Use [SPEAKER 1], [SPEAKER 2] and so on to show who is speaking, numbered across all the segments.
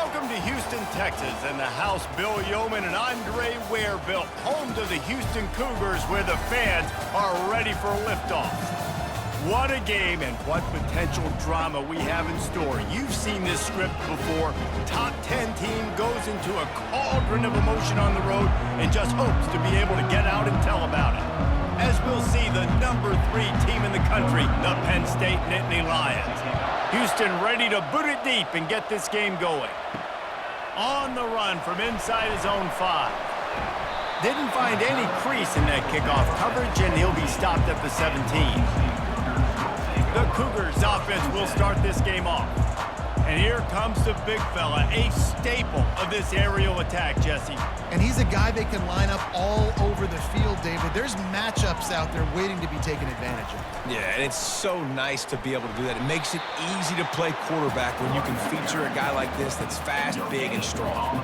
[SPEAKER 1] Welcome to Houston, Texas, and the house Bill Yeoman and Andre Ware built, home to the Houston Cougars, where the fans are ready for liftoff. What a game and what potential drama we have in store. You've seen this script before. Top 10 team goes into a cauldron of emotion on the road and just hopes to be able to get out and tell about it. As we'll see, the number 3 team in the country, the Penn State Nittany Lions. Houston ready to boot it deep and get this game going. On the run from inside his own 5. Didn't find any crease in that kickoff coverage, and he'll be stopped at the 17. The Cougars offense will start this game off. And here comes the big fella, a staple of this aerial attack, Jesse.
[SPEAKER 2] And he's a guy they can line up all over the field, David. There's matchups out there waiting to be taken advantage of.
[SPEAKER 3] Yeah, and it's so nice to be able to do that. It makes it easy to play quarterback when you can feature a guy like this that's fast, big, and strong.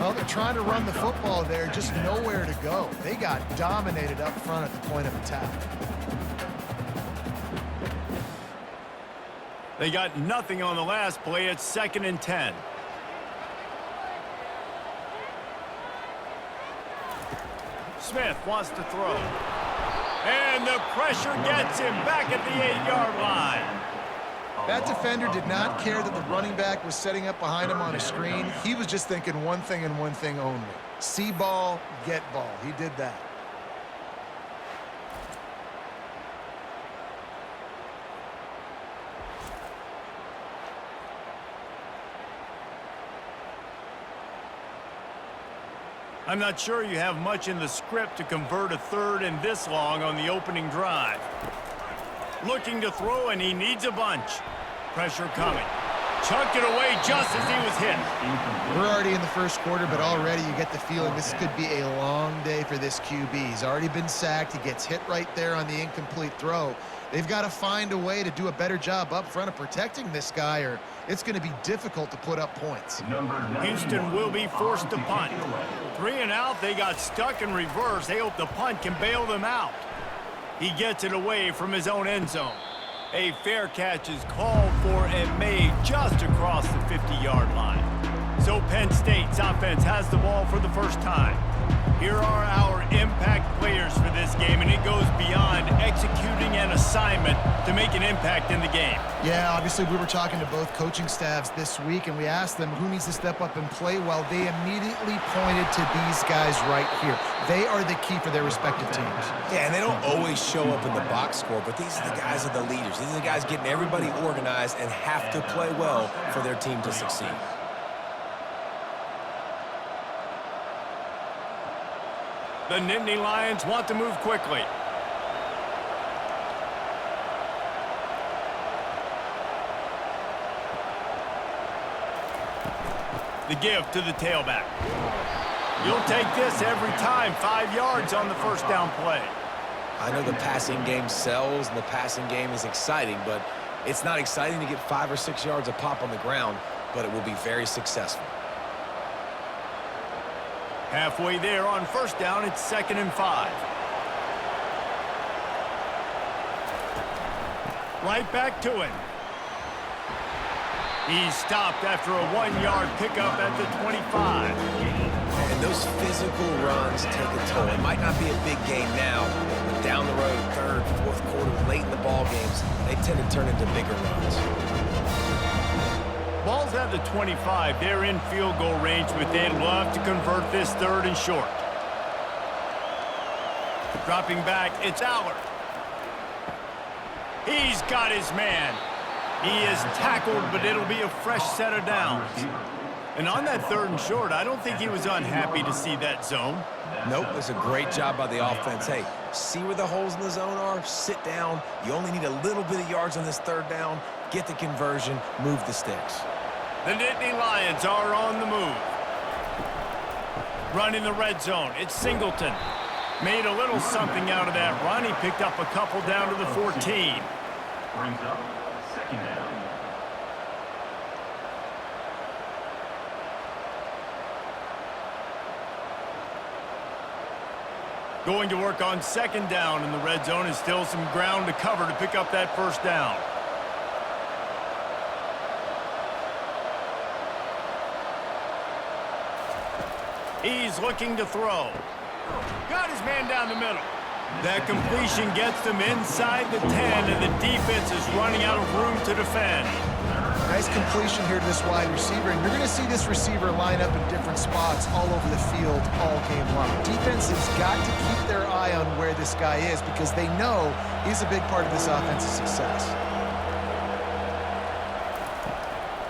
[SPEAKER 2] Well, they're trying to run the football there, just nowhere to go. They got dominated up front at the point of attack.
[SPEAKER 1] They got nothing on the last play. It's 2nd and 10. Smith wants to throw. And the pressure gets him back at the 8-yard line.
[SPEAKER 2] That defender did not care that the running back was setting up behind him on a screen. He was just thinking one thing and one thing only. See ball, get ball. He did that.
[SPEAKER 1] I'm not sure you have much in the script to convert a 3rd and this long on the opening drive. Looking to throw, and he needs a bunch. Pressure coming. Chucked it away just as he was hit.
[SPEAKER 2] We're already in the first quarter, but already you get the feeling this could be a long day for this QB. He's already been sacked. He gets hit right there on the incomplete throw. They've got to find a way to do a better job up front of protecting this guy, or it's going to be difficult to put up points.
[SPEAKER 1] Houston will be forced to punt. 3 and out, they got stuck in reverse. They hope the punt can bail them out. He gets it away from his own end zone. A fair catch is called for and made just across the 50-yard line. So Penn State's offense has the ball for the first time. Here are our impact players for this game, and it goes beyond executing an assignment to make an impact in the game.
[SPEAKER 2] Yeah, obviously we were talking to both coaching staffs this week, and we asked them who needs to step up and play well. They immediately pointed to these guys right here. They are the key for their respective teams.
[SPEAKER 3] Yeah, and they don't always show up in the box score, but these are the guys that are the leaders. These are the guys getting everybody organized and have to play well for their team to succeed.
[SPEAKER 1] The Nittany Lions want to move quickly. The give to the tailback. You'll take this every time. 5 yards on the first down play.
[SPEAKER 3] I know the passing game sells and the passing game is exciting, but it's not exciting to get 5 or 6 yards a pop on the ground, but it will be very successful.
[SPEAKER 1] Halfway there on first down, it's 2nd and 5. Right back to him. He's stopped after a 1-yard pickup at the 25.
[SPEAKER 3] And those physical runs take a toll. It might not be a big game now, but down the road, 3rd, 4th quarter, late in the ball games, they tend to turn into bigger runs.
[SPEAKER 1] Ball's at the 25. They're in field goal range, but they'd love to convert this 3rd and short. Dropping back, it's Allard. He's got his man. He is tackled, but it'll be a fresh set of downs. And on that 3rd and short, I don't think he was unhappy to see that zone.
[SPEAKER 3] Nope, it's a great job by the offense. Hey, see where the holes in the zone are? Sit down. You only need a little bit of yards on this 3rd down. Get the conversion, move the sticks.
[SPEAKER 1] The Nittany Lions are on the move. Run in the red zone. It's Singleton. Made a little something out of that run. He picked up a couple down to the 14.
[SPEAKER 4] Brings up 2nd down.
[SPEAKER 1] Going to work on 2nd down in the red zone, and still some ground to cover to pick up that 1st down. He's looking to throw. Got his man down the middle. That completion gets them inside the 10, and the defense is running out of room to defend.
[SPEAKER 2] Nice completion here to this wide receiver, and you're going to see this receiver line up in different spots all over the field all game long. Defense has got to keep their eye on where this guy is because they know he's a big part of this offense's success.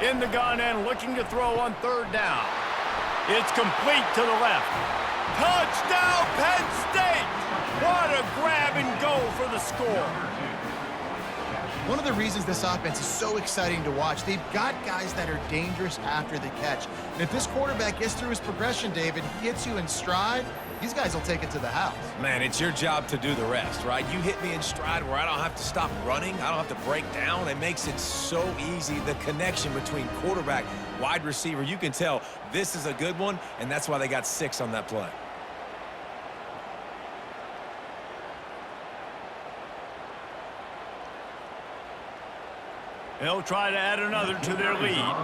[SPEAKER 1] In the gun and looking to throw on third down. It's complete to the left. Touchdown, Penn State! What a grab and go for the score.
[SPEAKER 2] One of the reasons this offense is so exciting to watch, they've got guys that are dangerous after the catch. And if this quarterback gets through his progression, David, gets you in stride, these guys will take it to the house.
[SPEAKER 3] Man, it's your job to do the rest, right? You hit me in stride where I don't have to stop running. I don't have to break down. It makes it so easy. The connection between quarterback, wide receiver, you can tell this is a good one, and that's why they got 6 on that play.
[SPEAKER 1] They'll try to add another to their lead.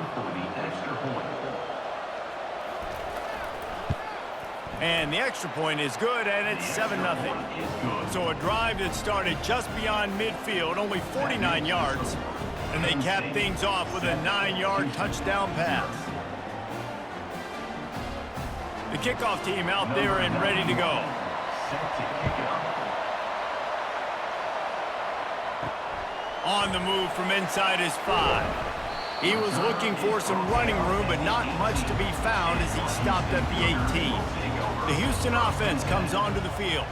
[SPEAKER 1] And the extra point is good, and it's 7-0. So a drive that started just beyond midfield, only 49 yards, and they cap things off with a 9-yard touchdown pass. The kickoff team out there and ready to go. On the move from inside his 5. He was looking for some running room, but not much to be found as he stopped at the 18. The Houston offense comes onto the field.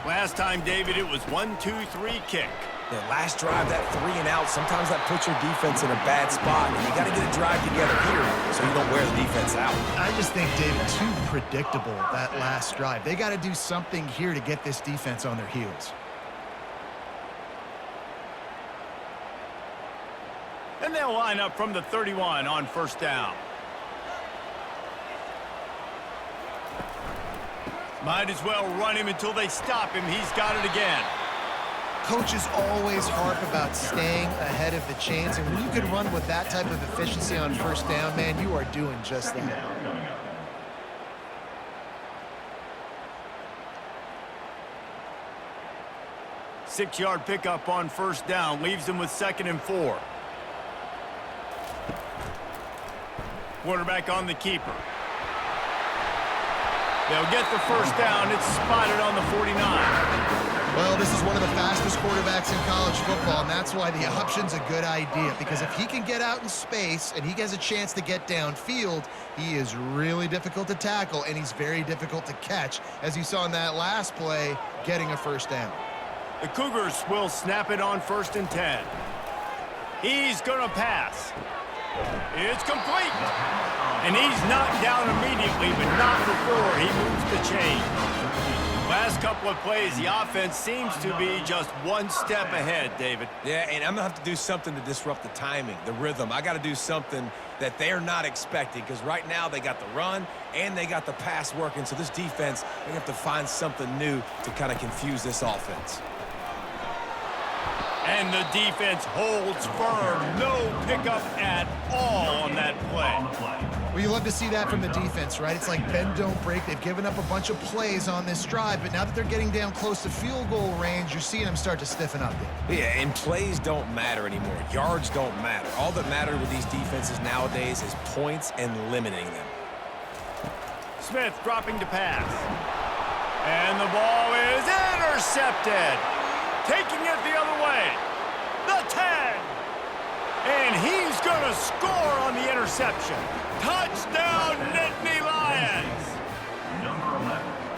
[SPEAKER 1] Last time, David, it was 1-2-3 kick.
[SPEAKER 3] The last drive, that 3 and out, sometimes that puts your defense in a bad spot, and you got to get a drive together here so you don't wear the defense out.
[SPEAKER 2] I just think, David, too predictable, that last drive. They got to do something here to get this defense on their heels.
[SPEAKER 1] And they'll line up from the 31 on first down. Might as well run him until they stop him. He's got it again.
[SPEAKER 2] Coaches always harp about staying ahead of the chains, and when you can run with that type of efficiency on first down, man, you are doing just that.
[SPEAKER 1] Six-yard pickup on first down leaves them with 2nd and 4. Quarterback on the keeper. They'll get the first down. It's spotted on the 49.
[SPEAKER 2] Well, this is one of the fastest quarterbacks in college football, and that's why the option's a good idea, because if he can get out in space and he has a chance to get downfield, he is really difficult to tackle, and he's very difficult to catch, as you saw in that last play, getting a first down.
[SPEAKER 1] The Cougars will snap it on 1st and 10. He's going to pass. It's complete. And he's knocked down immediately, but not before he moves the chain. Last couple of plays, the offense seems to be just one step ahead, David.
[SPEAKER 3] Yeah, and I'm going to have to do something to disrupt the timing, the rhythm. I got to do something that they're not expecting, because right now they got the run and they got the pass working. So this defense, they have to find something new to kind of confuse this offense.
[SPEAKER 1] And the defense holds firm. No pickup at all on that play.
[SPEAKER 2] Well, you love to see that from the defense, right? It's like bend, don't break. They've given up a bunch of plays on this drive, but now that they're getting down close to field goal range, you're seeing them start to stiffen up there.
[SPEAKER 3] Yeah, and plays don't matter anymore. Yards don't matter. All that matters with these defenses nowadays is points and limiting them.
[SPEAKER 1] Smith dropping to pass. And the ball is intercepted. Taking it the other way. The 10. And he's going to score on the interception. Touchdown, Nittany Lions.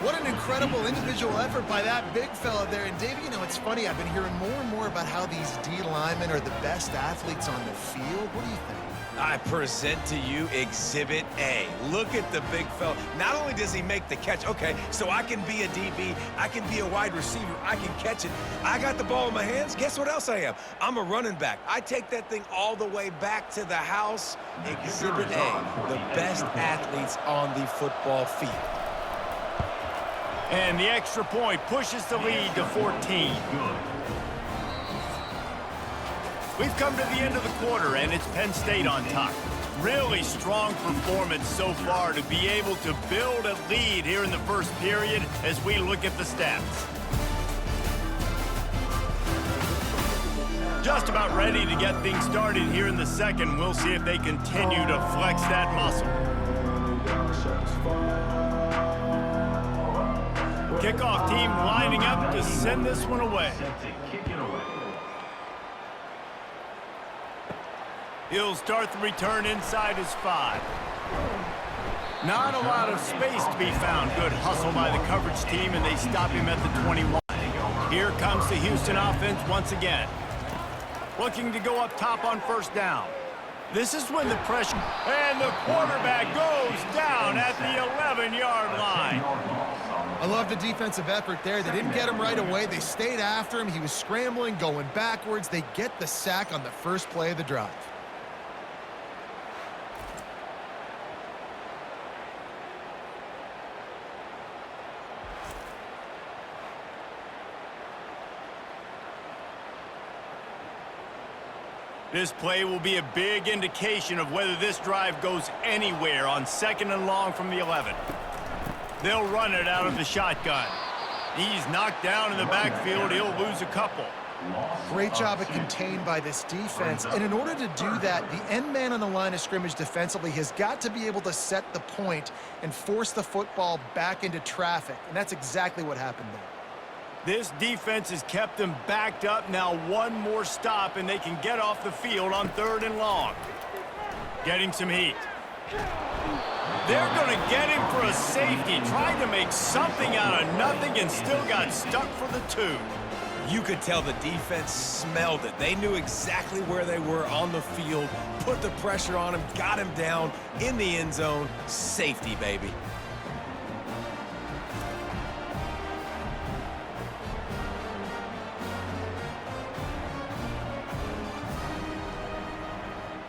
[SPEAKER 2] What an incredible individual effort by that big fella there. And, Davey, you know, it's funny. I've been hearing more and more about how these D linemen are the best athletes on the field. What do you think?
[SPEAKER 3] I present to you Exhibit A. Look at the big fella. Not only does he make the catch, okay, so I can be a DB, I can be a wide receiver, I can catch it. I got the ball in my hands. Guess what else I am? I'm a running back. I take that thing all the way back to the house. Exhibit A, the best athletes on the football field.
[SPEAKER 1] And the extra point pushes the lead to 14. We've come to the end of the quarter, and it's Penn State on top. Really strong performance so far to be able to build a lead here in the first period as we look at the stats. Just about ready to get things started here in the second. We'll see if they continue to flex that muscle. Kickoff team lining up to send this one away. He'll start the return inside his 5. Not a lot of space to be found. Good hustle by the coverage team, and they stop him at the 21. Here comes the Houston offense once again. Looking to go up top on first down. This is when the pressure... And the quarterback goes down at the 11-yard line.
[SPEAKER 2] I love the defensive effort there. They didn't get him right away. They stayed after him. He was scrambling, going backwards. They get the sack on the first play of the drive.
[SPEAKER 1] This play will be a big indication of whether this drive goes anywhere on 2nd and long from the 11. They'll run it out of the shotgun. He's knocked down in the backfield. He'll lose a couple.
[SPEAKER 2] Great job at contained by this defense. And in order to do that, the end man on the line of scrimmage defensively has got to be able to set the point and force the football back into traffic. And that's exactly what happened there.
[SPEAKER 1] This defense has kept them backed up. Now one more stop, and they can get off the field on 3rd and long. Getting some heat. They're going to get him for a safety. Trying to make something out of nothing and still got stuck for the 2.
[SPEAKER 3] You could tell the defense smelled it. They knew exactly where they were on the field, put the pressure on him, got him down in the end zone. Safety, baby.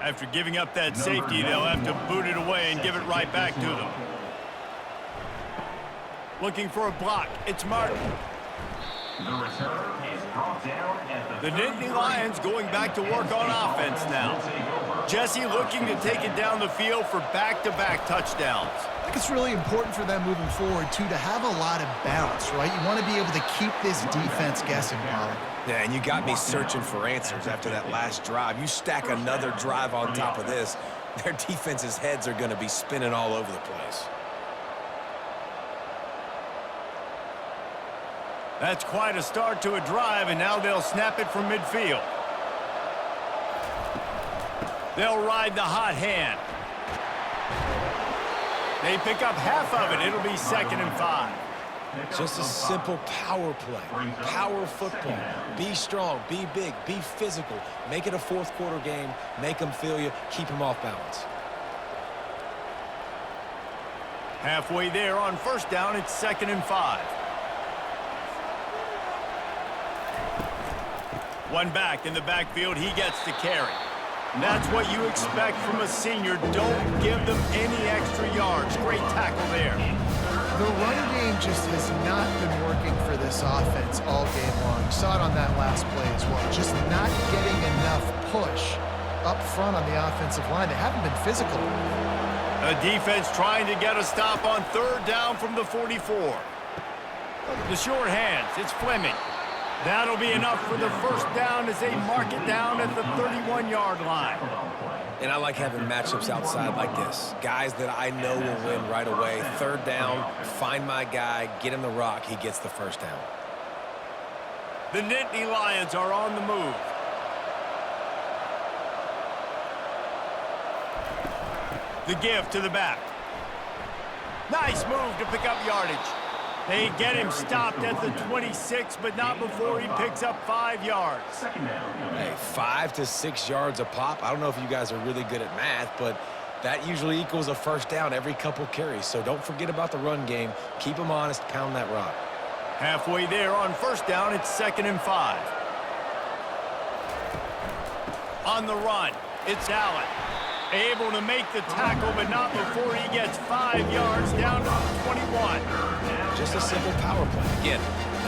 [SPEAKER 1] After giving up that safety, they'll have to boot it away and give it right back to them. Looking for a block. It's Martin.
[SPEAKER 4] The return is brought down at
[SPEAKER 1] the Nittany Lions going back to work on offense now. Jesse looking to take it down the field for back-to-back touchdowns.
[SPEAKER 2] I think it's really important for them moving forward, too, to have a lot of bounce, right? You want to be able to keep this defense guessing, Pollard.
[SPEAKER 3] Yeah, and you got me searching for answers after that last drive. You stack another drive on top of this, their defense's heads are going to be spinning all over the place.
[SPEAKER 1] That's quite a start to a drive, and now they'll snap it from midfield. They'll ride the hot hand. They pick up half of it. It'll be 2nd and 5.
[SPEAKER 3] Just a simple power play, power football. Be strong, be big, be physical. Make it a 4th quarter game. Make them feel you. Keep them off balance.
[SPEAKER 1] Halfway there on first down, it's 2nd and 5. One back in the backfield, he gets to carry. That's what you expect from a senior. Don't give them any extra yards. Great tackle there.
[SPEAKER 2] The run game just has not been working for this offense all game long. You saw it on that last play as well. Just not getting enough push up front on the offensive line. They haven't been physical.
[SPEAKER 1] A defense trying to get a stop on 3rd down from the 44. The short hands, it's Fleming. That'll be enough for the first down as they mark it down at the 31-yard line.
[SPEAKER 3] And I like having matchups outside like this. Guys that I know will win right away. 3rd down, find my guy, get him the rock, he gets the first down.
[SPEAKER 1] The Nittany Lions are on the move. The give to the back. Nice move to pick up yardage. They get him stopped at the 26, but not before he picks up 5 yards.
[SPEAKER 3] Hey, 5 to 6 yards a pop. I don't know if you guys are really good at math, but that usually equals a first down every couple carries. So don't forget about the run game. Keep them honest, pound that rock.
[SPEAKER 1] Halfway there on first down, it's 2nd and 5. On the run, it's Allen. Able to make the tackle, but not before he gets 5 yards down to the 21.
[SPEAKER 3] Just a simple power play. Again,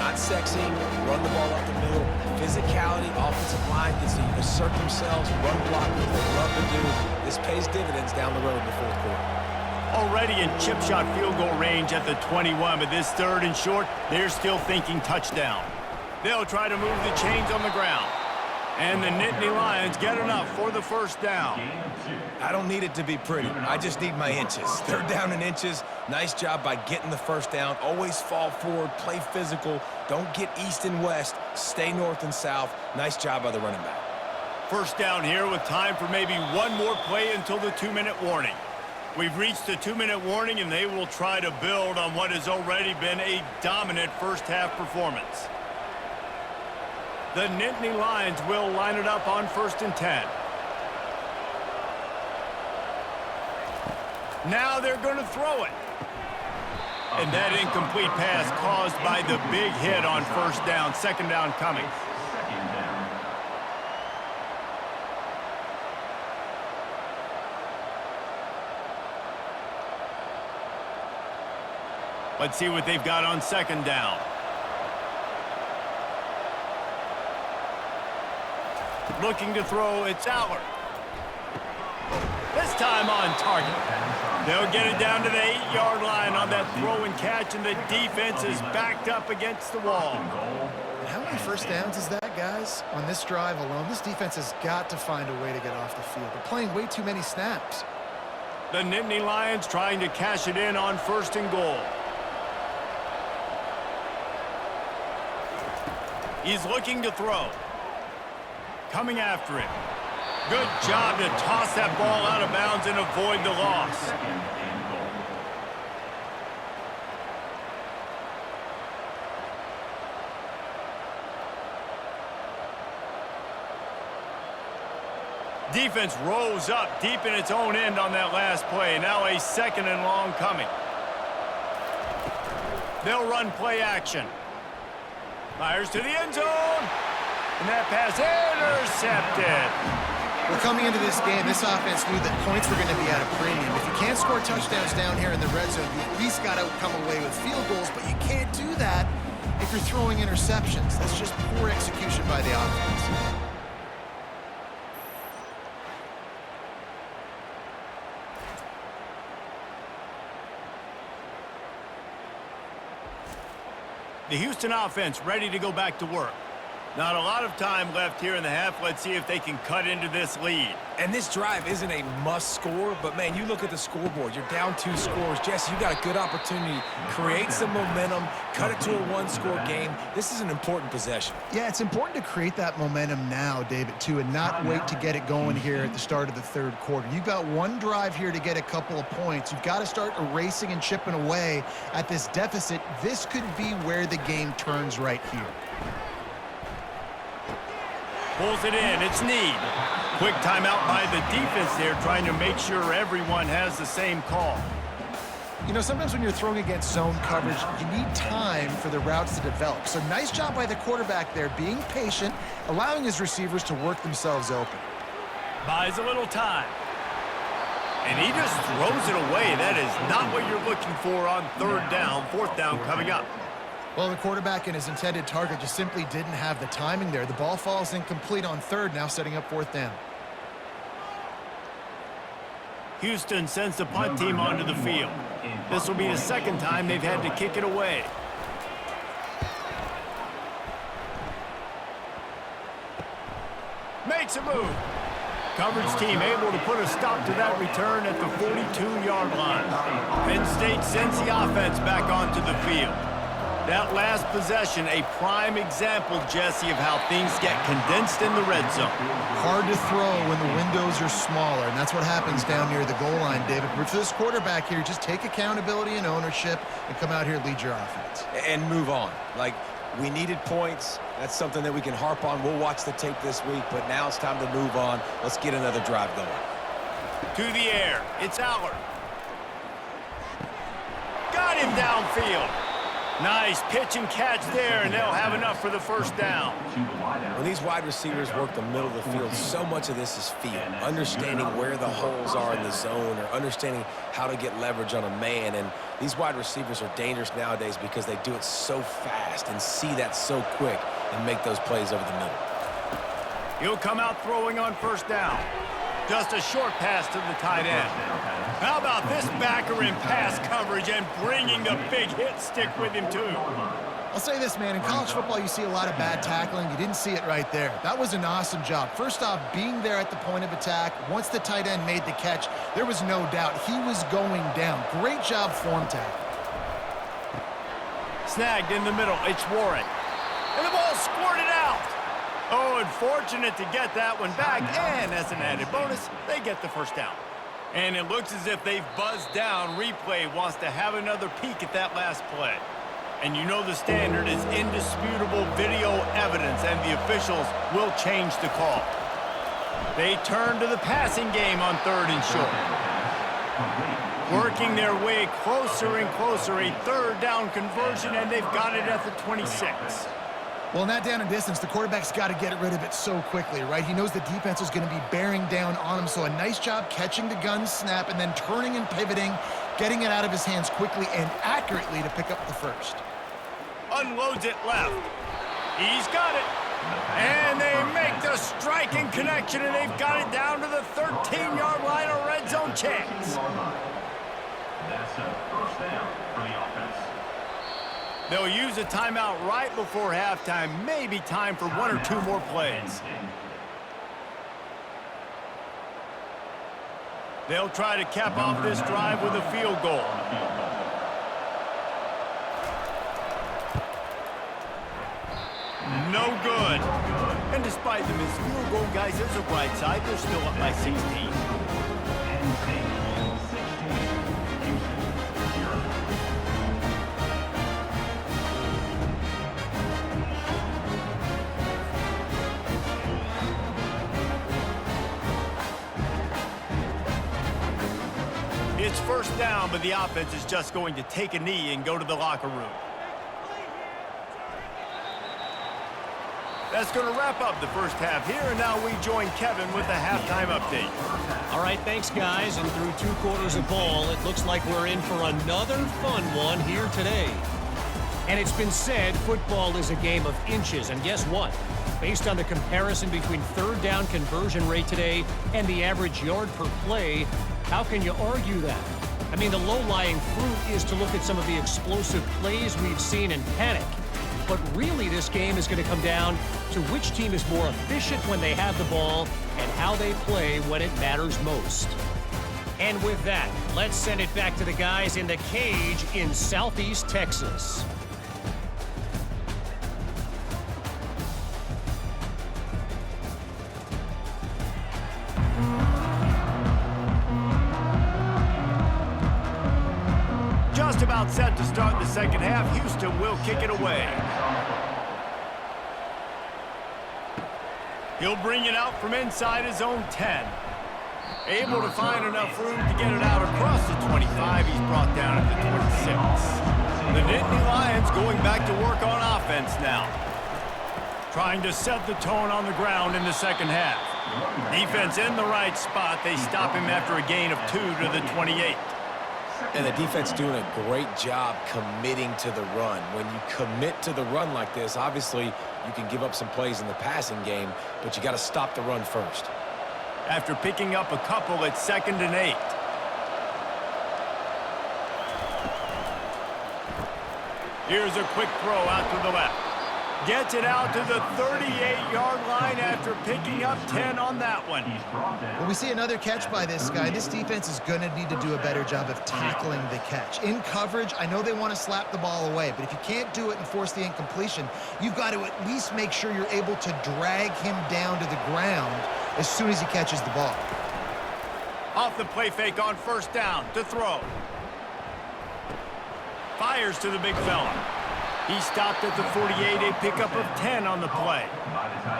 [SPEAKER 3] Not sexy, run the ball up the middle. Physicality, offensive line gets to assert themselves, run block, what they love to do. This pays dividends down the road in the fourth quarter.
[SPEAKER 1] Already in chip shot field goal range at the 21, but this third and short, they're still thinking touchdown. They'll try to move the chains on the ground. And the Nittany Lions get enough for the first down.
[SPEAKER 3] I don't need it to be pretty. I just need my inches. Third down in inches. Nice job by getting the first down. Always fall forward, play physical. Don't get east and west. Stay north and south. Nice job by the running back.
[SPEAKER 1] First down here with time for maybe one more play until the 2-minute warning. We've reached the 2-minute warning, and they will try to build on what has already been a dominant first-half performance. The Nittany Lions will line it up on 1st and 10. Now they're going to throw it. And that incomplete pass caused by the big hit on first down. Second down coming. Let's see what they've got on second down. Looking to throw, it's Aller. This time on target. They'll get it down to the 8-yard line on that throw and catch, and the defense is backed up against the wall.
[SPEAKER 5] How many first downs is that, guys? On this drive alone, this defense has got to find a way to get off the field. They're playing way too many snaps.
[SPEAKER 1] The Nittany Lions trying to cash it in on 1st and goal. He's looking to throw. Coming after it. Good job to toss that ball out of bounds and avoid the loss. Defense rose up deep in its own end on that last play. Now a 2nd and long coming. They'll run play action. Fires to the end zone. And that pass intercepted.
[SPEAKER 2] Well, coming into this game, this offense knew that points were going to be at a premium. If you can't score touchdowns down here in the red zone, you at least got to come away with field goals, but you can't do that if you're throwing interceptions. That's just poor execution by the offense.
[SPEAKER 1] The Houston offense ready to go back to work. Not a lot of time left here in the half. Let's see if they can cut into this lead.
[SPEAKER 3] And this drive isn't a must score, but man, you look at the scoreboard. You're down 2 scores. Jesse, you got a good opportunity. Create some momentum. Cut it to a 1-score game. This is an important possession.
[SPEAKER 5] Yeah, it's important to create that momentum now, David, too, and not wait to get it going here at the start of the third quarter. You've got one drive here to get a couple of points. You've got to start erasing and chipping away at this deficit. This could be where the game turns right here.
[SPEAKER 1] Pulls it in. It's Need. Quick timeout by the defense there, trying to make sure everyone has the same call.
[SPEAKER 5] You know, sometimes when you're throwing against zone coverage, you need time for the routes to develop. So nice job by the quarterback there, being patient, allowing his receivers to work themselves open.
[SPEAKER 1] Buys a little time. And he just throws it away. That is not what you're looking for on 3rd down. 4th down coming up.
[SPEAKER 5] Well, the quarterback and his intended target just simply didn't have the timing there. The ball falls incomplete on 3rd, now setting up 4th down.
[SPEAKER 1] Houston sends the punt team onto the field. This will be the 2nd time they've had to kick it away. Makes a move. Coverage team able to put a stop to that return at the 42-yard line. Penn State sends the offense back onto the field. That last possession, a prime example, Jesse, of how things get condensed in the red zone.
[SPEAKER 5] Hard to throw when the windows are smaller, and that's what happens down near the goal line, David. But for this quarterback here, just take accountability and ownership and come out here and lead your offense.
[SPEAKER 3] And move on. Like, we needed points. That's something that we can harp on. We'll watch the tape this week, but now it's time to move on. Let's get another drive going.
[SPEAKER 1] To the air. It's Aller. Got him downfield. Nice pitch and catch there, and they'll have enough for the first down.
[SPEAKER 3] When these wide receivers work the middle of the field, so much of this is feel, understanding where the holes are in the zone or understanding how to get leverage on a man. And these wide receivers are dangerous nowadays because they do it so fast and see that so quick and make those plays over the middle.
[SPEAKER 1] He'll come out throwing on first down. Just a short pass to the tight end. How about this backer in pass coverage and bringing the big hit stick with him, too?
[SPEAKER 5] I'll say this, man. In college football, you see a lot of bad tackling. You didn't see it right there. That was an awesome job. First off, being there at the point of attack. Once the tight end made the catch, there was no doubt he was going down. Great job form tackle.
[SPEAKER 1] Snagged in the middle. It's Warren. And the ball squirted out. Oh, unfortunate to get that one back. And as an added bonus, they get the first down. And it looks as if they've buzzed down. Replay wants to have another peek at that last play. And you know the standard is indisputable video evidence, and the officials will change the call. They turn to the passing game on 3rd and short. Working their way closer and closer, a 3rd down conversion, and they've got it at the 26.
[SPEAKER 5] Well, in that down and distance, the quarterback's got to get rid of it so quickly, right? He knows the defense is going to be bearing down on him, so a nice job catching the gun snap and then turning and pivoting, getting it out of his hands quickly and accurately to pick up the first.
[SPEAKER 1] Unloads it left. He's got it. And they make the striking connection, and they've got it down to the 13-yard line, a red zone chance.
[SPEAKER 4] That's a first down for the offense.
[SPEAKER 1] They'll use a timeout right before halftime. Maybe time for 1 or 2 more plays. They'll try to cap off this drive with a field goal. No good. And despite the missed field goal, guys, there's a bright side. They're still up by 16. It's first down, but the offense is just going to take a knee and go to the locker room. That's going to wrap up the first half here, and now we join Kevin with the halftime update.
[SPEAKER 6] All right, thanks, guys. And through 2 quarters of ball, it looks like we're in for another fun one here today. And it's been said football is a game of inches, and guess what? Based on the comparison between 3rd down conversion rate today and the average yard per play, how can you argue that? I mean, the low-lying fruit is to look at some of the explosive plays we've seen in panic. But really, this game is going to come down to which team is more efficient when they have the ball and how they play when it matters most. And with that, let's send it back to the guys in the cage in Southeast Texas.
[SPEAKER 1] Just about set to start the second half. Houston will kick it away. He'll bring it out from inside his own 10. Able to find enough room to get it out across the 25. He's brought down at the 26. The Nittany Lions going back to work on offense now. Trying to set the tone on the ground in the second half. Defense in the right spot. They stop him after a gain of 2 to the 28.
[SPEAKER 3] And the defense doing a great job committing to the run. When you commit to the run like this, obviously you can give up some plays in the passing game, but you got to stop the run first.
[SPEAKER 1] After picking up a couple, it's 2nd and 8. Here's a quick throw out to the left. Gets it out to the 38-yard line after picking up 10 on that one.
[SPEAKER 2] Well, we see another catch by this guy. This defense is going to need to do a better job of tackling the catch. In coverage, I know they want to slap the ball away, but if you can't do it and force the incompletion, you've got to at least make sure you're able to drag him down to the ground as soon as he catches the ball.
[SPEAKER 1] Off the play fake on first down to throw. Fires to the big fella. He stopped at the 48, a pickup of 10 on the play.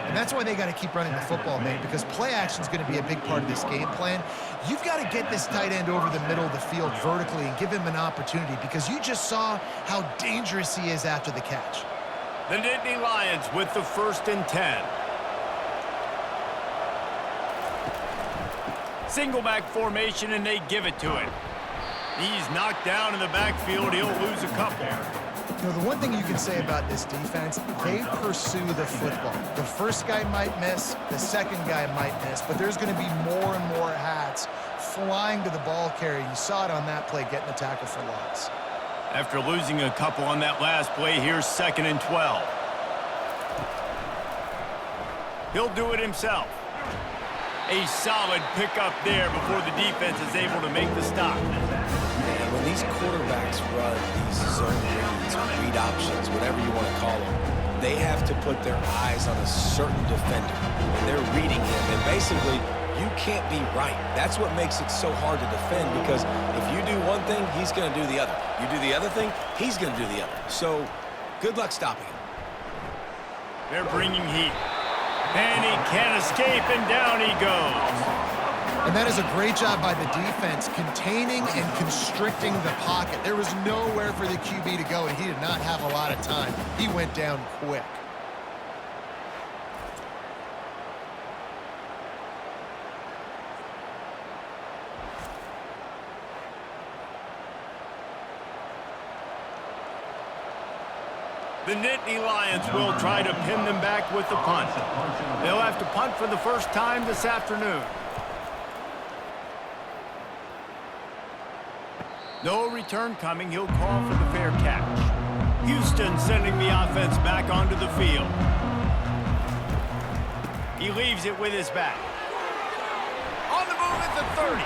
[SPEAKER 5] And that's why they got to keep running the football, man, because play action is going to be a big part of this game plan. You've got to get this tight end over the middle of the field vertically and give him an opportunity, because you just saw how dangerous he is after the catch.
[SPEAKER 1] The Nittany Lions with the 1st and 10. Single back formation, and they give it to him. He's knocked down in the backfield. He'll lose a couple.
[SPEAKER 5] You know, the one thing you can say about this defense, they pursue the football. The first guy might miss, the second guy might miss, but there's going to be more and more hats flying to the ball carrier. You saw it on that play, getting the tackle for loss.
[SPEAKER 1] After losing a couple on that last play, here's 2nd and 12. He'll do it himself. A solid pickup there before the defense is able to make the stop.
[SPEAKER 3] And when these quarterbacks run these zone reads, read options, whatever you want to call them, they have to put their eyes on a certain defender. And they're reading him. And basically, you can't be right. That's what makes it so hard to defend, because if you do one thing, he's going to do the other. You do the other thing, he's going to do the other. So, good luck stopping him.
[SPEAKER 1] They're bringing heat. And he can't escape, and down he goes.
[SPEAKER 5] And that is a great job by the defense, containing and constricting the pocket. There was nowhere for the QB to go, and he did not have a lot of time. He went down quick.
[SPEAKER 1] The Nittany Lions will try to pin them back with the punt. They'll have to punt for the first time this afternoon. No return coming. He'll call for the fair catch. Houston sending the offense back onto the field. He leaves it with his back. On the move at the 30.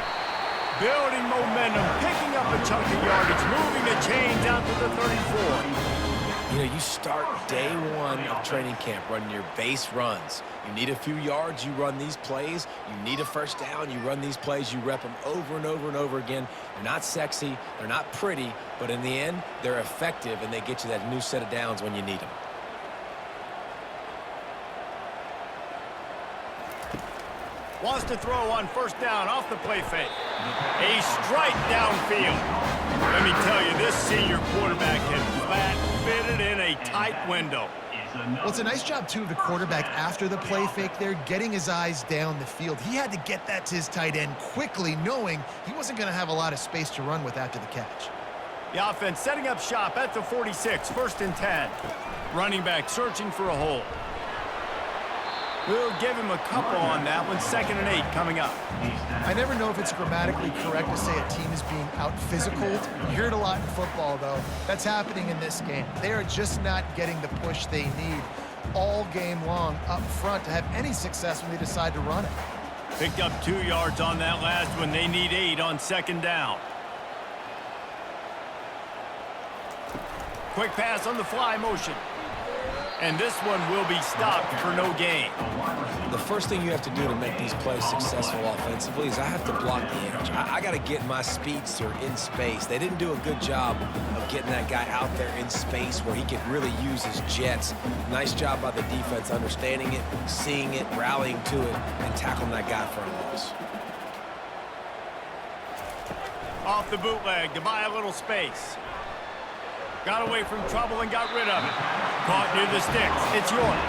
[SPEAKER 1] Building momentum, picking up a chunk of yardage, moving the chains out to the 34.
[SPEAKER 3] You know, you start day one of training camp running your base runs. You need a few yards, you run these plays. You need a first down, you run these plays. You rep them over and over and over again. They're not sexy, they're not pretty, but in the end, they're effective, and they get you that new set of downs when you need them.
[SPEAKER 1] Wants to throw on first down off the play fake. A strike downfield. Let me tell you, this senior quarterback can flat fit it in a tight window.
[SPEAKER 5] Well, it's a nice job, too, of the quarterback after the play fake there, getting his eyes down the field. He had to get that to his tight end quickly, knowing he wasn't going to have a lot of space to run with after the catch.
[SPEAKER 1] The offense setting up shop at the 46, 1st and 10. Running back searching for a hole. We'll give him a couple on that one. 2nd and 8 coming up.
[SPEAKER 5] I never know if it's grammatically correct to say a team is being out-physicaled. You hear it a lot in football, though. That's happening in this game. They are just not getting the push they need all game long up front to have any success when they decide to run it.
[SPEAKER 1] Picked up 2 yards on that last one. They need 8 on 2nd down. Quick pass on the fly motion. And this one will be stopped for no gain.
[SPEAKER 3] The first thing you have to do to make these plays successful offensively is I have to block the edge. I got to get my speedster in space. They didn't do a good job of getting that guy out there in space where he could really use his jets. Nice job by the defense understanding it, seeing it, rallying to it, and tackling that guy for a loss.
[SPEAKER 1] Off the bootleg to buy a little space. Got away from trouble and got rid of it. Caught near the sticks. It's York.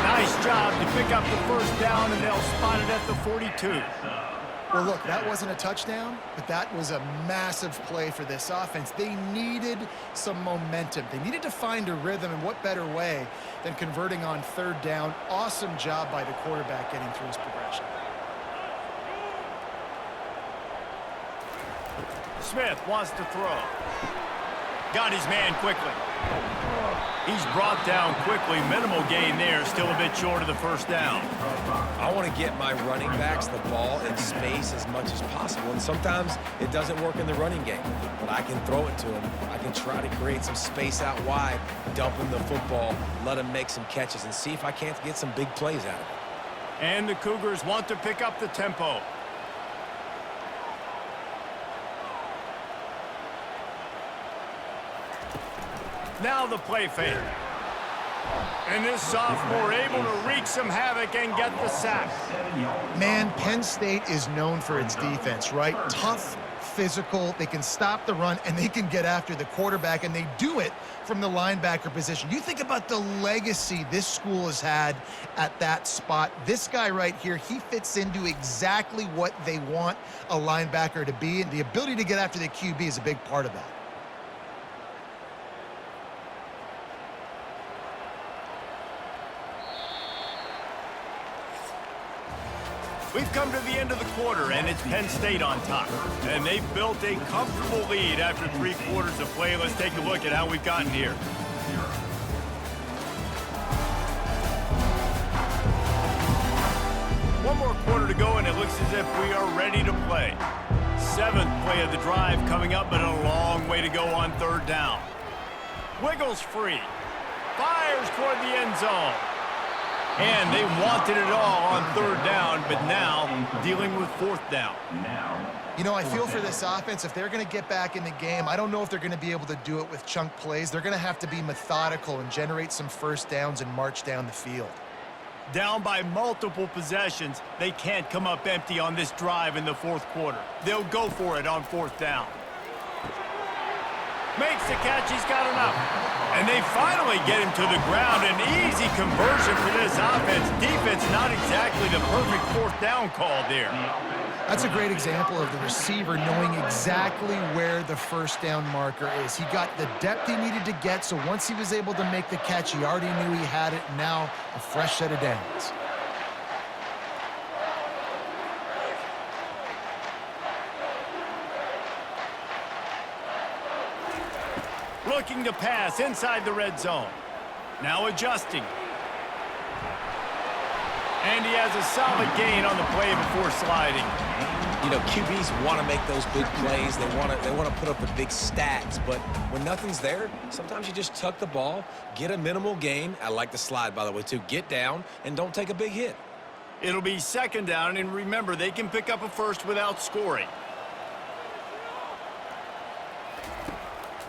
[SPEAKER 1] Nice job to pick up the first down, and they'll spot it at the 42.
[SPEAKER 5] Well, look, that wasn't a touchdown, but that was a massive play for this offense. They needed some momentum. They needed to find a rhythm, and what better way than converting on 3rd down. Awesome job by the quarterback getting through his progression.
[SPEAKER 1] Smith wants to throw. Got his man quickly. He's brought down quickly. Minimal gain there. Still a bit short of the first down.
[SPEAKER 3] I want to get my running backs the ball in space as much as possible. And sometimes it doesn't work in the running game. But I can throw it to him. I can try to create some space out wide, dump him the football, let him make some catches, and see if I can't get some big plays out of it.
[SPEAKER 1] And the Cougars want to pick up the tempo. Now the play fake. And this sophomore able to wreak some havoc and get the sack.
[SPEAKER 5] Man, Penn State is known for its defense, right? Tough, physical, they can stop the run, and they can get after the quarterback, and they do it from the linebacker position. You think about the legacy this school has had at that spot. This guy right here, he fits into exactly what they want a linebacker to be, and the ability to get after the QB is a big part of that.
[SPEAKER 1] We've come to the end of the quarter, and it's Penn State on top. And they've built a comfortable lead after 3 quarters of play. Let's take a look at how we've gotten here. One more quarter to go, and it looks as if we are ready to play. 7th play of the drive coming up, but a long way to go on 3rd down. Wiggles free. Fires toward the end zone. And they wanted it all on 3rd down, but now dealing with 4th down.
[SPEAKER 5] You know, I feel for this offense, if they're going to get back in the game, I don't know if they're going to be able to do it with chunk plays. They're going to have to be methodical and generate some first downs and march down the field.
[SPEAKER 1] Down by multiple possessions, they can't come up empty on this drive in the 4th quarter. They'll go for it on 4th down. Makes the catch, he's got enough. And they finally get him to the ground. An easy conversion for this offense. Defense, not exactly the perfect 4th down call there.
[SPEAKER 5] That's a great example of the receiver knowing exactly where the first down marker is. He got the depth he needed to get, so once he was able to make the catch, he already knew he had it. Now a fresh set of downs.
[SPEAKER 1] Looking to pass inside the red zone. Now adjusting. And he has a solid gain on the play before sliding.
[SPEAKER 3] You know, QBs want to make those big plays. They want to put up the big stats. But when nothing's there, sometimes you just tuck the ball, get a minimal gain. I like the slide, by the way, too. Get down and don't take a big hit.
[SPEAKER 1] It'll be 2nd down, and remember, they can pick up a first without scoring.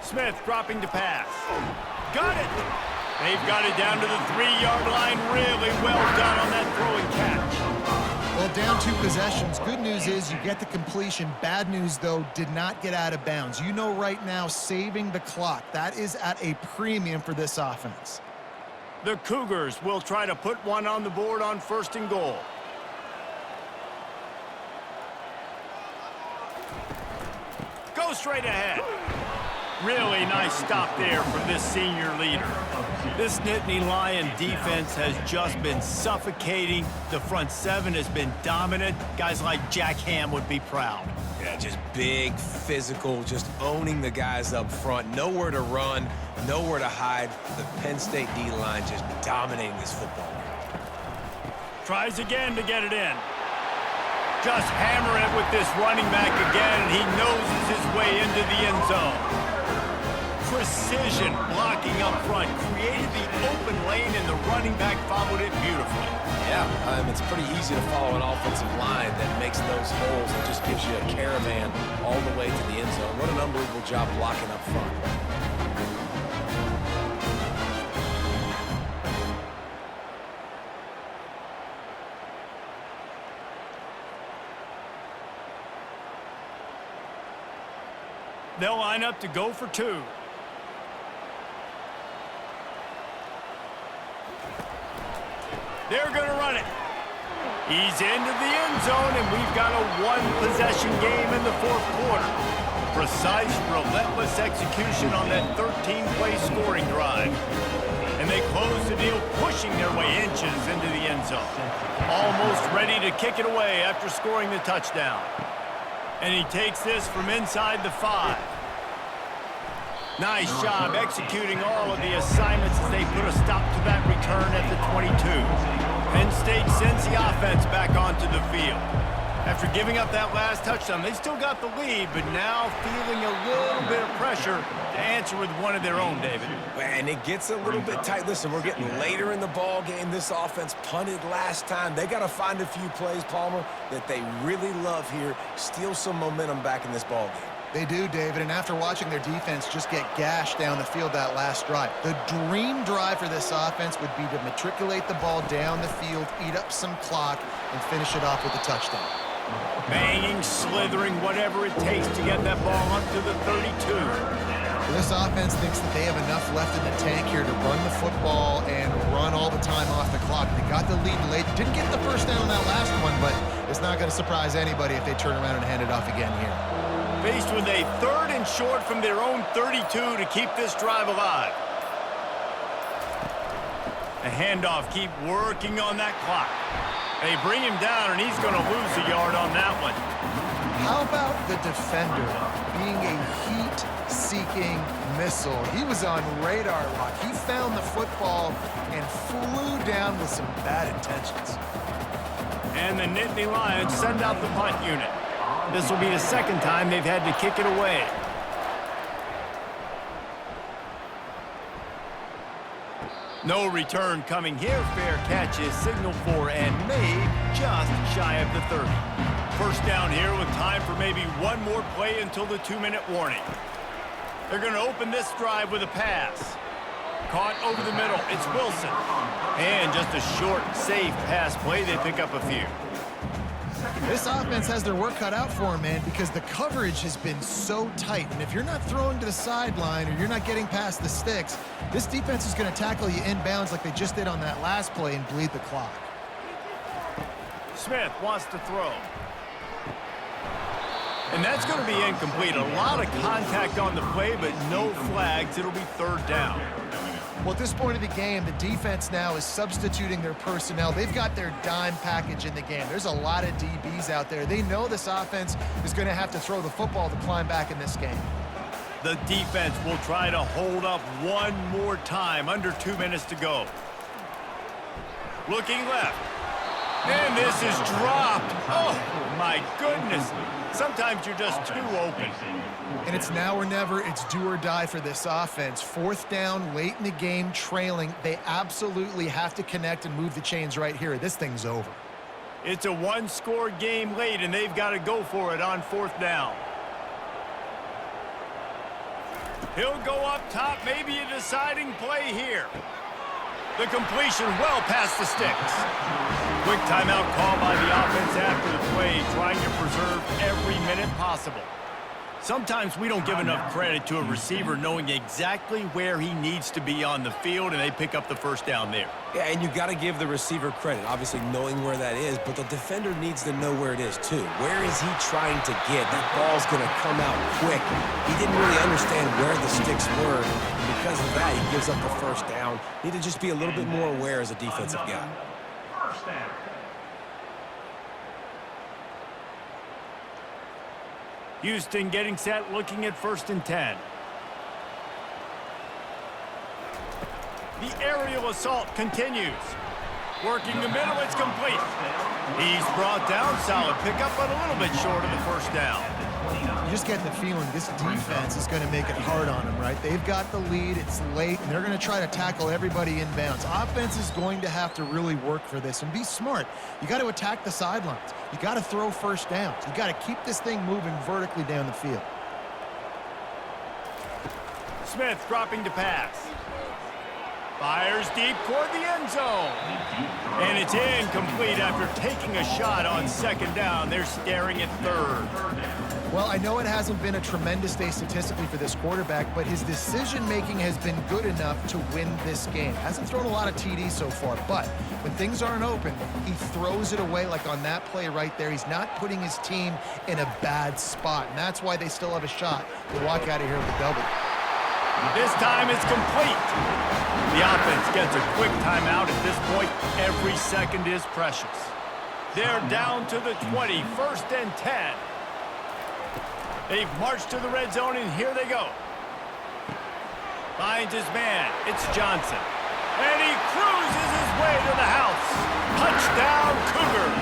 [SPEAKER 1] Smith dropping to pass. Got it! They've got it down to the 3-yard line. Really well done on that throw and catch.
[SPEAKER 5] Well, down 2 possessions. Good news is you get the completion. Bad news, though, did not get out of bounds. You know right now, saving the clock, that is at a premium for this offense.
[SPEAKER 1] The Cougars will try to put one on the board on 1st and goal. Go straight ahead. Really nice stop there from this senior leader. This Nittany Lion defense has just been suffocating. The front 7 has been dominant. Guys like Jack Ham would be proud.
[SPEAKER 3] Yeah, just big, physical, just owning the guys up front. Nowhere to run, nowhere to hide. The Penn State D-line just dominating this football.
[SPEAKER 1] Tries again to get it in. Just hammer it with this running back again, and he noses his way into the end zone. Precision blocking up front, created the open lane, and the running back followed it beautifully.
[SPEAKER 3] Yeah, it's pretty easy to follow an offensive line that makes those holes and just gives you a caravan all the way to the end zone. What an unbelievable job blocking up front.
[SPEAKER 1] They'll line up to go for 2. They're going to run it. He's into the end zone, and we've got a 1-possession game in the 4th quarter. Precise, relentless execution on that 13-play scoring drive. And they close the deal, pushing their way inches into the end zone. Almost ready to kick it away after scoring the touchdown. And he takes this from inside the 5. Nice job executing all of the assignments as they put a stop to that return at the 22. Penn State sends the offense back onto the field. After giving up that last touchdown, they still got the lead, but now feeling a little bit of pressure to answer with one of their own, David.
[SPEAKER 3] And it gets a little bit tight. Listen, we're getting later in the ball game. This offense punted last time. They got to find a few plays, Palmer, that they really love here. Steal some momentum back in this ball game.
[SPEAKER 5] They do, David, and after watching their defense just get gashed down the field that last drive, the dream drive for this offense would be to matriculate the ball down the field, eat up some clock, and finish it off with a touchdown.
[SPEAKER 1] Banging, slithering, whatever it takes to get that ball up to the 32.
[SPEAKER 5] This offense thinks that they have enough left in the tank here to run the football and run all the time off the clock. They got the lead late. Didn't get the first down on that last one, but it's not going to surprise anybody if they turn around and hand it off again here.
[SPEAKER 1] Faced with a 3rd and short from their own 32 to keep this drive alive. The handoff, keep working on that clock. They bring him down, and he's going to lose a yard on that one.
[SPEAKER 5] How about the defender being a heat-seeking missile? He was on radar lock. He found the football and flew down with some bad intentions.
[SPEAKER 1] And the Nittany Lions send out the punt unit. This will be the 2nd time they've had to kick it away. No return coming here. Fair catch is signaled for and made just shy of the 30. First down here with time for maybe one more play until the 2-minute warning. They're going to open this drive with a pass. Caught over the middle. It's Wilson. And just a short, safe pass play. They pick up a few.
[SPEAKER 5] This offense has their work cut out for them, man, because the coverage has been so tight. And if you're not throwing to the sideline or you're not getting past the sticks, this defense is going to tackle you inbounds like they just did on that last play and bleed the clock.
[SPEAKER 1] Smith wants to throw. And that's going to be incomplete. A lot of contact on the play, but no flags. It'll be 3rd down.
[SPEAKER 5] Well, at this point of the game, the defense now is substituting their personnel. They've got their dime package in the game. There's a lot of DBs out there. They know this offense is going to have to throw the football to climb back in this game.
[SPEAKER 1] The defense will try to hold up one more time. Under 2 minutes to go. Looking left. And this is dropped. Oh, my goodness. Sometimes you're just too open.
[SPEAKER 5] And it's now or never. It's do or die for this offense. 4th down, late in the game, trailing. They absolutely have to connect and move the chains right here. This thing's over.
[SPEAKER 1] It's a 1-score game late, and they've got to go for it on 4th down. He'll go up top, maybe a deciding play here. The completion well past the sticks. Quick timeout call by the offense after the play, trying to preserve every minute possible. Sometimes we don't give enough credit to a receiver knowing exactly where he needs to be on the field, and they pick up the 1st down there.
[SPEAKER 3] Yeah, and you got to give the receiver credit, obviously knowing where that is, but the defender needs to know where it is too. Where is he trying to get? That ball's going to come out quick. He didn't really understand where the sticks were, and because of that, he gives up the 1st down. Need to just be a little bit more aware as a defensive guy.
[SPEAKER 4] First down.
[SPEAKER 1] Houston getting set, looking at 1st and 10. The aerial assault continues. Working the middle, it's complete. He's brought down, solid pickup, but a little bit short of the 1st down.
[SPEAKER 5] You just get the feeling this defense is going to make it hard on them, right? They've got the lead, it's late, and they're going to try to tackle everybody inbounds. Offense is going to have to really work for this and be smart. You got to attack the sidelines. You got to throw 1st downs. You got to keep this thing moving vertically down the field.
[SPEAKER 1] Smith dropping to pass. Fires deep toward the end zone. And it's incomplete after taking a shot on 2nd down. They're staring at 3rd.
[SPEAKER 5] Well, I know it hasn't been a tremendous day statistically for this quarterback, but his decision-making has been good enough to win this game. Hasn't thrown a lot of TDs so far, but when things aren't open, he throws it away like on that play right there. He's not putting his team in a bad spot, and that's why they still have a shot to walk out of here with a W.
[SPEAKER 1] This time it's complete. The offense gets a quick timeout at this point. Every second is precious. They're down to the 20, 1st and 10. They've marched to the red zone, and here they go. Finds his man. It's Johnson. And he cruises his way to the house. Touchdown, Cougars.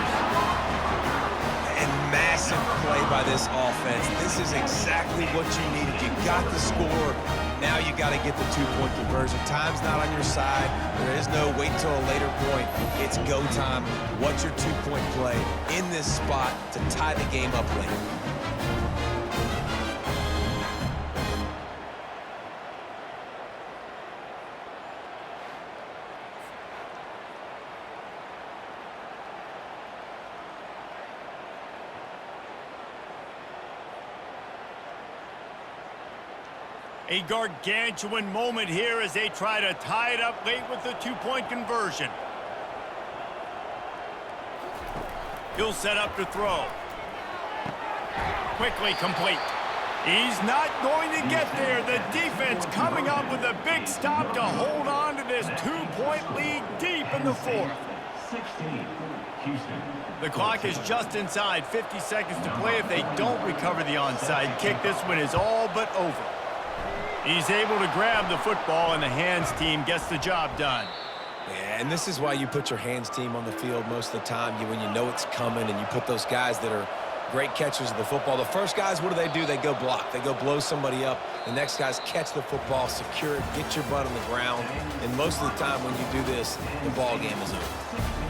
[SPEAKER 3] And massive play by this offense. This is exactly what you needed. You got the score. Now you got to get the 2-point conversion. Time's not on your side. There is no wait till a later point. It's go time. What's your 2-point play in this spot to tie the game up later?
[SPEAKER 1] A gargantuan moment here as they try to tie it up late with the two-point conversion. He'll set up to throw. Quickly complete. He's not going to get there. The defense coming up with a big stop to hold on to this two-point lead deep in the fourth.
[SPEAKER 4] 16, Houston.
[SPEAKER 1] The clock is just inside 50 seconds to play. If they don't recover the onside kick, this one is all but over. He's able to grab the football, and the hands team gets the job done.
[SPEAKER 3] Yeah, and this is why you put your hands team on the field most of the time, when you know it's coming, and you put those guys that are great catchers of the football. The first guys, what do? They go block. They go blow somebody up. The next guys catch the football, secure it, get your butt on the ground. And most of the time when you do this, the ball game is over.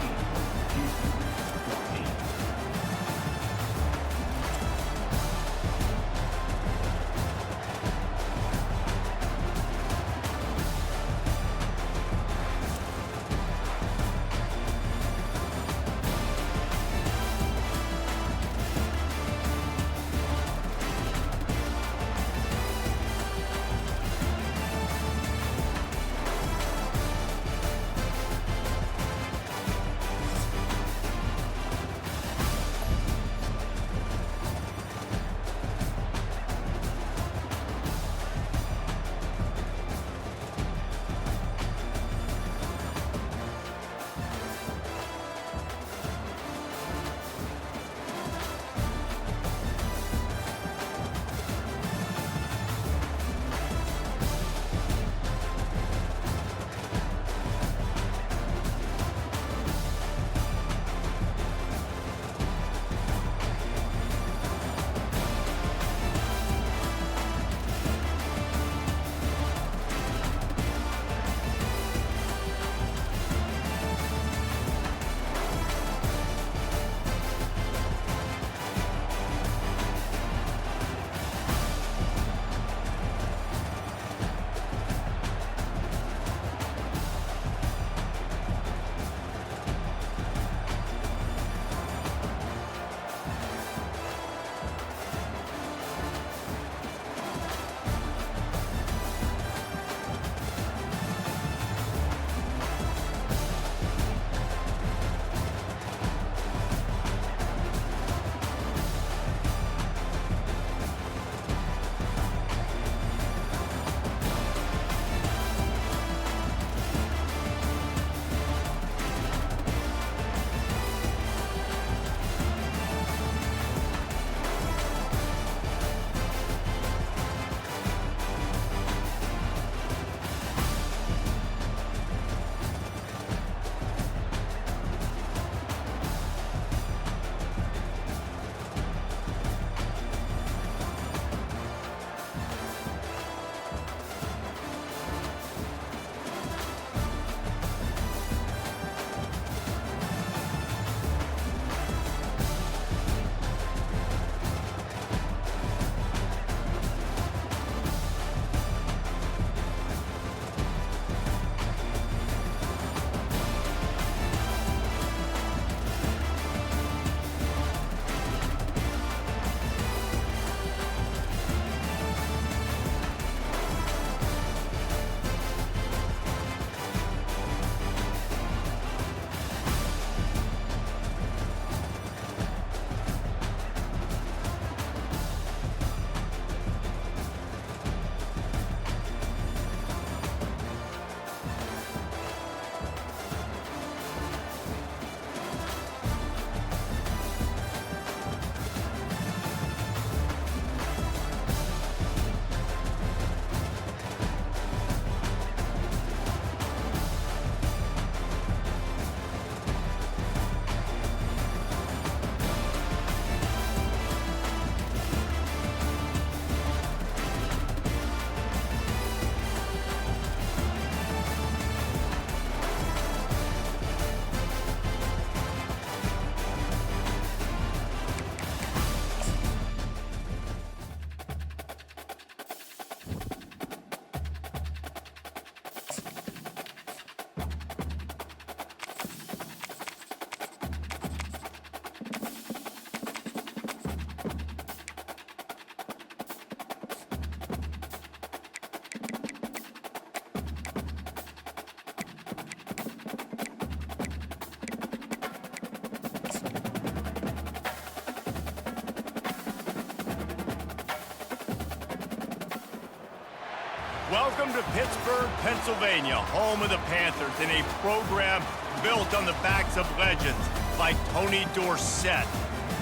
[SPEAKER 1] Welcome to Pittsburgh, Pennsylvania, home of the Panthers, in a program built on the backs of legends like Tony Dorsett,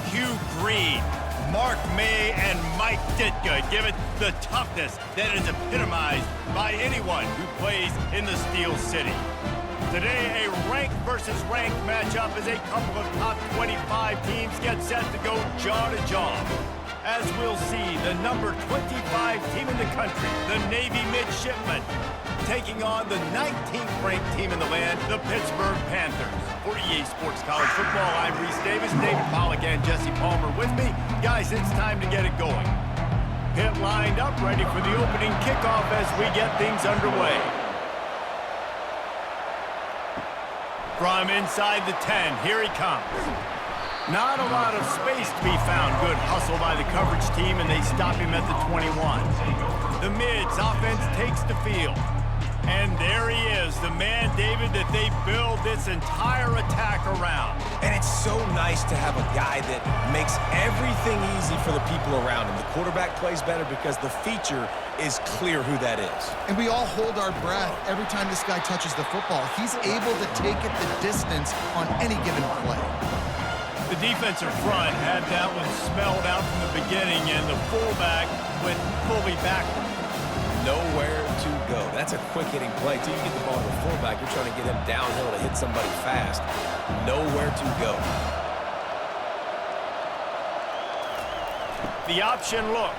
[SPEAKER 1] Hugh Green, Mark May, and Mike Ditka. Give it the toughness that is epitomized by anyone who plays in the Steel City. Today, a ranked versus ranked matchup as a couple of top 25 teams get set to go jaw to jaw. As we'll see, the number 25 team in the country, the Navy Midshipmen, taking on the 19th ranked team in the land, the Pittsburgh Panthers. For EA Sports College Football, I'm Reese Davis, David Pollack, and Jesse Palmer with me. Guys, it's time to get it going. Pit lined up, ready for the opening kickoff as we get things underway. From inside the 10, here he comes. Not a lot of space to be found. Good hustle by the coverage team, and they stop him at the 21. The mids offense takes the field. And there he is, the man, David, that they build this entire attack around.
[SPEAKER 3] And it's so nice to have a guy that makes everything easy for the people around him. The quarterback plays better because the feature is clear who that is.
[SPEAKER 5] And we all hold our breath every time this guy touches the football. He's able to take it the distance on any given play.
[SPEAKER 1] The defensive front had that one spelled out from the beginning, and the fullback went fully backward.
[SPEAKER 3] Nowhere to go. That's a quick-hitting play. Till you get the ball to the fullback, you're trying to get him downhill to hit somebody fast. Nowhere to go.
[SPEAKER 1] The option look.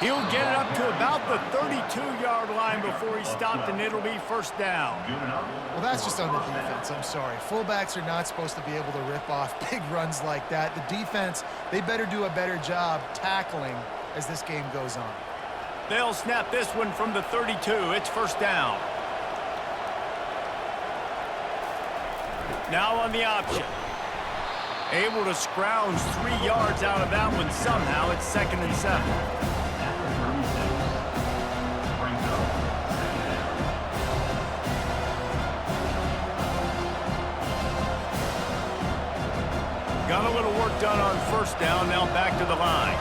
[SPEAKER 1] He'll get it up to about the 32-yard line before he stopped, and it'll be first down.
[SPEAKER 5] Well, that's just on the defense. I'm sorry. Fullbacks are not supposed to be able to rip off big runs like that. The defense, they better do a better job tackling as this game goes on.
[SPEAKER 1] They'll snap this one from the 32. It's first down. Now on the option. Able to scrounge 3 yards out of that one somehow. It's 2nd and 7. Got a little work done on first down, now back to the line.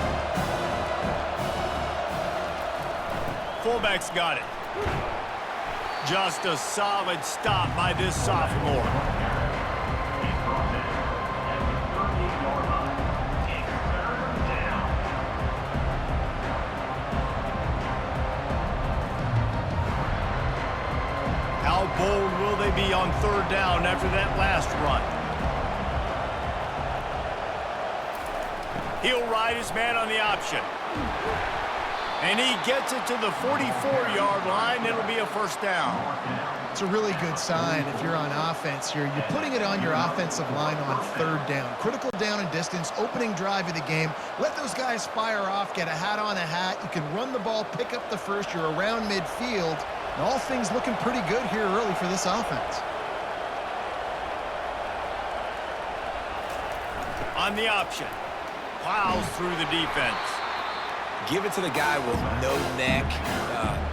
[SPEAKER 1] Fullback's got it. Just a solid stop by this sophomore. How bold will they be on third down after that last run? He'll ride his man on the option. And he gets it to the 44-yard line. It'll be a first down.
[SPEAKER 5] It's a really good sign if you're on offense here. You're putting it on your offensive line on third down. Critical down and distance, opening drive of the game. Let those guys fire off, get a hat on a hat. You can run the ball, pick up the first. You're around midfield. And all things looking pretty good here early for this offense.
[SPEAKER 1] On the option. Plows through the defense.
[SPEAKER 3] Give it to the guy with no neck,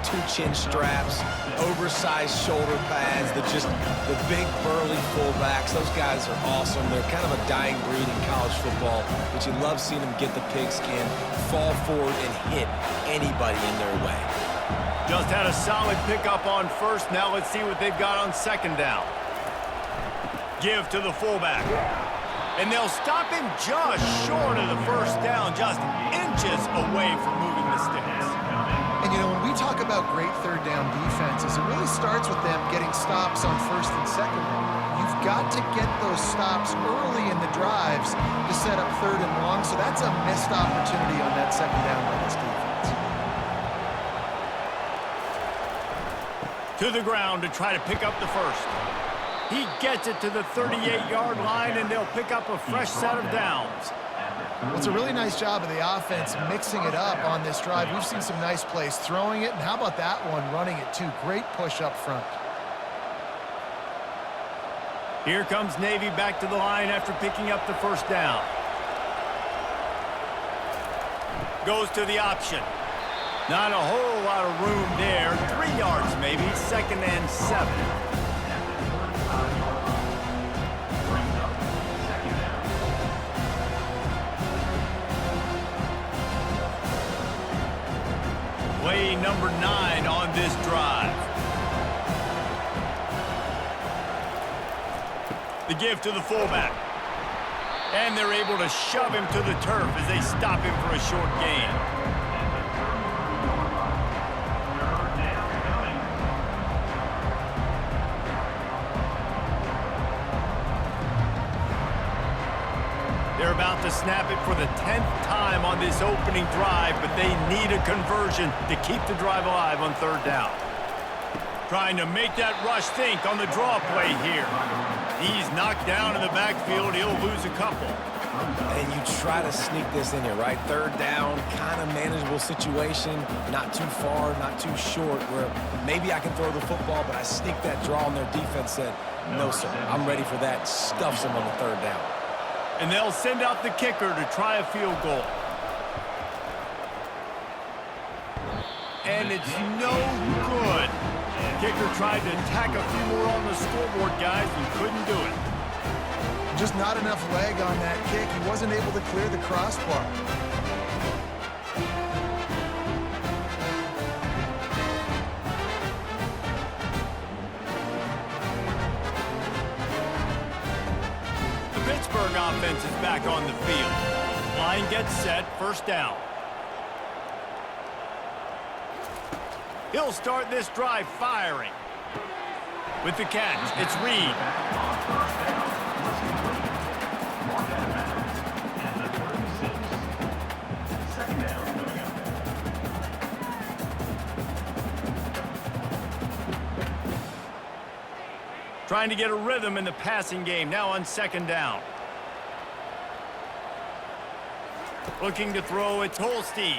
[SPEAKER 3] 2 chin straps, oversized shoulder pads, the big burly fullbacks. Those guys are awesome. They're kind of a dying breed in college football, but you love seeing them get the pigskin, fall forward, and hit anybody in their way.
[SPEAKER 1] Just had a solid pickup on first. Now let's see what they've got on second down. Give to the fullback. And they'll stop him just short of the first down, just inches away from moving the sticks.
[SPEAKER 5] And, you know, when we talk about great third down defenses, it really starts with them getting stops on first and second. You've got to get those stops early in the drives to set up third and long, so that's a missed opportunity on that second down by this defense.
[SPEAKER 1] To the ground to try to pick up the first. He gets it to the 38-yard line, and they'll pick up a fresh set of downs.
[SPEAKER 5] Well, it's a really nice job of the offense mixing it up on this drive. We've seen some nice plays throwing it, and how about that one running it too? Great push up front.
[SPEAKER 1] Here comes Navy back to the line after picking up the first down. Goes to the option. Not a whole lot of room there. 3 yards maybe, 2nd and 7. Playing The give to the fullback. And they're able to shove him to the turf as they stop him for a short gain. They're about to snap it for the 10th time on this opening drive, but they need a conversion to keep the drive alive on third down. Trying to make that rush think on the draw play here. He's knocked down in the backfield. He'll lose a couple.
[SPEAKER 3] And you try to sneak this in here, right? Third down, kind of manageable situation. Not too far, not too short, where maybe I can throw the football, but I sneak that draw, and their defense said, no, sir, I'm ready for that. Stuffs them on the third down.
[SPEAKER 1] And they'll send out the kicker to try a field goal. And it's no good. Kicker tried to tack a few more on the scoreboard, guys, and couldn't do it.
[SPEAKER 5] Just not enough leg on that kick. He wasn't able to clear the crossbar.
[SPEAKER 1] The Pittsburgh offense is back on the field. Line gets set, first down. He'll start this drive firing. With the catch, it's Reed. Trying to get a rhythm in the passing game, now on second down. Looking to throw, it's Holstein.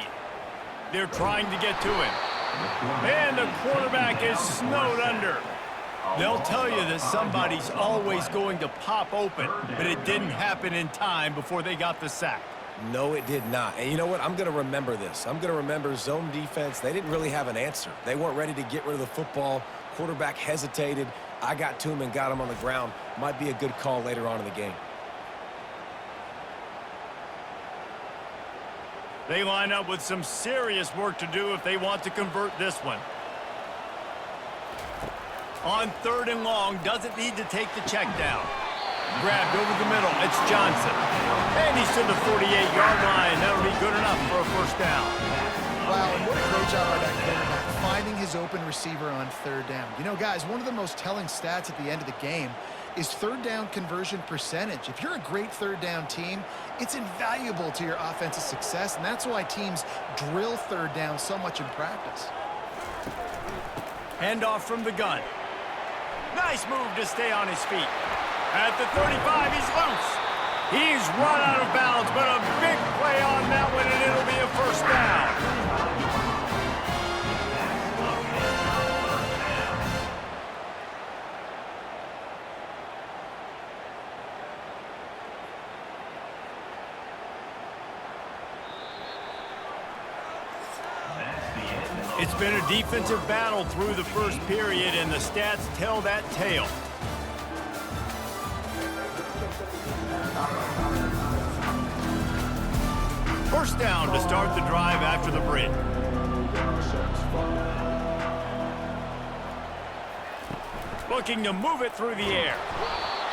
[SPEAKER 1] They're trying to get to him. And the quarterback is snowed under. They'll tell you that somebody's always going to pop open, but it didn't happen in time before they got the sack.
[SPEAKER 3] No, it did not. And you know what? I'm going to remember this. I'm going to remember zone defense. They didn't really have an answer. They weren't ready to get rid of the football. Quarterback hesitated. I got to him and got him on the ground. Might be a good call later on in the game.
[SPEAKER 1] They line up with some serious work to do if they want to convert this one. On third and long, doesn't need to take the check down. Grabbed over the middle, it's Johnson. And he's to the 48-yard line. That'll be good enough for a first down.
[SPEAKER 5] Wow, and what a great job by that quarterback, finding his open receiver on third down. You know, guys, one of the most telling stats at the end of the game is third down conversion percentage. If you're a great third down team, it's invaluable to your offensive success, and that's why teams drill third down so much in practice.
[SPEAKER 1] Handoff from the gun. Nice move to stay on his feet. At the 35, he's loose. He's run out of bounds, but a big play on that one, and it'll be a first down. It's been a defensive battle through the first period, and the stats tell that tale. First down to start the drive after the break. Looking to move it through the air.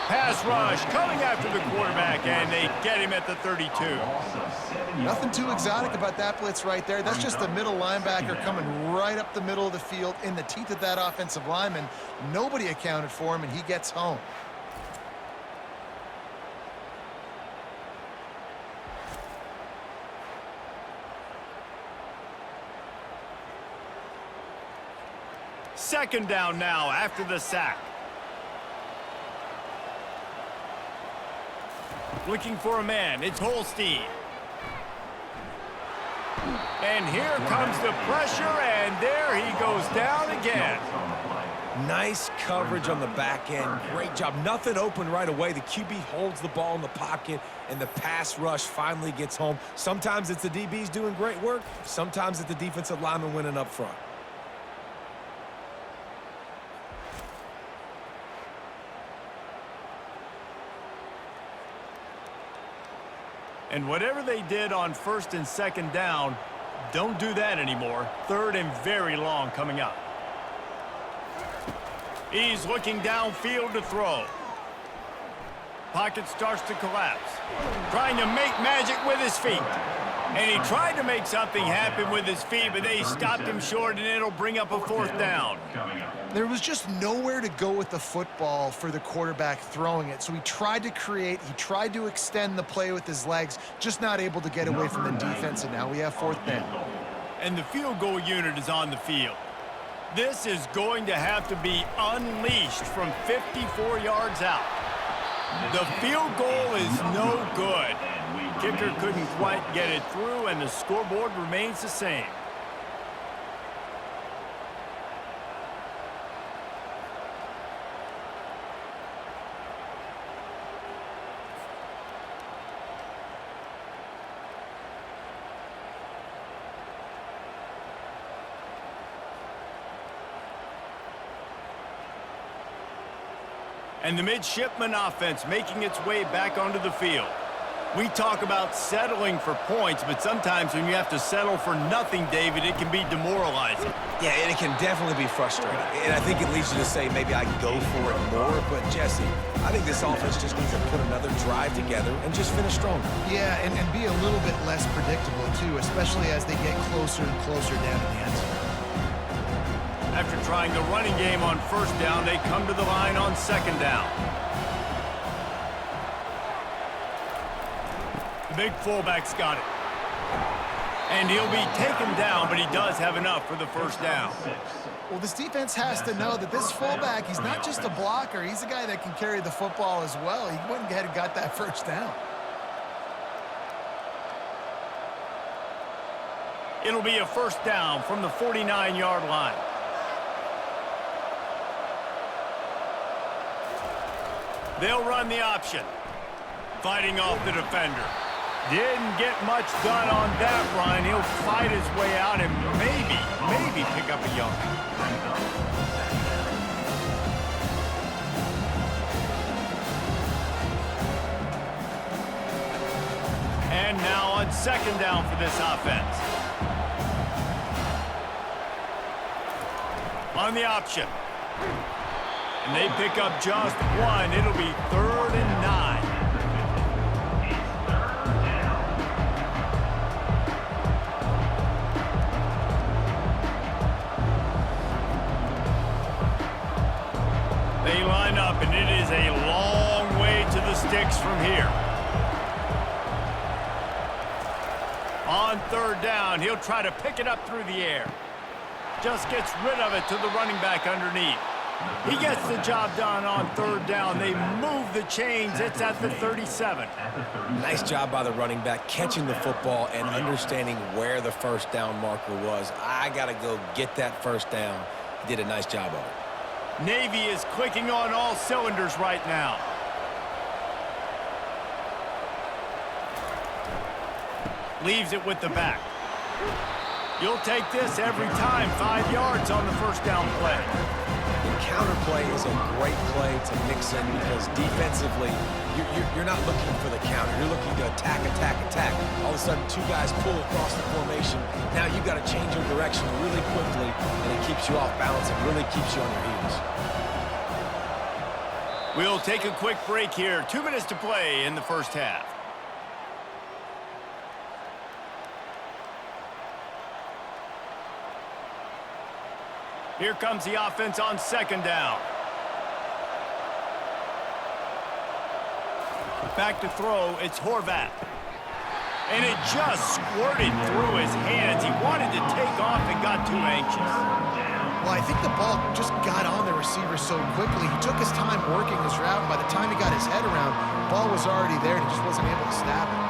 [SPEAKER 1] Pass rush coming after the quarterback, and they get him at the 32.
[SPEAKER 5] Nothing too exotic about that blitz right there. That's just the middle linebacker coming right up the middle of the field in the teeth of that offensive lineman. Nobody accounted for him, and he gets home.
[SPEAKER 1] Second down now after the sack. Looking for a man, it's Holstein. And here comes the pressure, and there he goes down again.
[SPEAKER 3] Nice coverage on the back end. Great job. Nothing open right away. The QB holds the ball in the pocket, and the pass rush finally gets home. Sometimes it's the DBs doing great work. Sometimes it's the defensive lineman winning up front.
[SPEAKER 1] And whatever they did on first and second down, don't do that anymore. Third and very long coming up. He's looking downfield to throw. Pocket starts to collapse. Trying to make magic with his feet. And he tried to make something happen with his feet, but they stopped him short, and it'll bring up a 4th down.
[SPEAKER 5] There was just nowhere to go with the football for the quarterback throwing it. So he tried to create, he tried to extend the play with his legs, just not able to get away from the defense, and now we have 4th down.
[SPEAKER 1] And the field goal unit is on the field. This is going to have to be unleashed from 54 yards out. The field goal is no good. Kicker couldn't quite get it through, and the scoreboard remains the same. And the midshipman offense making its way back onto the field. We talk about settling for points, but sometimes when you have to settle for nothing, David, it can be demoralizing.
[SPEAKER 3] Yeah, and it can definitely be frustrating. And I think it leads you to say maybe I go for it more. But, Jesse, I think this offense just needs to put another drive together and just finish strong.
[SPEAKER 5] Yeah, and be a little bit less predictable, too, especially as they get closer and closer down to the end zone.
[SPEAKER 1] After trying the running game on 1st down, they come to the line on 2nd down. The big fullback's got it. And he'll be taken down, but he does have enough for the 1st down.
[SPEAKER 5] Well, this defense has to know that this fullback, he's not just a blocker. He's a guy that can carry the football as well. He went ahead and got that 1st down.
[SPEAKER 1] It'll be a 1st down from the 49-yard line. They'll run the option. Fighting off the defender. Didn't get much done on that run. He'll fight his way out and maybe pick up a yard. And now on 2nd down for this offense. On the option. And they pick up just 1. It'll be 3rd and 9. They line up, and it is a long way to the sticks from here. On 3rd down, he'll try to pick it up through the air. Just gets rid of it to the running back underneath. He gets the job done on 3rd down. They move the chains. It's at the 37.
[SPEAKER 3] Nice job by the running back, catching the football and understanding where the 1st down marker was. I got to go get that 1st down. He did a nice job of it.
[SPEAKER 1] Navy is clicking on all cylinders right now. Leaves it with the back. You'll take this every time. 5 yards on the 1st down play.
[SPEAKER 3] The counter play is a great play to mix in because defensively, you're not looking for the counter. You're looking to attack. All of a sudden, 2 guys pull across the formation. Now you've got to change your direction really quickly, and it keeps you off balance. It really keeps you on your heels.
[SPEAKER 1] We'll take a quick break here. 2 minutes to play in the 1st half. Here comes the offense on 2nd down. Back to throw, it's Horvat. And it just squirted through his hands. He wanted to take off and got too anxious.
[SPEAKER 5] Well, I think the ball just got on the receiver so quickly. He took his time working his route, and by the time he got his head around, the ball was already there, and he just wasn't able to snap it.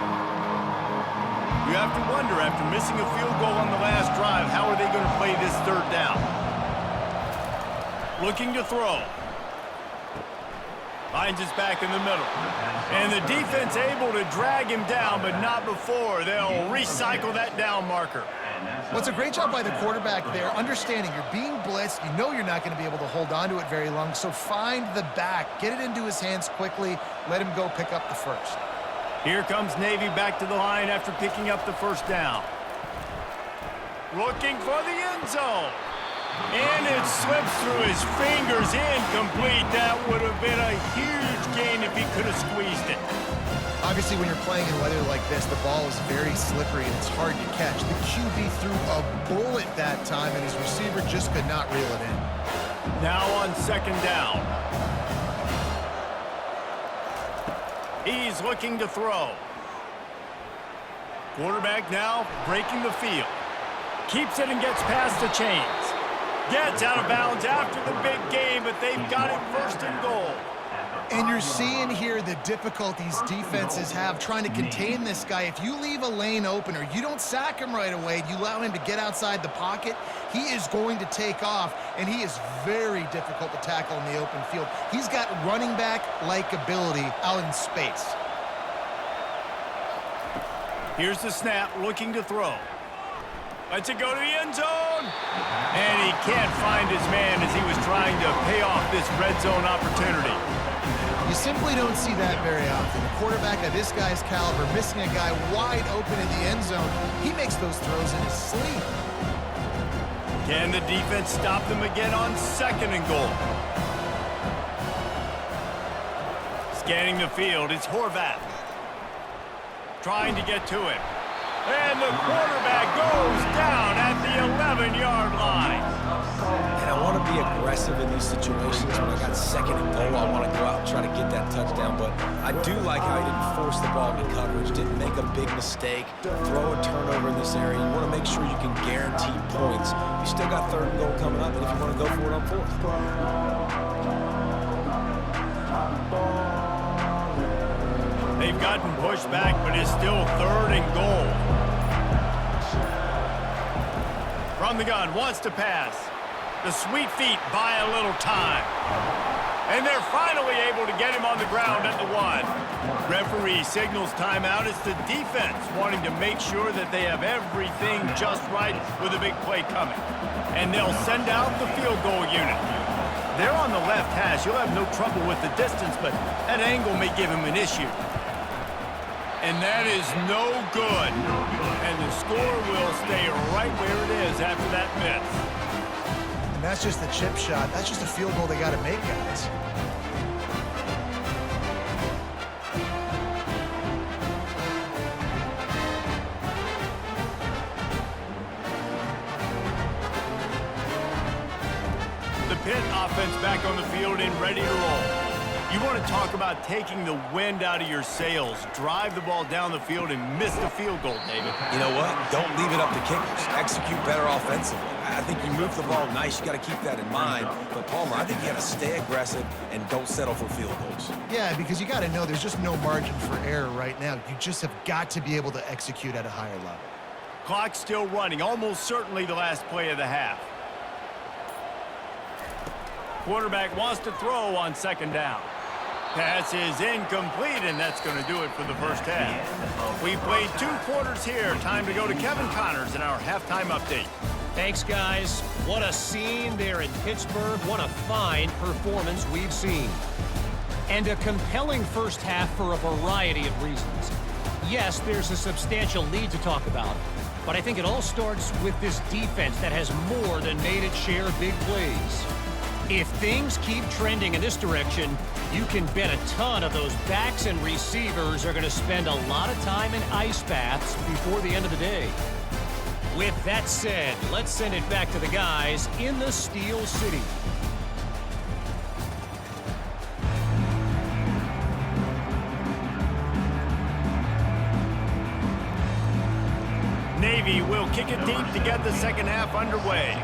[SPEAKER 1] You have to wonder, after missing a field goal on the last drive, how are they going to play this 3rd down? Looking to throw. Finds his back in the middle. And the defense able to drag him down, but not before. They'll recycle that down marker.
[SPEAKER 5] Well, it's a great job by the quarterback there, understanding you're being blitzed. You know you're not going to be able to hold on to it very long, so find the back. Get it into his hands quickly. Let him go pick up the 1st.
[SPEAKER 1] Here comes Navy back to the line after picking up the 1st down. Looking for the end zone. And it slips through his fingers, incomplete. That would have been a huge gain if he could have squeezed it.
[SPEAKER 2] Obviously, when you're playing in weather like this, the ball is very slippery and it's hard to catch. The QB threw a bullet that time, and his receiver just could not reel it in.
[SPEAKER 1] Now on second down. He's looking to throw. Quarterback now breaking the field. Keeps it and gets past the chains. Gets out of bounds after the big game, but they've got it first and goal.
[SPEAKER 5] And you're seeing here the difficulties defenses have trying to contain this guy. If you leave a lane open or you don't sack him right away, you allow him to get outside the pocket, he is going to take off, and he is very difficult to tackle in the open field. He's got running back-like ability out in space.
[SPEAKER 1] Here's the snap, looking to throw. Lets it go to the end zone. And he can't find his man as he was trying to pay off this red zone opportunity.
[SPEAKER 2] You simply don't see that very often. A quarterback of this guy's caliber missing a guy wide open in the end zone. He makes those throws in his sleep.
[SPEAKER 1] Can the defense stop them again on second and goal? Scanning the field, it's Horvath. Trying to get to him. And the quarterback goes down at the 11-yard line.
[SPEAKER 3] And I want to be aggressive in these situations. When I got second and goal, I want to go out and try to get that touchdown. But I do like how he didn't force the ball into coverage, didn't make a big mistake, throw a turnover in this area. You want to make sure you can guarantee points. You still got third and goal coming up, and if you want to go for it on fourth.
[SPEAKER 1] They've gotten pushed back, but it's still third and goal. From the gun, wants to pass. The sweet feet buy a little time. And they're finally able to get him on the ground at the 1. Referee signals timeout. It's the defense wanting to make sure that they have everything just right with a big play coming. And they'll send out the field goal unit. They're on the left hash. You'll have no trouble with the distance, but that angle may give him an issue. And that is no good. And the score will stay right where it is after that miss.
[SPEAKER 5] And that's just the chip shot. That's just a field goal they got to make, guys.
[SPEAKER 1] The Pitt offense back on the field and ready to roll. You want to talk about taking the wind out of your sails. Drive the ball down the field and miss the field goal, David.
[SPEAKER 3] You know what? Don't leave it up to kickers. Execute better offensively. I think you move the ball nice. You got to keep that in mind. But, Palmer, I think you got to stay aggressive and don't settle for field goals.
[SPEAKER 5] Yeah, because you got to know there's just no margin for error right now. You just have got to be able to execute at a higher level.
[SPEAKER 1] Clock still running. Almost certainly the last play of the half. Quarterback wants to throw on second down. Pass is incomplete, and that's going to do it for the first half. We played 2 quarters here. Time to go to Kevin Connors in our halftime update.
[SPEAKER 6] Thanks, guys. What a scene there in Pittsburgh. What a fine performance we've seen. And a compelling first half for a variety of reasons. Yes, there's a substantial lead to talk about, but I think it all starts with this defense that has more than made its share of big plays. If things keep trending in this direction, you can bet a ton of those backs and receivers are going to spend a lot of time in ice baths before the end of the day. With that said, let's send it back to the guys in the Steel City.
[SPEAKER 1] Navy will kick it deep to get the second half underway.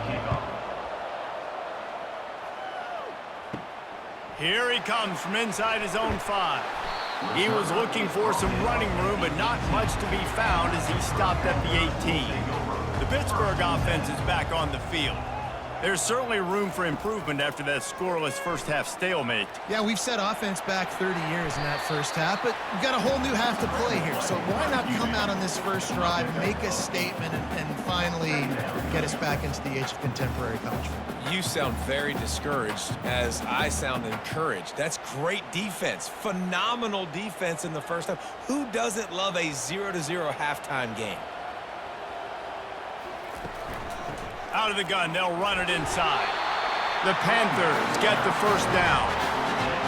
[SPEAKER 1] Here he comes from inside his own 5. He was looking for some running room, but not much to be found as he stopped at the 18. The Pittsburgh offense is back on the field. There's certainly room for improvement after that scoreless first half stalemate.
[SPEAKER 5] Yeah, we've set offense back 30 years in that first half, but we've got a whole new half to play here. So why not come out on this first drive, make a statement, and finally get us back into the age of contemporary college football?
[SPEAKER 3] You sound very discouraged as I sound encouraged. That's great defense. Phenomenal defense in the first half. Who doesn't love a 0-0 halftime game?
[SPEAKER 1] Out of the gun, they'll run it inside. The Panthers get the first down.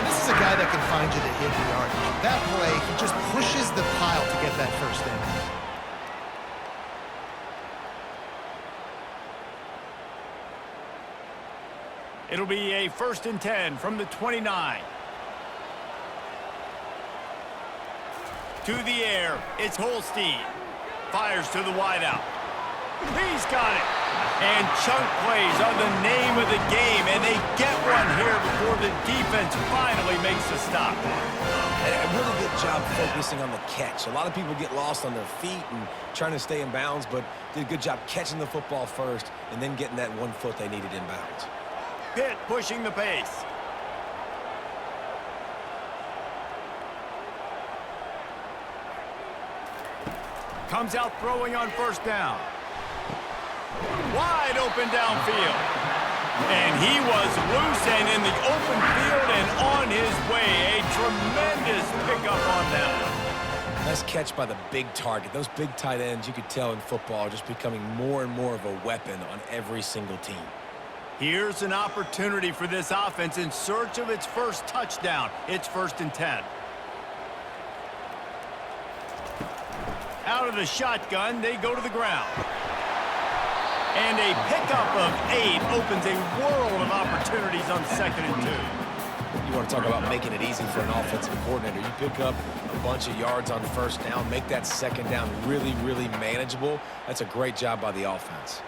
[SPEAKER 5] This is a guy that can find you the hidden yardage. That play, he just pushes the pile to get that first down.
[SPEAKER 1] It'll be a 1st and 10 from the 29. To the air, it's Holstein. Fires to the wideout. He's got it. And chunk plays are the name of the game, and they get one here before the defense finally makes a stop.
[SPEAKER 3] And a really good job focusing on the catch. A lot of people get lost on their feet and trying to stay in bounds, but did a good job catching the football first and then getting that 1 foot they needed in bounds.
[SPEAKER 1] Pitt pushing the pace. Comes out throwing on 1st down. Wide open downfield. And he was loose and in the open field and on his way. A tremendous pickup on that one.
[SPEAKER 3] Nice catch by the big target. Those big tight ends, you could tell in football, are just becoming more and more of a weapon on every single team.
[SPEAKER 1] Here's an opportunity for this offense in search of its first touchdown. It's 1st and 10. Out of the shotgun, they go to the ground. And a pickup of 8 opens a world of opportunities on 2nd and 2.
[SPEAKER 3] You want to talk about making it easy for an offensive coordinator. You pick up a bunch of yards on 1st down, make that 2nd down really, really manageable. That's a great job by the offense.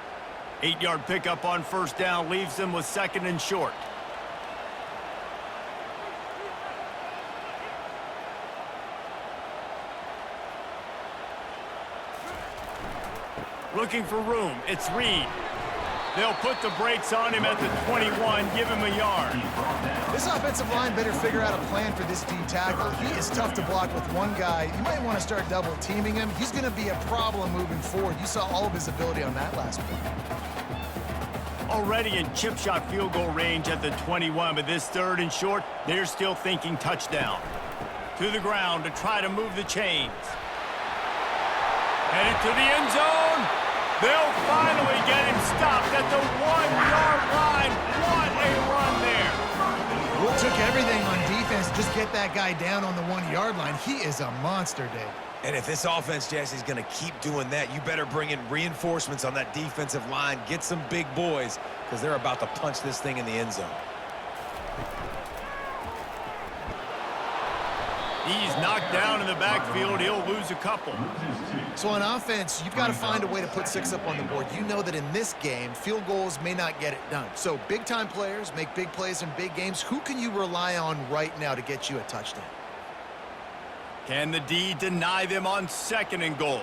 [SPEAKER 1] 8-yard pickup on 1st down leaves them with 2nd and short. Looking for room. It's Reed. They'll put the brakes on him at the 21, give him a yard.
[SPEAKER 5] This offensive line better figure out a plan for this D tackle. He is tough to block with one guy. You might want to start double teaming him. He's going to be a problem moving forward. You saw all of his ability on that last play.
[SPEAKER 1] Already in chip shot field goal range at the 21, but this 3rd and short, they're still thinking touchdown. To the ground to try to move the chains. Headed to the end zone. They'll finally get him stopped at the 1-yard line. What a run there.
[SPEAKER 5] Well, it took everything on defense to just get that guy down on the 1-yard line. He is a monster, Dave.
[SPEAKER 3] And if this offense, Jesse, is going to keep doing that, you better bring in reinforcements on that defensive line. Get some big boys, because they're about to punch this thing in the end zone.
[SPEAKER 1] He's knocked down in the backfield. He'll lose a couple.
[SPEAKER 2] So on offense, you've got to find a way to put 6 up on the board. You know that in this game, field goals may not get it done. So big-time players make big plays in big games. Who can you rely on right now to get you a touchdown?
[SPEAKER 1] Can the D deny them on 2nd and goal?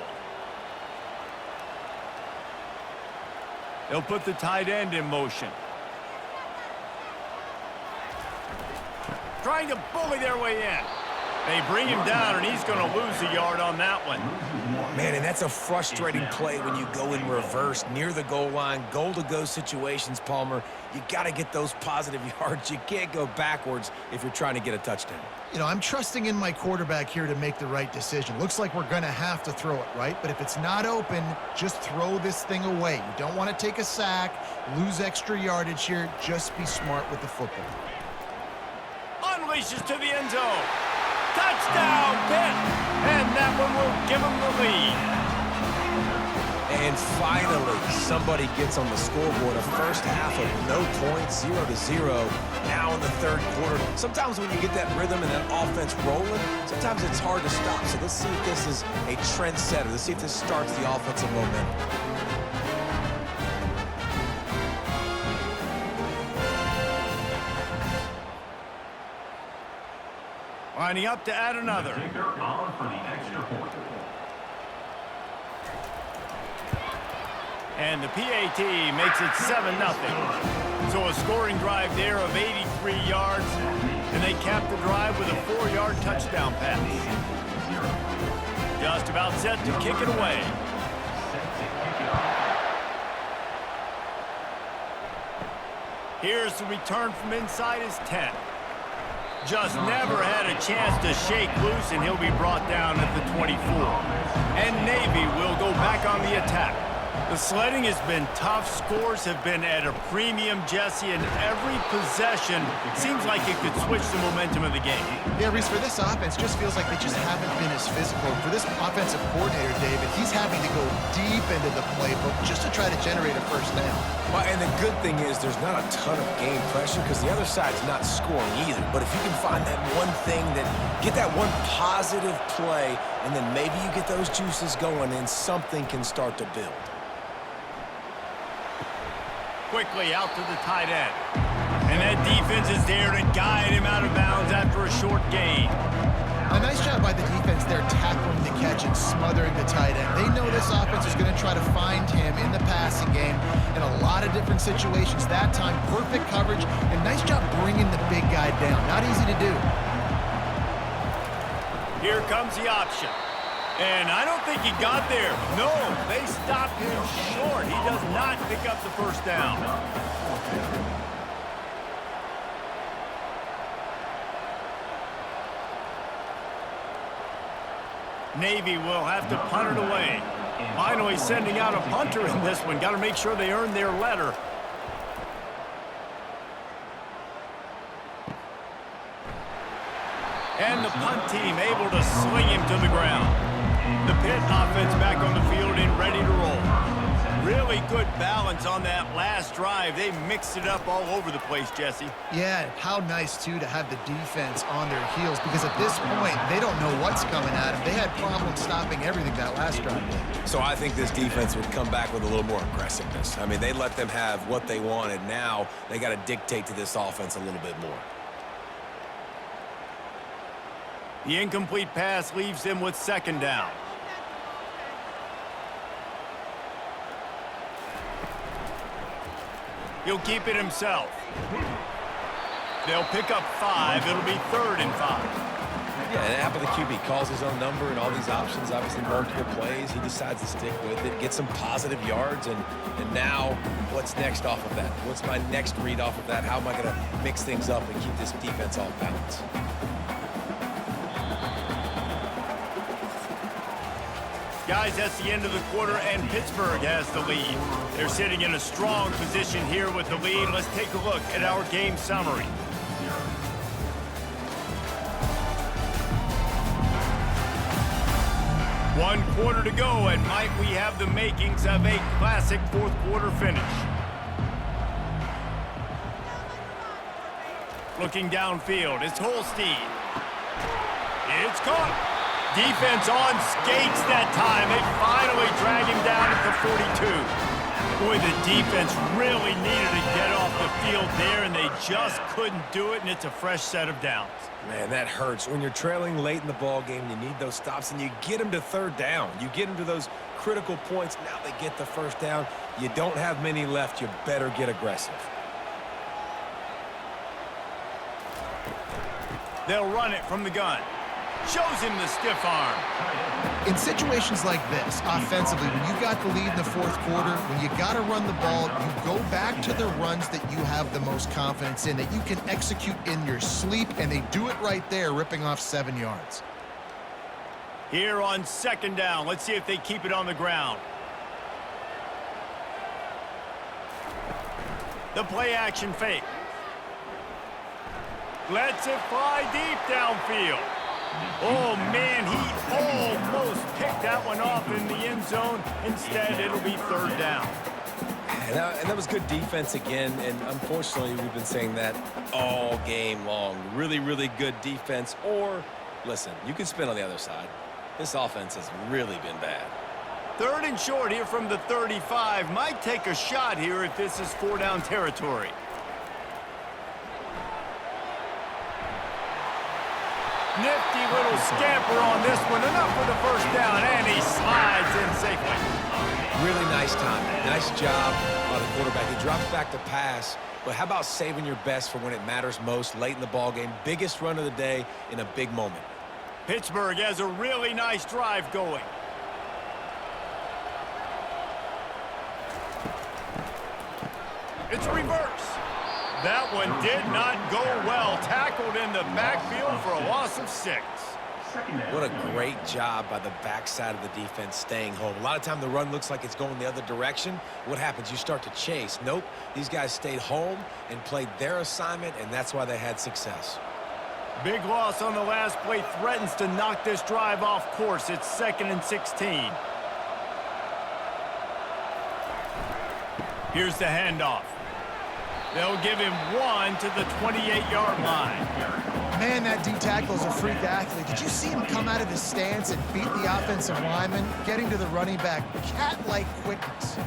[SPEAKER 1] They'll put the tight end in motion. Trying to bully their way in. They bring him down, and he's going to lose a yard on that one.
[SPEAKER 3] Man, and that's a frustrating play when you go in reverse near the goal line, goal-to-go situations, Palmer. You got to get those positive yards. You can't go backwards if you're trying to get a touchdown.
[SPEAKER 5] You know, I'm trusting in my quarterback here to make the right decision. Looks like we're going to have to throw it, right? But if it's not open, just throw this thing away. You don't want to take a sack, lose extra yardage here. Just be smart with the football.
[SPEAKER 1] Unleashes to the end zone. Touchdown, Pitt! And that one will give them the lead.
[SPEAKER 3] And finally, somebody gets on the scoreboard. A first half of no points, 0-0. Now in the 3rd quarter. Sometimes when you get that rhythm and that offense rolling, sometimes it's hard to stop. So let's see if this is a trendsetter. Let's see if this starts the offensive momentum.
[SPEAKER 1] Lining up to add another. And the PAT makes it 7-0. So a scoring drive there of 83 yards, and they cap the drive with a 4-yard touchdown pass. Just about set to kick it away. Here's the return from inside his 10. Just never had a chance to shake loose, and he'll be brought down at the 24. And Navy will go back on the attack. The sledding has been tough. Scores have been at a premium, Jesse, and every possession seems like it could switch the momentum of the game.
[SPEAKER 2] Yeah, Reese, for this offense, just feels like they just haven't been as physical. For this offensive coordinator, David, he's having to go deep into the playbook just to try to generate a first down.
[SPEAKER 3] Well, and the good thing is there's not a ton of game pressure because the other side's not scoring either. But if you can find that one thing, get that one positive play, and then maybe you get those juices going and something can start to build.
[SPEAKER 1] Quickly out to the tight end. And that defense is there to guide him out of bounds after a short gain.
[SPEAKER 2] A nice job by the defense there tackling the catch and smothering the tight end. They know this offense is going to try to find him in the passing game in a lot of different situations. That time, perfect coverage, and nice job bringing the big guy down. Not easy to do.
[SPEAKER 1] Here comes the option. And I don't think he got there. No, they stopped him short. He does not pick up the first down. Navy will have to punt it away. Finally sending out a punter in this one. Got to make sure they earn their letter. And the punt team able to sling him to the ground. The Pitt offense back on the field and ready to roll. Really good balance on that last drive. They mixed it up all over the place, Jesse.
[SPEAKER 2] Yeah, how nice, too, to have the defense on their heels because at this point, they don't know what's coming at them. They had problems stopping everything that last drive did.
[SPEAKER 3] So I think this defense would come back with a little more aggressiveness. I mean, they let them have what they wanted. Now they got to dictate to this offense a little bit more.
[SPEAKER 1] The incomplete pass leaves them with second down. He'll keep it himself. They'll pick up 5. It'll be 3rd and 5.
[SPEAKER 3] Yeah, and after the QB calls his own number and all these options, obviously multiple plays, he decides to stick with it, get some positive yards, and now what's next off of that? What's my next read off of that? How am I going to mix things up and keep this defense off balance?
[SPEAKER 1] Guys, that's the end of the quarter, and Pittsburgh has the lead. They're sitting in a strong position here with the lead. Let's take a look at our game summary. One quarter to go, and might we have the makings of a classic fourth quarter finish. Looking downfield, it's Holstein. It's caught. Defense on skates that time. They finally drag him down at the 42. Boy, the defense really needed to get off the field there, and they just couldn't do it, and it's a fresh set of downs.
[SPEAKER 3] Man, that hurts. When you're trailing late in the ball game, you need those stops, and you get them to third down. You get them to those critical points. Now they get the first down. You don't have many left. You better get aggressive.
[SPEAKER 1] They'll run it from the gun. Shows him the stiff arm.
[SPEAKER 2] In situations like this, offensively, when you got the lead in the fourth quarter, when you got to run the ball, you go back to the runs that you have the most confidence in, that you can execute in your sleep, and they do it right there, ripping off 7 yards.
[SPEAKER 1] Here on second down, let's see if they keep it on the ground. The play action fake. Lets it fly deep downfield. Oh, man, he almost picked that one off in the end zone. Instead, it'll be third down.
[SPEAKER 3] And that was good defense again, and unfortunately, we've been saying that all game long. Really, really good defense. Or, listen, you can spin on the other side. This offense has really been bad.
[SPEAKER 1] 3rd and short here from the 35. Might take a shot here if this is 4-down territory. Nifty little scamper on this one. Enough for the first down, and he slides in safely.
[SPEAKER 3] Really nice time. Nice job by the quarterback. He drops back to pass, but how about saving your best for when it matters most late in the ball game? Biggest run of the day in a big moment.
[SPEAKER 1] Pittsburgh has a really nice drive going. It's reverse. That one did not go well. Tackled in the backfield for a loss of 6.
[SPEAKER 4] second down.
[SPEAKER 3] What a great job by the backside of the defense staying home. A lot of time the run looks like it's going the other direction. What happens? You start to chase. Nope. These guys stayed home and played their assignment, and that's why they had success.
[SPEAKER 1] Big loss on the last play threatens to knock this drive off course. It's 2nd and 16. Here's the handoff. They'll give him 1 to the 28-yard line.
[SPEAKER 5] Man, that D-tackle is a freak athlete. Did you see him come out of his stance and beat the offensive lineman, getting to the running back? Cat-like quickness.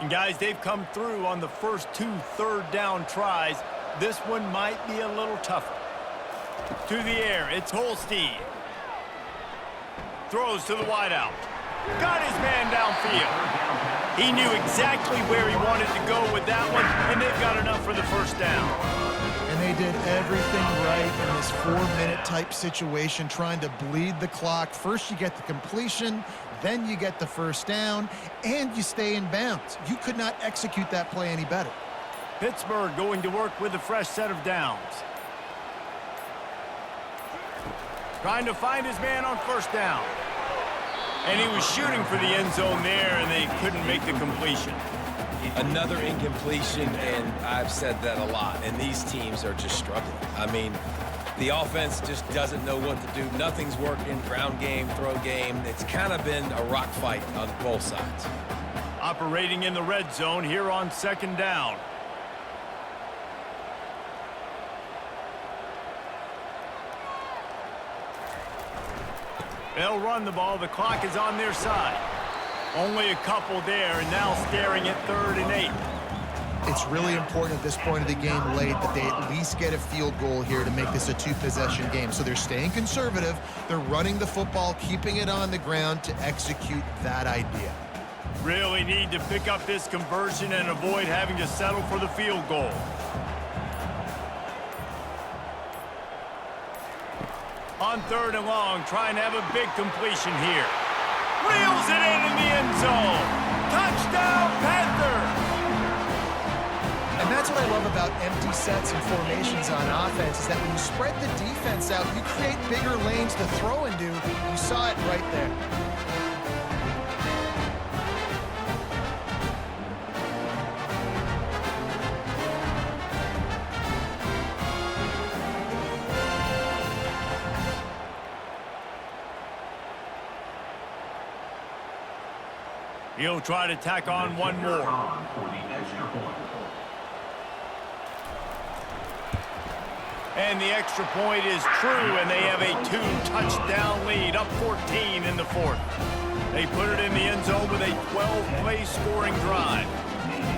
[SPEAKER 1] And guys, they've come through on the first 2 third-down tries. This one might be a little tougher. To the air, it's Holstein. Throws to the wideout. Got his man downfield. He knew exactly where he wanted to go with that one, and they've got enough for the first down.
[SPEAKER 5] And they did everything right in this 4-minute type situation, trying to bleed the clock. First you get the completion, then you get the first down, and you stay in bounds. You could not execute that play any better.
[SPEAKER 1] Pittsburgh going to work with a fresh set of downs. Trying to find his man on first down. And he was shooting for the end zone there, and they couldn't make the completion.
[SPEAKER 3] Another incompletion, and I've said that a lot, and these teams are just struggling. I mean, the offense just doesn't know what to do. Nothing's working, ground game, throw game. It's kind of been a rock fight on both sides.
[SPEAKER 1] Operating in the red zone here on 2nd down. They'll run the ball. The clock is on their side. Only a couple there, and now staring at 3rd and 8.
[SPEAKER 5] It's really important at this point of the game late that they at least get a field goal here to make this a 2-possession game. So they're staying conservative. They're running the football, keeping it on the ground to execute that idea.
[SPEAKER 1] Really need to pick up this conversion and avoid having to settle for the field goal. On 3rd and long, trying to have a big completion here. Reels it in the end zone. Touchdown, Panther!
[SPEAKER 5] And that's what I love about empty sets and formations on offense, is that when you spread the defense out, you create bigger lanes to throw into. You saw it right there.
[SPEAKER 1] He'll try to tack on one more.
[SPEAKER 4] For the extra point.
[SPEAKER 1] And the extra point is true, and they have a 2-touchdown lead, up 14 in the 4th. They put it in the end zone with a 12-play scoring drive.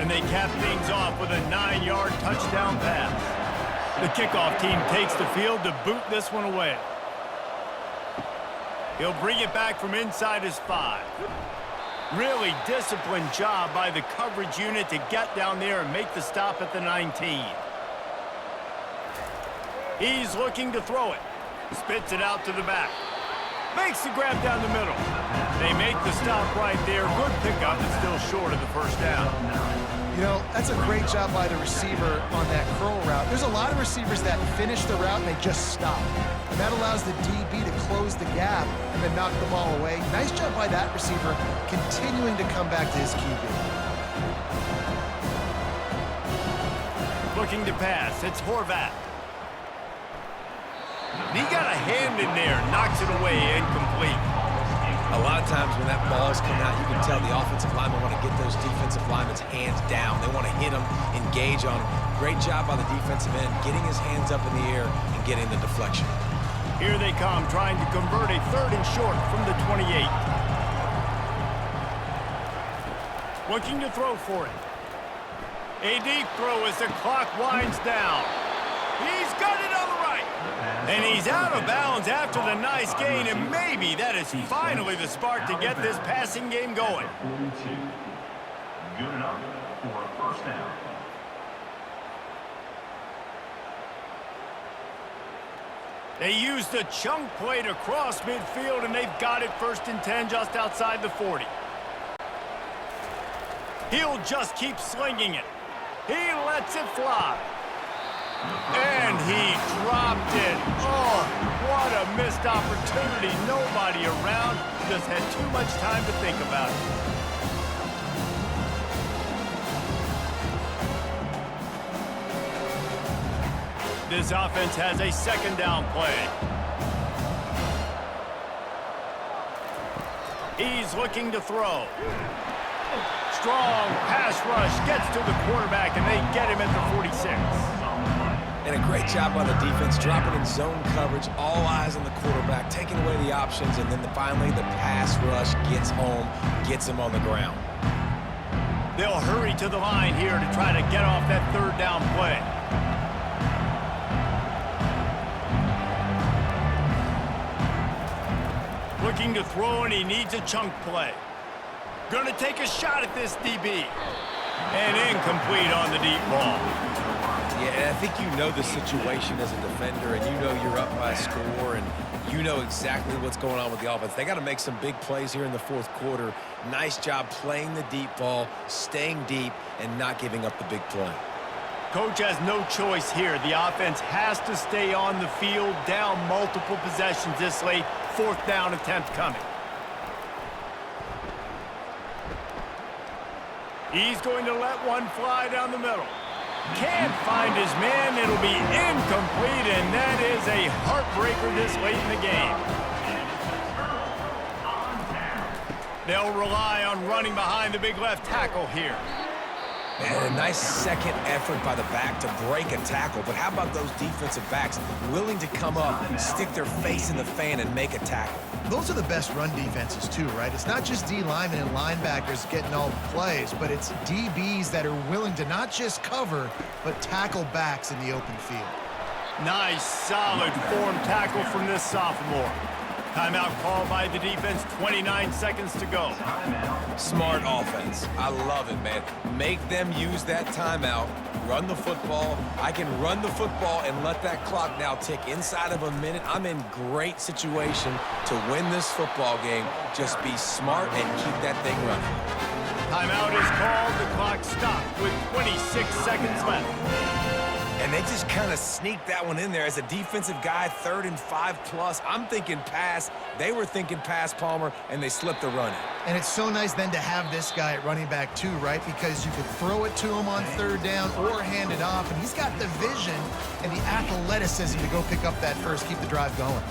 [SPEAKER 1] And they cap things off with a 9-yard touchdown pass. The kickoff team takes the field to boot this one away. He'll bring it back from inside his 5. Really disciplined job by the coverage unit to get down there and make the stop at the 19. He's looking to throw it. Spits it out to the back. Makes the grab down the middle. They make the stop right there. Good pickup, but still short of the first down.
[SPEAKER 5] You know, that's a great job by the receiver on that curl route. There's a lot of receivers that finish the route and they just stop. And that allows the DB to close the gap and then knock the ball away. Nice job by that receiver, continuing to come back to his QB.
[SPEAKER 1] Looking to pass. It's Horvat. He got a hand in there, knocks it away, incomplete.
[SPEAKER 3] A lot of times when that ball's coming out, you can tell the offensive linemen want to get those defensive linemen's hands down. They want to hit them, engage on them. Great job by the defensive end, getting his hands up in the air and getting the deflection.
[SPEAKER 1] Here they come, trying to convert a 3rd and short from the 28. Looking to throw for it. A deep throw as the clock winds down. He's got it on the right. And he's out of bounds after the nice gain, and maybe that is finally the spark to get this passing game going.
[SPEAKER 4] 42. Good enough for a first down.
[SPEAKER 1] They used a chunk play to cross midfield, and they've got it 1st and 10 just outside the 40. He'll just keep slinging it. He lets it fly. And he dropped it. Oh, what a missed opportunity. Nobody around. Just had too much time to think about it. This offense has a second down play. He's looking to throw. Strong pass rush gets to the quarterback, and they get him at the 46.
[SPEAKER 3] And a great job by the defense, dropping in zone coverage, all eyes on the quarterback, taking away the options, and then finally the pass rush gets home, gets him on the ground.
[SPEAKER 1] They'll hurry to the line here to try to get off that third down play. Looking to throw, and he needs a chunk play. Going to take a shot at this DB. And incomplete on the deep ball.
[SPEAKER 3] Yeah, and I think you know the situation as a defender, and you know you're up by a score, and you know exactly what's going on with the offense. They got to make some big plays here in the fourth quarter. Nice job playing the deep ball, staying deep, and not giving up the big play.
[SPEAKER 1] Coach has no choice here. The offense has to stay on the field, down multiple possessions this late. Fourth down attempt coming. He's going to let one fly down the middle. Can't find his man. It'll be incomplete, and that is a heartbreaker this late in the game. They'll rely on running behind the big left tackle here.
[SPEAKER 3] And a nice second effort by the back to break a tackle. But how about those defensive backs willing to come up, stick their face in the fan, and make a tackle?
[SPEAKER 5] Those are the best run defenses too, right? It's not just D linemen and linebackers getting all the plays, but it's DBs that are willing to not just cover, but tackle backs in the open field.
[SPEAKER 1] Nice, solid form tackle from this sophomore. Timeout called by the defense, 29 seconds to go.
[SPEAKER 3] Smart offense. I love it, man. Make them use that timeout, run the football. I can run the football and let that clock now tick inside of a minute. I'm in great situation to win this football game. Just be smart and keep that thing running.
[SPEAKER 1] Timeout is called. The clock stopped with 26 seconds left.
[SPEAKER 3] And they just kind of sneaked that one in there as a defensive guy, 3rd and 5+. I'm thinking pass. They were thinking pass, Palmer, and they slipped the run in.
[SPEAKER 5] And it's so nice then to have this guy at running back too, right? Because you could throw it to him on 3rd down or hand it off, and he's got the vision and the athleticism to go pick up that first, keep the drive going.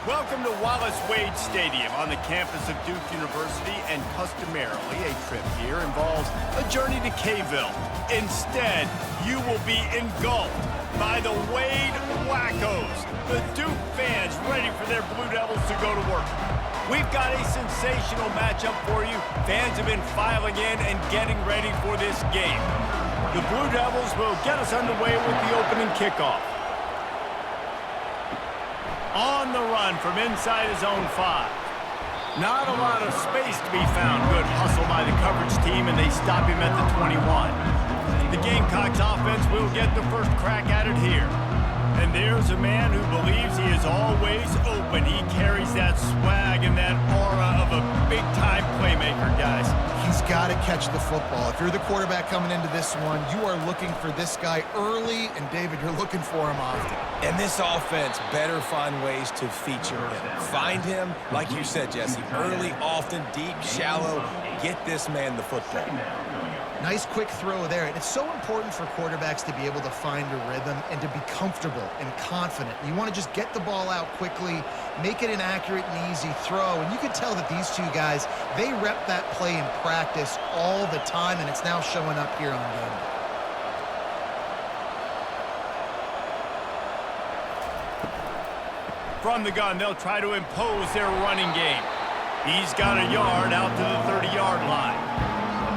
[SPEAKER 1] Welcome to Wallace Wade Stadium on the campus of Duke University, and customarily a trip here involves a journey to K-ville. Instead, you will be engulfed by the Wade Wackos, the Duke fans ready for their Blue Devils to go to work. We've got a sensational matchup for you. Fans have been filing in and getting ready for this game. The Blue Devils will get us underway with the opening kickoff. On the run from inside his own 5. Not a lot of space to be found. Good hustle by the coverage team, and they stop him at the 21. The Gamecocks offense will get the first crack at it here. And there's a man who believes he is always open. He carries that swag and that aura of a big-time playmaker, guys.
[SPEAKER 5] He's got to catch the football. If you're the quarterback coming into this one, you are looking for this guy early, and David, you're looking for him often.
[SPEAKER 3] And this offense better find ways to feature him. Find him, like you said, Jesse, early, often, deep, shallow. Get this man the football.
[SPEAKER 5] Nice quick throw there. And it's so important for quarterbacks to be able to find a rhythm and to be comfortable and confident. You want to just get the ball out quickly, make it an accurate and easy throw. And you can tell that these two guys, they rep that play in practice all the time, and it's now showing up here on game day.
[SPEAKER 1] From the gun, they'll try to impose their running game. He's got a yard out to the 30-yard line.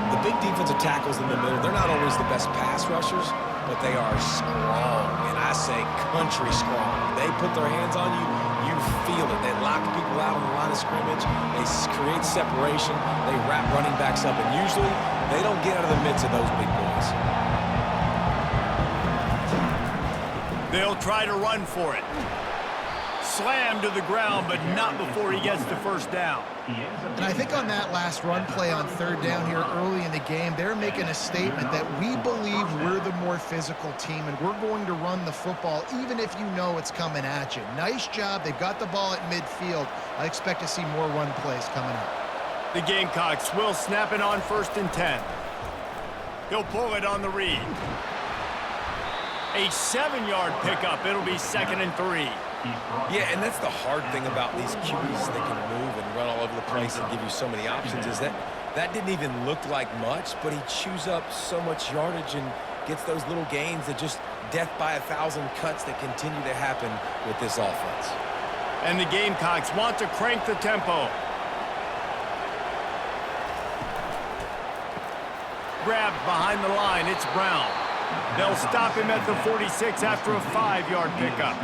[SPEAKER 3] The big defensive tackles in the middle, they're not always the best pass rushers, but they are strong, and I say country strong. They put their hands on you, you feel it. They lock people out on the line of scrimmage. They create separation. They wrap running backs up, and usually they don't get out of the midst of those big boys.
[SPEAKER 1] They'll try to run for it. Slammed to the ground, but not before he gets the first down.
[SPEAKER 5] And I think on that last run play on third down here early in the game, they're making a statement that we believe we're the more physical team and we're going to run the football even if you know it's coming at you. Nice job. They've got the ball at midfield. I expect to see more run plays coming up.
[SPEAKER 1] The Gamecocks will snap it on 1st and 10. He'll pull it on the read. A 7-yard pickup. It'll be 2nd and 3.
[SPEAKER 3] Yeah, and that's the hard thing about these QBs. They can move and run all over the place and give you so many options. Is that didn't even look like much, but he chews up so much yardage and gets those little gains that just death by 1,000 cuts that continue to happen with this offense.
[SPEAKER 1] And the Gamecocks want to crank the tempo. Grabbed behind the line. It's Brown. They'll stop him at the 46 after a 5-yard pickup.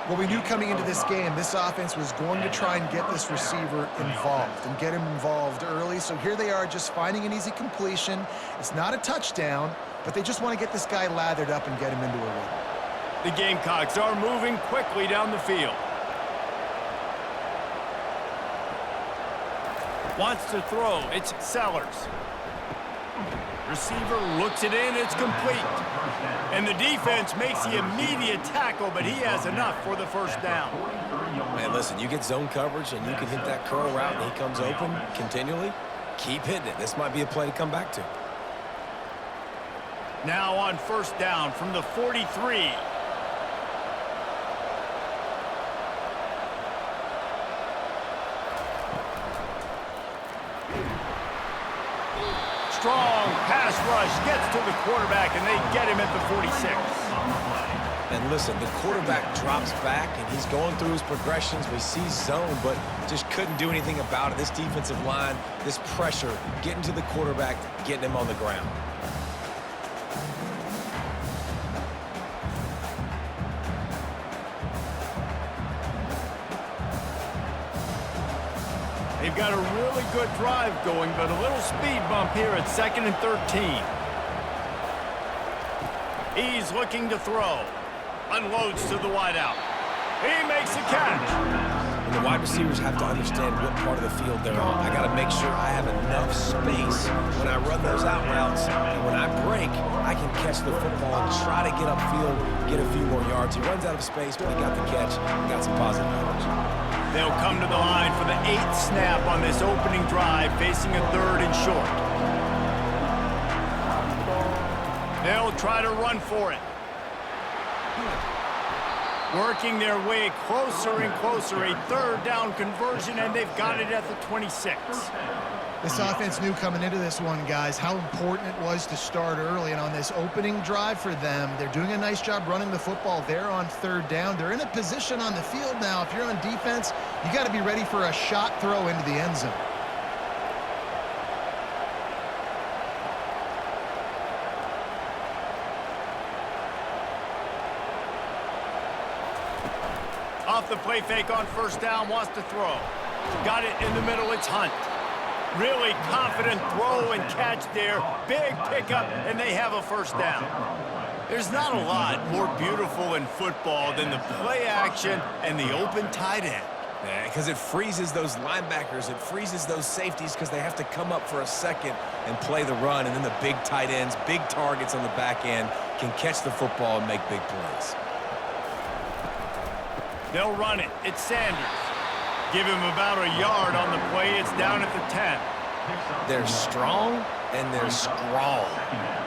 [SPEAKER 5] Well, we knew coming into this game, this offense was going to try and get this receiver involved and get him involved early. So here they are just finding an easy completion. It's not a touchdown, but they just want to get this guy lathered up and get him into a rhythm.
[SPEAKER 1] The Gamecocks are moving quickly down the field. Wants to throw. It's Sellers. Receiver looks it in. It's complete. And the defense makes the immediate tackle, but he has enough for the first down.
[SPEAKER 3] Man, listen, you get zone coverage and you can hit that curl route and he comes open continually. Keep hitting it. This might be a play to come back to.
[SPEAKER 1] Now on 1st down from the 43. Strong pass rush gets to the quarterback, and they get him at the 46.
[SPEAKER 3] And listen, the quarterback drops back, and he's going through his progressions. We see zone, but just couldn't do anything about it. This defensive line, this pressure, getting to the quarterback, getting him on the ground.
[SPEAKER 1] They've got a really good drive going, but a little speed bump here at 2nd and 13. He's looking to throw. Unloads to the wideout. He makes a catch.
[SPEAKER 3] And the wide receivers have to understand what part of the field they're on. I got to make sure I have enough space when I run those out routes. And when I break, I can catch the football and try to get upfield, get a few more yards. He runs out of space, but he got the catch. He got some positive yardage.
[SPEAKER 1] They'll come to the line for the 8th snap on this opening drive, facing a 3rd and short. They'll try to run for it. Working their way closer and closer, a third down conversion, and they've got it at the 26.
[SPEAKER 5] This offense knew coming into this one, guys, how important it was to start early. And on this opening drive for them, they're doing a nice job running the football. They're on third down. They're in a position on the field now. If you're on defense, you got to be ready for a shot throw into the end zone.
[SPEAKER 1] Off the play fake on first down, wants to throw. Got it in the middle, it's Hunt. Really confident throw and catch there. Big pickup, and they have a first down. There's not a lot more beautiful in football than the play action and the open tight end.
[SPEAKER 3] Yeah, because it freezes those linebackers. It freezes those safeties because they have to come up for a second and play the run. And then the big tight ends, big targets on the back end can catch the football and make big plays.
[SPEAKER 1] They'll run it. It's Sanders. Give him about a yard on the play. It's down at the 10.
[SPEAKER 3] They're strong and they're strong.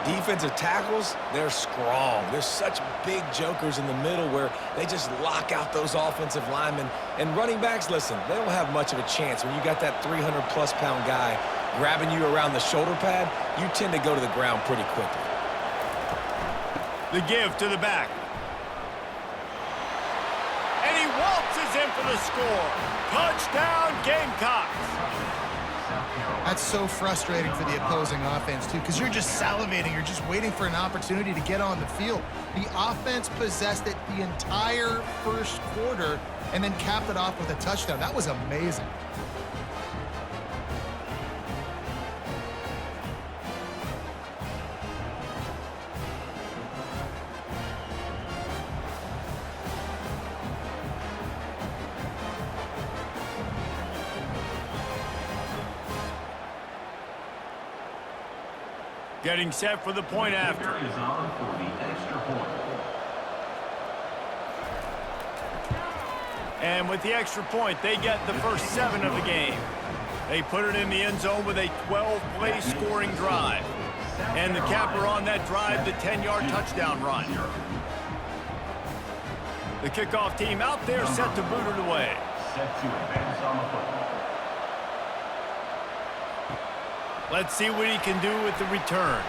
[SPEAKER 3] Defensive tackles, they're strong. They're such big jokers in the middle where they just lock out those offensive linemen. And running backs, listen, they don't have much of a chance. When you got that 300-plus pound guy grabbing you around the shoulder pad, you tend to go to the ground pretty quickly.
[SPEAKER 1] The give to the back. And he waltzes in for the score. Touchdown, Gamecocks.
[SPEAKER 5] That's so frustrating for the opposing offense, too, because you're just salivating. You're just waiting for an opportunity to get on the field. The offense possessed it the entire first quarter and then capped it off with a touchdown. That was amazing.
[SPEAKER 1] Getting set for the point after.
[SPEAKER 4] Is on for the extra point.
[SPEAKER 1] And with the extra point, they get the first 7 of the game. They put it in the end zone with a 12-play scoring drive. And the capper on that drive, the 10-yard touchdown run. The kickoff team out there set to boot it away.
[SPEAKER 4] Set to advance on the football.
[SPEAKER 1] Let's see what he can do with the return.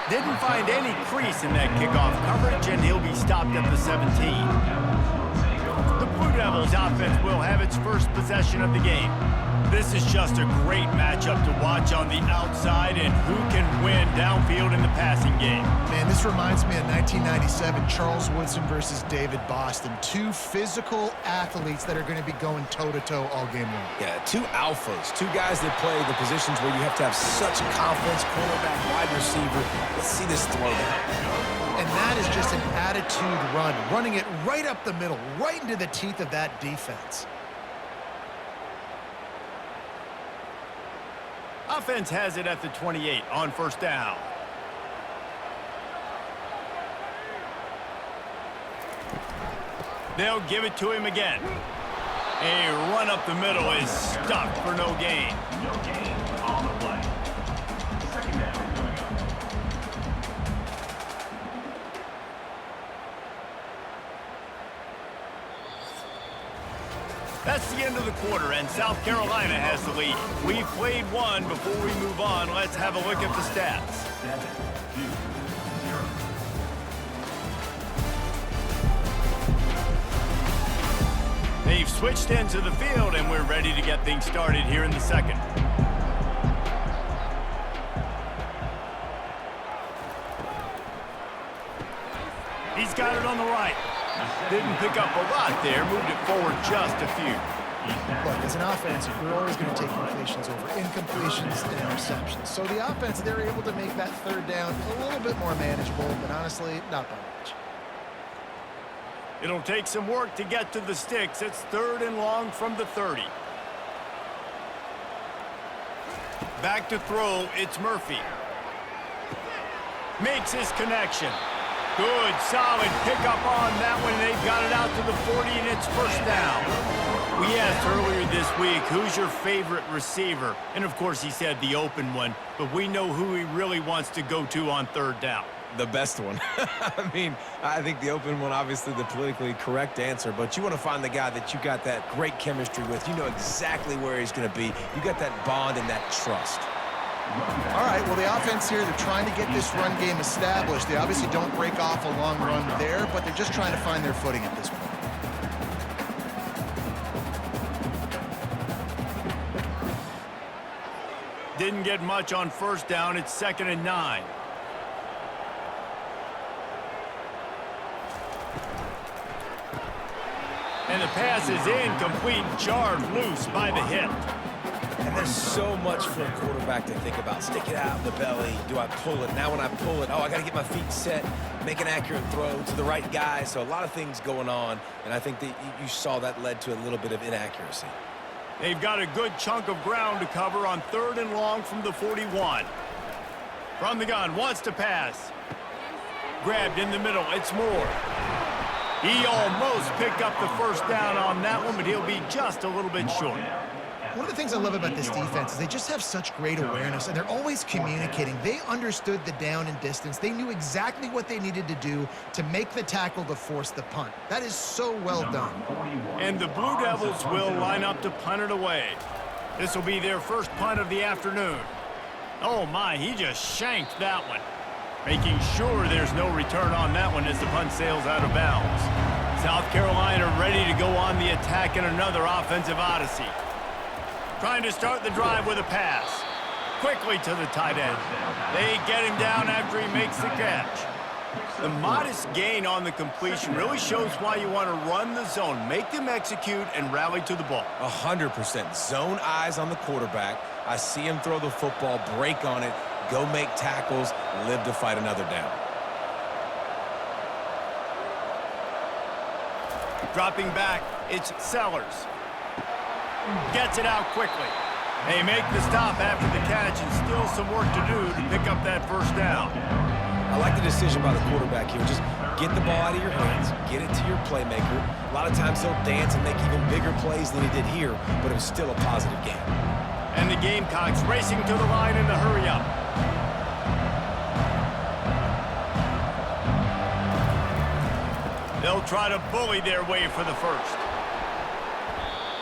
[SPEAKER 1] Didn't find any crease in that kickoff coverage, and he'll be stopped at the 17. The Blue Devils offense will have its first possession of the game. This is just a great matchup to watch on the outside, and who can win downfield in the passing game.
[SPEAKER 5] Man, this reminds me of 1997, Charles Woodson versus David Boston. Two physical athletes that are going to be going toe-to-toe all game long.
[SPEAKER 3] Yeah, two alphas, two guys that play the positions where you have to have such confidence, cornerback, wide receiver. Let's see this throwdown.
[SPEAKER 5] And that is just an attitude run, running it right up the middle, right into the teeth of that defense.
[SPEAKER 1] Offense has it at the 28 on first down. They'll give it to him again. A run up the middle is stuck for no gain.
[SPEAKER 4] No gain on the play. Second down coming up.
[SPEAKER 1] That's the end of the quarter, and South Carolina has the lead. We've played one. Before we move on, let's have a look at the stats.
[SPEAKER 4] 7-2.
[SPEAKER 1] They've switched into the field, and we're ready to get things started here in the second. He's got it on the right. Didn't pick up a lot there, moved it forward just a few.
[SPEAKER 5] Look, as an offense, you're always going to take completions over incompletions and interceptions. So the offense, they're able to make that third down a little bit more manageable, but honestly, not by much.
[SPEAKER 1] It'll take some work to get to the sticks. It's 3rd and long from the 30. Back to throw, it's Murphy. Makes his connection. Good, solid pickup on that one. They've got it out to the 40, and it's first down. We asked earlier this week, who's your favorite receiver? And, of course, he said the open one, but we know who he really wants to go to on 3rd down.
[SPEAKER 3] The best one. I mean, I think the open one, obviously the politically correct answer, but you want to find the guy that you got that great chemistry with. You know exactly where he's going to be. You got that bond and that trust.
[SPEAKER 5] All right, well, the offense here, they're trying to get this run game established. They obviously don't break off a long run there, but they're just trying to find their footing at this point.
[SPEAKER 1] Didn't get much on first down. It's 2nd and 9. And the pass is incomplete, jarred loose by the hip.
[SPEAKER 3] And there's so much for a quarterback to think about. Stick it out in the belly. Do I pull it? Now when I pull it, oh, I got to get my feet set, make an accurate throw to the right guy. So a lot of things going on, and I think that you saw that led to a little bit of inaccuracy.
[SPEAKER 1] They've got a good chunk of ground to cover on 3rd and long from the 41. From the gun, wants to pass. Grabbed in the middle, it's Moore. He almost picked up the first down on that one, but he'll be just a little bit short.
[SPEAKER 5] One of the things I love about this defense is they just have such great awareness, and they're always communicating. They understood the down and distance. They knew exactly what they needed to do to make the tackle to force the punt. That is so well done.
[SPEAKER 1] And the Blue Devils will line up to punt it away. This will be their first punt of the afternoon. Oh, my, he just shanked that one. Making sure there's no return on that one as the punt sails out of bounds. South Carolina ready to go on the attack in another offensive odyssey. Trying to start the drive with a pass. Quickly to the tight end. They get him down after he makes the catch. The modest gain on the completion really shows why you want to run the zone, make them execute, and rally to the ball.
[SPEAKER 3] 100%. Zone eyes on the quarterback. I see him throw the football, break on it, go make tackles, live to fight another down.
[SPEAKER 1] Dropping back, it's Sellers. Gets it out quickly. They make the stop after the catch and still some work to do to pick up that first down.
[SPEAKER 3] I like the decision by the quarterback here. Just get the ball out of your hands, get it to your playmaker. A lot of times he'll dance and make even bigger plays than he did here, but it was still a positive game.
[SPEAKER 1] And the Gamecocks racing to the line in the hurry-up. They'll try to bully their way for the first.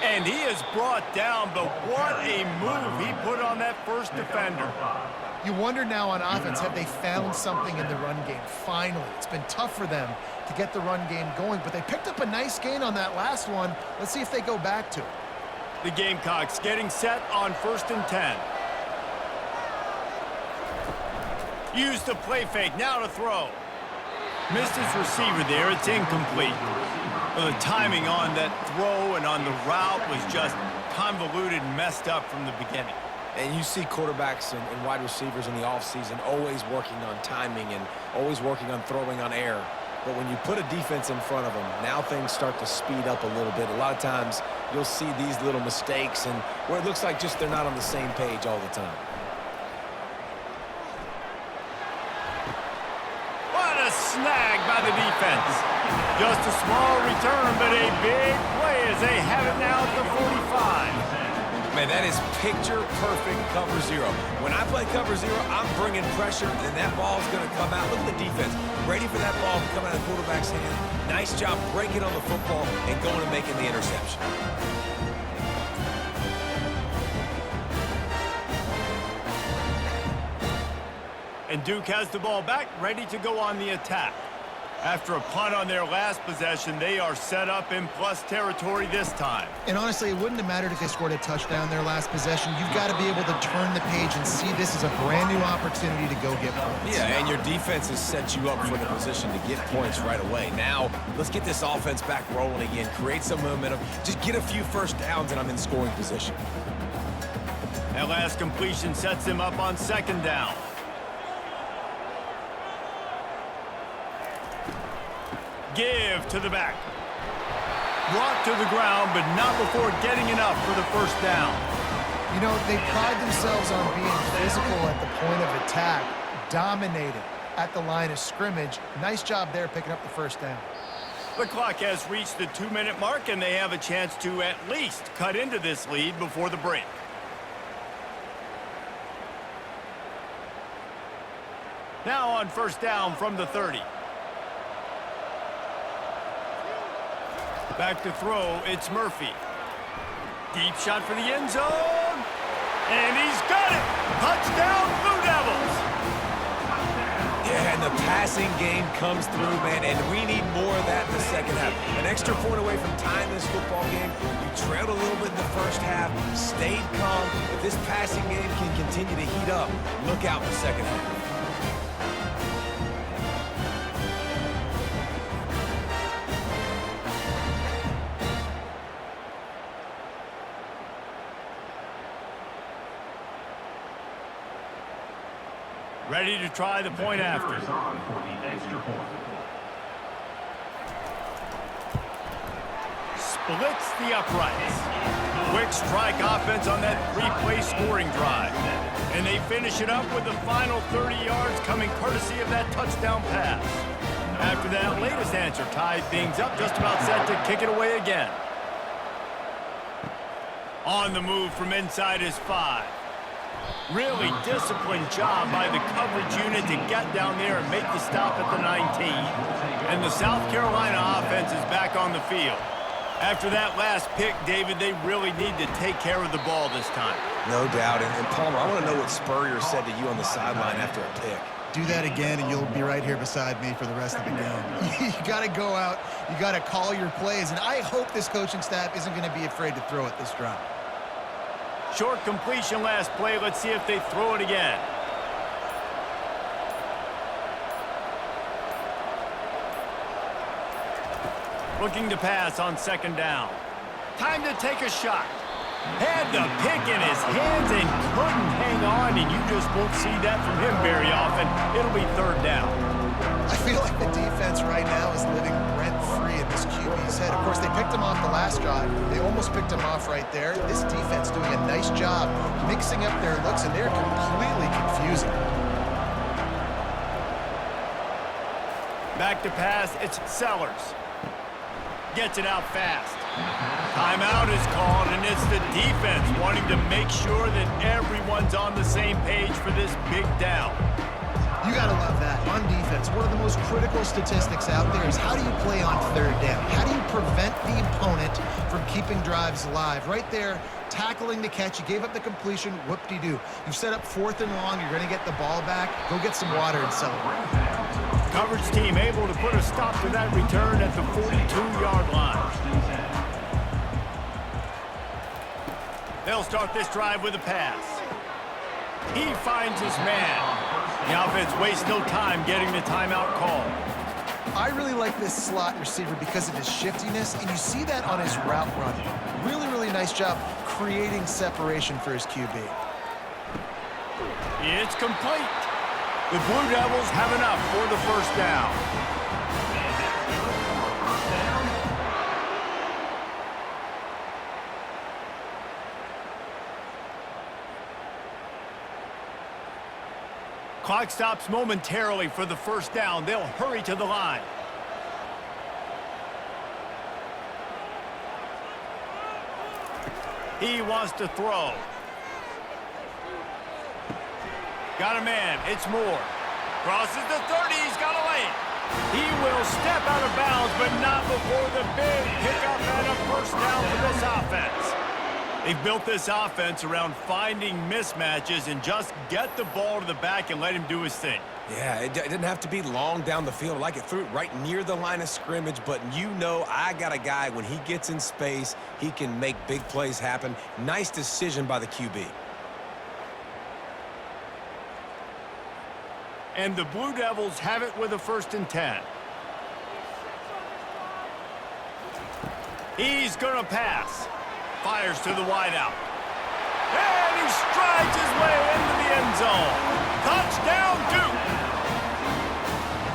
[SPEAKER 1] And he is brought down, but what a move he put on that first defender.
[SPEAKER 5] You wonder now on offense, have they found something in the run game? Finally, it's been tough for them to get the run game going, but they picked up a nice gain on that last one. Let's see if they go back to it.
[SPEAKER 1] The Gamecocks getting set on 1st and 10. Used the play fake, now to throw. Missed his receiver there, it's incomplete. Well, the timing on that throw and on the route was just convoluted and messed up from the beginning.
[SPEAKER 3] And you see quarterbacks and wide receivers in the offseason always working on timing and always working on throwing on air. But when you put a defense in front of them, now things start to speed up a little bit. A lot of times you'll see these little mistakes and where it looks like just they're not on the same page all the time.
[SPEAKER 1] What a snag by the defense. Just a small return, but a big play as they have it now at the 45.
[SPEAKER 3] Man, that is picture-perfect cover zero. When I play cover zero, I'm bringing pressure, and that ball's going to come out. Look at the defense. Ready for that ball to come out of the quarterback's hand. Nice job breaking on the football and going and making the interception.
[SPEAKER 1] And Duke has the ball back, ready to go on the attack. After a punt on their last possession, they are set up in plus territory this time.
[SPEAKER 5] And honestly, it wouldn't have mattered if they scored a touchdown their last possession. You've got to be able to turn the page and see this as a brand new opportunity to go get points.
[SPEAKER 3] Yeah, and your defense has set you up for the position to get points right away. Now, let's get this offense back rolling again, create some momentum, just get a few first downs, and I'm in scoring position.
[SPEAKER 1] That last completion sets them up on 2nd down. Give to the back. Brought to the ground, but not before getting enough for the first down.
[SPEAKER 5] You know, they pride themselves on being physical at the point of attack, dominated at the line of scrimmage. Nice job there picking up the first down.
[SPEAKER 1] The clock has reached the 2-minute mark, and they have a chance to at least cut into this lead before the break. Now on first down from the 30. Back to throw, it's Murphy. Deep shot for the end zone. And he's got it! Touchdown, Blue Devils!
[SPEAKER 3] Yeah, and the passing game comes through, man, and we need more of that in the second half. An extra point away from tying this football game. You trailed a little bit in the first half, stayed calm. If this passing game can continue to heat up, look out in the second half.
[SPEAKER 1] Ready to try the point after. Splits the uprights. Quick strike offense on that three-play scoring drive. And they finish it up with the final 30 yards coming courtesy of that touchdown pass. After that latest answer tied things up, just about set to kick it away again. On the move from inside his 5. Really disciplined job by the coverage unit to get down there and make the stop at the 19. And the South Carolina offense is back on the field. After that last pick, David, they really need to take care of the ball this time.
[SPEAKER 3] No doubt. And Palmer, I want to know what Spurrier said to you on the sideline after a pick.
[SPEAKER 5] Do that again, and you'll be right here beside me for the rest of the game. You got to go out. You got to call your plays. And I hope this coaching staff isn't going to be afraid to throw it this drive.
[SPEAKER 1] Short completion last play. Let's see if they throw it again. Looking to pass on second down. Time to take a shot. Had the pick in his hands and couldn't hang on, and you just won't see that from him very often. It'll be third down.
[SPEAKER 5] I feel like the defense right now is living rent-free in this QB's head. Of course, they picked him off the last drive. They almost picked him off right there. This defense doing a nice job mixing up their looks, and they're completely confusing.
[SPEAKER 1] Back to pass, it's Sellers. Gets it out fast. Timeout is called, and it's the defense wanting to make sure that everyone's on the same page for this big down.
[SPEAKER 5] You got to love that. On defense, one of the most critical statistics out there is how do you play on third down? How do you prevent the opponent from keeping drives alive? Right there, tackling the catch. You gave up the completion. Whoop-de-doo. You've set up fourth and long. You're going to get the ball back. Go get some water and celebrate.
[SPEAKER 1] Coverage team able to put a stop to that return at the 42-yard line. They'll start this drive with a pass. He finds his man. The offense wastes no time getting the timeout call.
[SPEAKER 5] I really like this slot receiver because of his shiftiness, and you see that on his route run. Really, really nice job creating separation for his QB.
[SPEAKER 1] It's complete. The Blue Devils have enough for the first down. Clock stops momentarily for the first down. They'll hurry to the line. He wants to throw. Got a man. It's Moore. Crosses the 30. He's got a lane. He will step out of bounds, but not before the big pickup and a first down for this offense. They've built this offense around finding mismatches and just get the ball to the back and let him do his thing.
[SPEAKER 3] Yeah, it didn't have to be long down the field. Like it threw it right near the line of scrimmage, but you know I got a guy, when he gets in space, he can make big plays happen. Nice decision by the QB.
[SPEAKER 1] And the Blue Devils have it with a 1st and 10. He's going to pass. Fires to the wideout. And he strides his way into the end zone. Touchdown, Duke!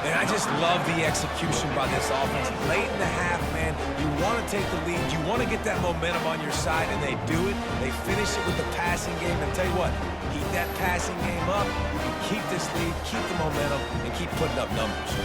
[SPEAKER 3] And I just love the execution by this offense. Late in the half, man, you want to take the lead. You want to get that momentum on your side, and they do it. They finish it with the passing game. And tell you what, keep that passing game up. You keep this lead, keep the momentum, and keep putting up numbers.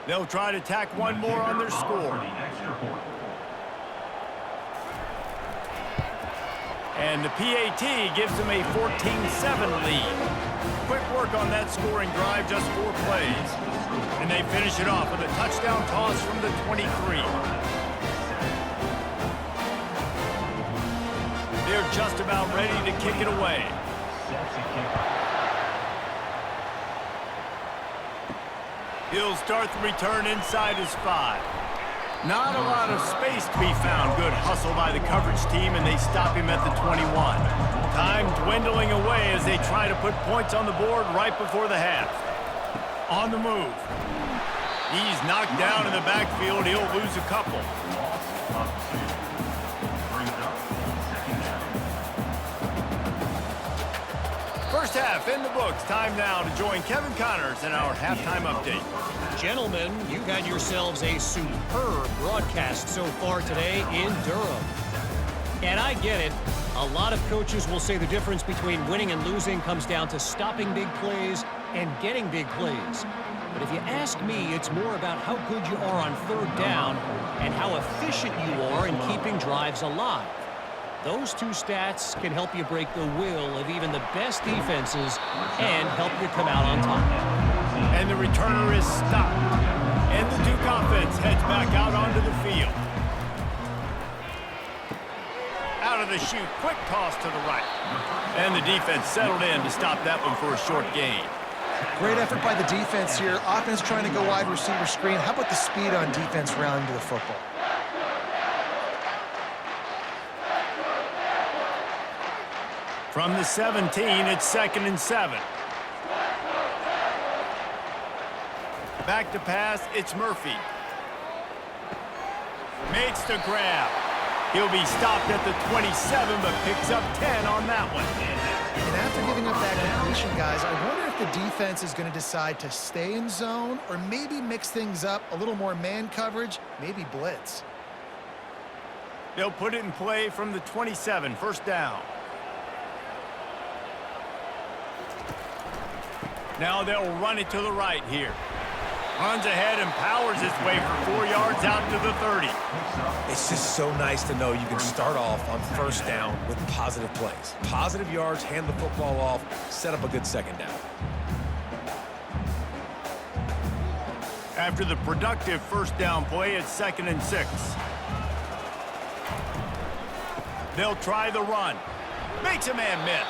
[SPEAKER 1] They'll try to tack one more on their score. And the PAT gives them a 14-7 lead. Quick work on that scoring drive, just 4 plays. And they finish it off with a touchdown toss from the 23. They're just about ready to kick it away. He'll start the return inside his 5. Not a lot of space to be found. Good hustle by the coverage team, and they stop him at the 21. Time dwindling away as they try to put points on the board right before the half. On the move. He's knocked down in the backfield. He'll lose a couple. First half in the books. Time now to join Kevin Connors in our halftime update.
[SPEAKER 6] Gentlemen, you've had yourselves a superb broadcast so far today in Durham. And I get it. A lot of coaches will say the difference between winning and losing comes down to stopping big plays and getting big plays. But if you ask me, it's more about how good you are on third down and how efficient you are in keeping drives alive. Those two stats can help you break the will of even the best defenses and help you come out on top.
[SPEAKER 1] And the returner is stopped. And the Duke offense heads back out onto the field. Out of the chute, quick toss to the right. And the defense settled in to stop that one for a short gain.
[SPEAKER 5] Great effort by the defense here. Offense trying to go wide receiver screen. How about the speed on defense rounding to the football?
[SPEAKER 1] From the 17, it's 2nd and 7. Back to pass, it's Murphy. Makes the grab. He'll be stopped at the 27, but picks up 10 on that one.
[SPEAKER 5] And after giving up that completion, guys, I wonder if the defense is going to decide to stay in zone or maybe mix things up, a little more man coverage, maybe blitz.
[SPEAKER 1] They'll put it in play from the 27, first down. Now they'll run it to the right here. Runs ahead and powers his way for 4 yards out to the 30.
[SPEAKER 3] It's just so nice to know you can start off on first down with positive plays. Positive yards, hand the football off, set up a good second down.
[SPEAKER 1] After the productive first down play, it's 2nd and 6. They'll try the run. Makes a man miss.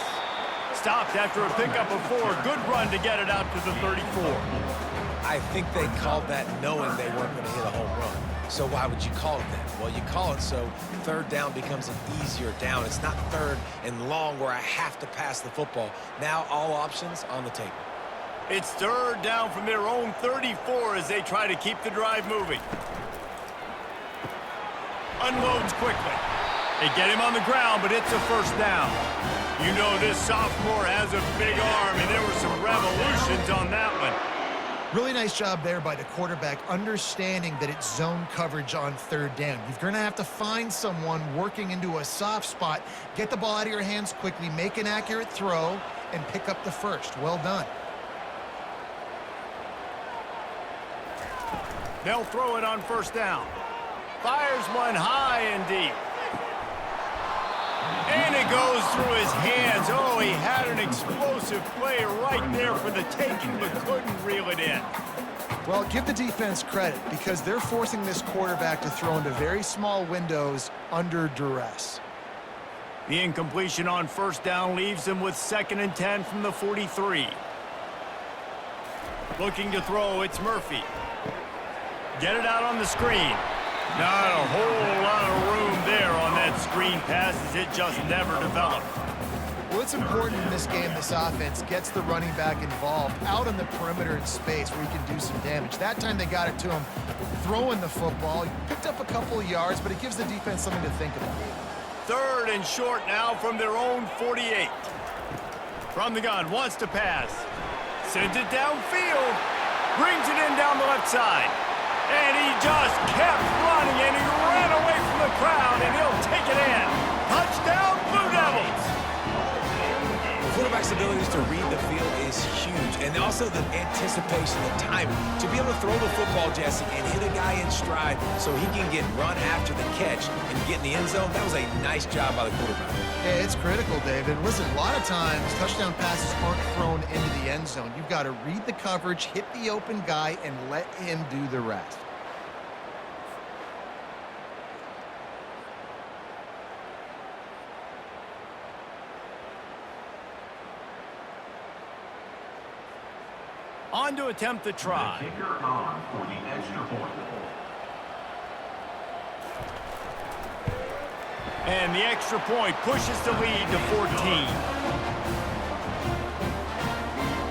[SPEAKER 1] Stopped after a pickup of 4. Good run to get it out to the 34.
[SPEAKER 3] I think they called that knowing they weren't going to hit a home run. So why would you call it that? Well, you call it so third down becomes an easier down. It's not third and long where I have to pass the football. Now all options on the table.
[SPEAKER 1] It's third down from their own 34 as they try to keep the drive moving. Unloads quickly. They get him on the ground, but it's a first down. You know this sophomore has a big arm, and there were some revolutions on that one.
[SPEAKER 5] Really nice job there by the quarterback, understanding that it's zone coverage on third down. You're going to have to find someone working into a soft spot, get the ball out of your hands quickly, make an accurate throw, and pick up the first. Well done.
[SPEAKER 1] They'll throw it on first down. Fires one high and deep. And it goes through his hands. Oh, he had an explosive play right there for the taking, but couldn't reel it in.
[SPEAKER 5] Well, give the defense credit because they're forcing this quarterback to throw into very small windows under duress.
[SPEAKER 1] The incompletion on first down leaves him with 2nd and 10 from the 43. Looking to throw, it's Murphy. Get it out on the screen. Not a whole lot of room there on that screen pass as it just never developed.
[SPEAKER 5] Well, it's important in this game this offense gets the running back involved out on the perimeter in space where he can do some damage. That time they got it to him throwing the football. He picked up a couple of yards, but it gives the defense something to think about.
[SPEAKER 1] Third and short now from their own 48. From the gun, wants to pass. Sends it downfield. Brings it in down the left side. And he just kept running, and he ran away from the crowd, and he'll take it in. Touchdown, Blue Devils!
[SPEAKER 3] The quarterback's abilities to read the field is huge, and also the anticipation, the timing. To be able to throw the football, Jesse, and hit a guy in stride so he can get run after the catch and get in the end zone, that was a nice job by the quarterback.
[SPEAKER 2] Yeah, it's critical, David. Listen, a lot of times touchdown passes aren't thrown into the end zone. You've got to read the coverage, hit the open guy, and let him do the rest.
[SPEAKER 1] On to attempt the try.
[SPEAKER 4] The kicker on for the extra point.
[SPEAKER 1] And the extra point pushes the lead to 14.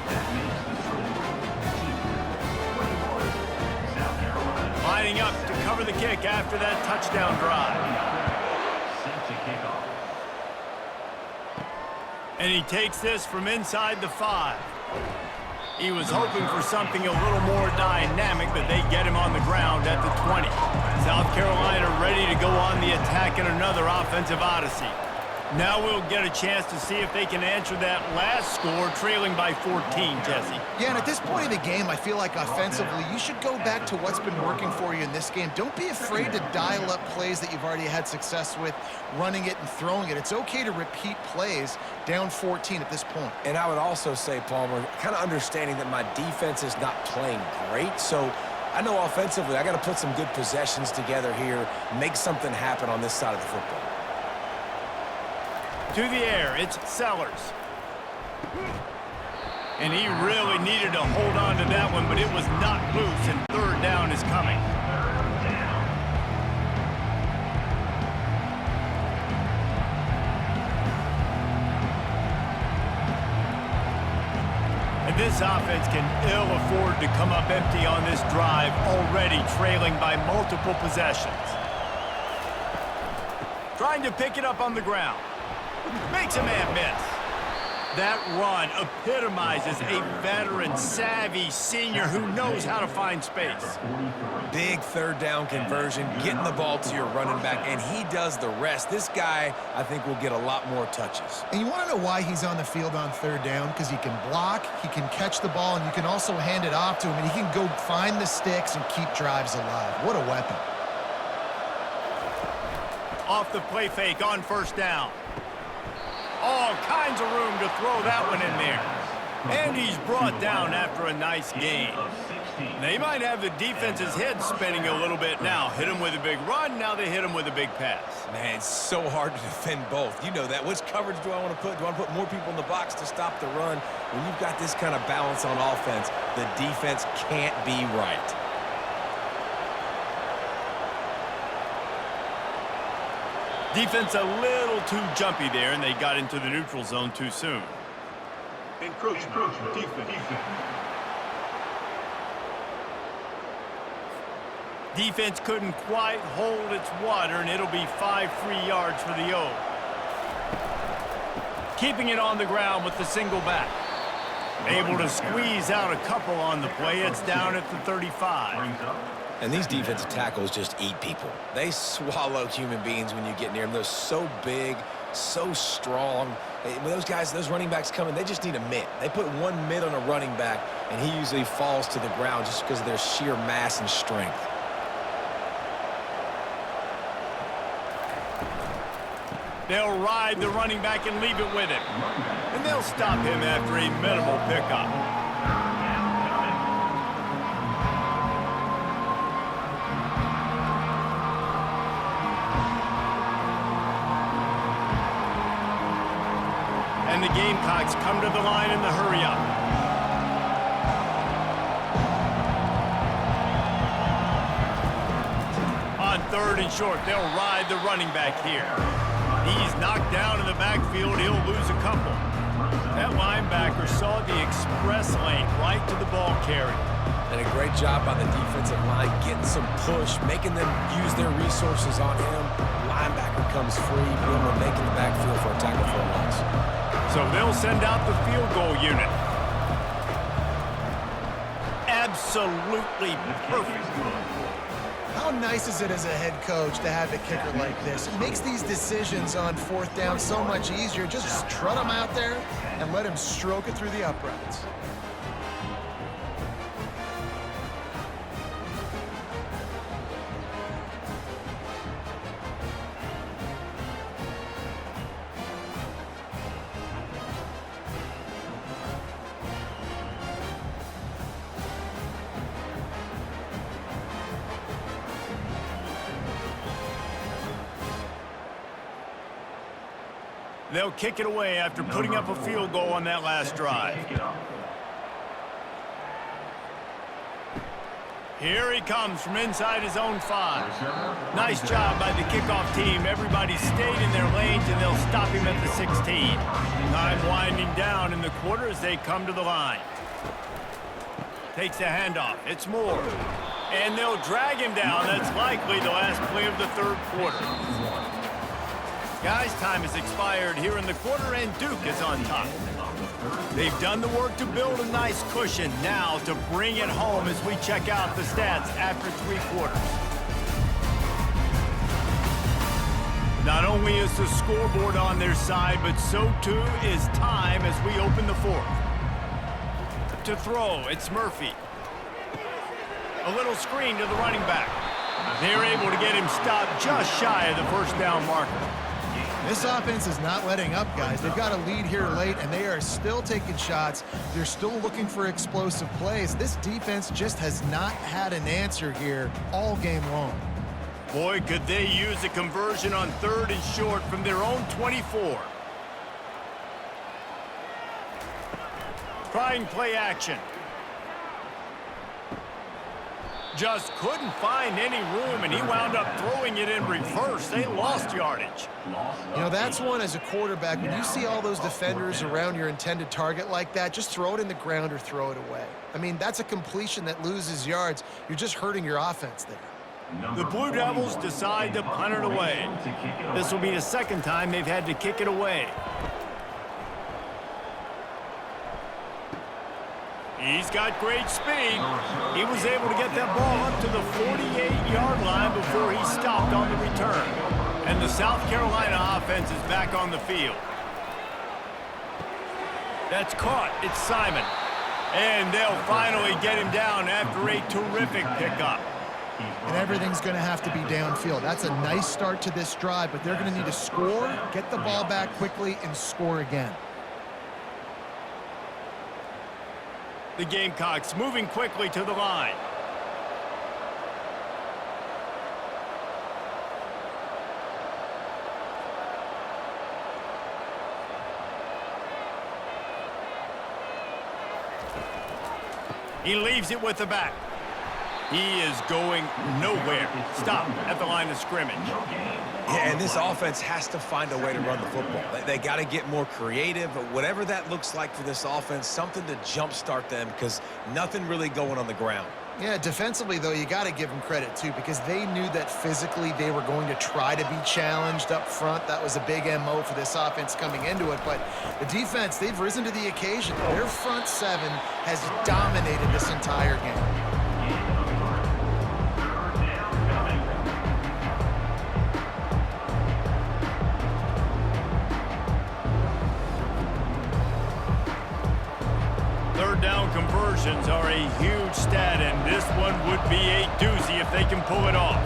[SPEAKER 4] That makes the score 21, South Carolina.
[SPEAKER 1] Lining up to cover the kick after that touchdown drive.
[SPEAKER 4] Set to kick off.
[SPEAKER 1] And he takes this from inside the 5. He was hoping for something a little more dynamic, but they get him on the ground at the 20. South Carolina ready to go on the attack in another offensive odyssey. Now we'll get a chance to see if they can answer that last score, trailing by 14, Jesse.
[SPEAKER 2] Yeah, and at this point in the game, I feel like offensively, you should go back to what's been working for you in this game. Don't be afraid to dial up plays that you've already had success with, running it and throwing it. It's okay to repeat plays down 14 at this point.
[SPEAKER 3] And I would also say, Palmer, kind of understanding that my defense is not playing great, so I know offensively I got to put some good possessions together here, make something happen on this side of the football.
[SPEAKER 1] To the air, it's Sellers. And he really needed to hold on to that one, but it was not loose, and third down is coming. And this offense can ill afford to come up empty on this drive, already trailing by multiple possessions. Trying to pick it up on the ground. Makes a man miss. That run epitomizes a veteran, savvy senior who knows how to find space.
[SPEAKER 3] Big third down conversion, getting the ball to your running back, and he does the rest. This guy, I think, will get a lot more touches.
[SPEAKER 2] And you want to know why he's on the field on third down? Because he can block, he can catch the ball, and you can also hand it off to him, and he can go find the sticks and keep drives alive. What a weapon.
[SPEAKER 1] Off the play fake on first down. All kinds of room to throw that one in there. And he's brought down after a nice gain. They might have the defense's head spinning a little bit now. Hit him with a big run, now they hit him with a big pass.
[SPEAKER 3] Man, it's so hard to defend both. You know that. Which coverage do I want to put? Do I want to put more people in the box to stop the run? When you've got this kind of balance on offense, the defense can't be right.
[SPEAKER 1] Defense a little too jumpy there, and they got into the neutral zone too soon.
[SPEAKER 4] Encroachment. Defense.
[SPEAKER 1] Defense couldn't quite hold its water, and it'll be 5 free yards for the O. Keeping it on the ground with the single back. Able to squeeze out a couple on the play. It's down at the 35.
[SPEAKER 3] And these defensive tackles just eat people. They swallow human beings when you get near them. They're so big, so strong. When those guys, those running backs come in, they just need a mitt. They put one mitt on a running back, and he usually falls to the ground just because of their sheer mass and strength.
[SPEAKER 1] They'll ride the running back and leave it with him. And they'll stop him after a minimal pickup. And the Gamecocks come to the line in the hurry-up. On third and short, they'll ride the running back here. He's knocked down in the backfield. He'll lose a couple. That linebacker saw the express lane right to the ball carrier.
[SPEAKER 3] And a great job by the defensive line, getting some push, making them use their resources on him. Linebacker comes free, Boomer making the backfield for a tackle for a loss.
[SPEAKER 1] So they'll send out the field goal unit. Absolutely perfect.
[SPEAKER 2] How nice is it as a head coach to have a kicker like this? It makes these decisions on fourth down so much easier. Just trot him out there and let him stroke it through the uprights.
[SPEAKER 1] They'll kick it away after putting up a field goal on that last drive. Here he comes from inside his own 5. Nice job by the kickoff team. Everybody stayed in their lanes, and they'll stop him at the 16. Time winding down in the quarter as they come to the line. Takes the handoff. It's Moore. And they'll drag him down. That's likely the last play of the third quarter. Guys, time has expired here in the quarter, and Duke is on top. They've done the work to build a nice cushion. Now to bring it home as we check out the stats after 3 quarters. Not only is the scoreboard on their side, but so too is time as we open the fourth. To throw, it's Murphy. A little screen to the running back. They're able to get him stopped just shy of the first down marker.
[SPEAKER 5] This offense is not letting up, guys. They've got a lead here late, and they are still taking shots. They're still looking for explosive plays. This defense just has not had an answer here all game long.
[SPEAKER 1] Boy, could they use a conversion on 3rd and short from their own 24. Trying play action. Just couldn't find any room, and he wound up throwing it in reverse. They lost yardage.
[SPEAKER 5] You know, that's one as a quarterback. When you see all those defenders around your intended target like that, just throw it in the ground or throw it away. I mean, that's a completion that loses yards. You're just hurting your offense there.
[SPEAKER 1] The Blue Devils decide to punt it away. This will be the second time they've had to kick it away. He's got great speed. He was able to get that ball up to the 48-yard line before he stopped on the return. And the South Carolina offense is back on the field. That's caught. It's Simon. And they'll finally get him down after a terrific pickup.
[SPEAKER 5] And everything's going to have to be downfield. That's a nice start to this drive, but they're going to need to score, get the ball back quickly, and score again.
[SPEAKER 1] The Gamecocks moving quickly to the line. He leaves it with the back. He is going nowhere. Stop at the line of scrimmage.
[SPEAKER 3] Yeah, and this offense has to find a way to run the football. They got to get more creative, but whatever that looks like for this offense, something to jumpstart them because nothing really going on the ground.
[SPEAKER 5] Yeah, defensively, though, you got to give them credit, too, because they knew that physically they were going to try to be challenged up front. That was a big MO for this offense coming into it. But the defense, they've risen to the occasion. Their front 7 has dominated this entire game.
[SPEAKER 1] Down conversions are a huge stat, and this one would be a doozy if they can pull it off.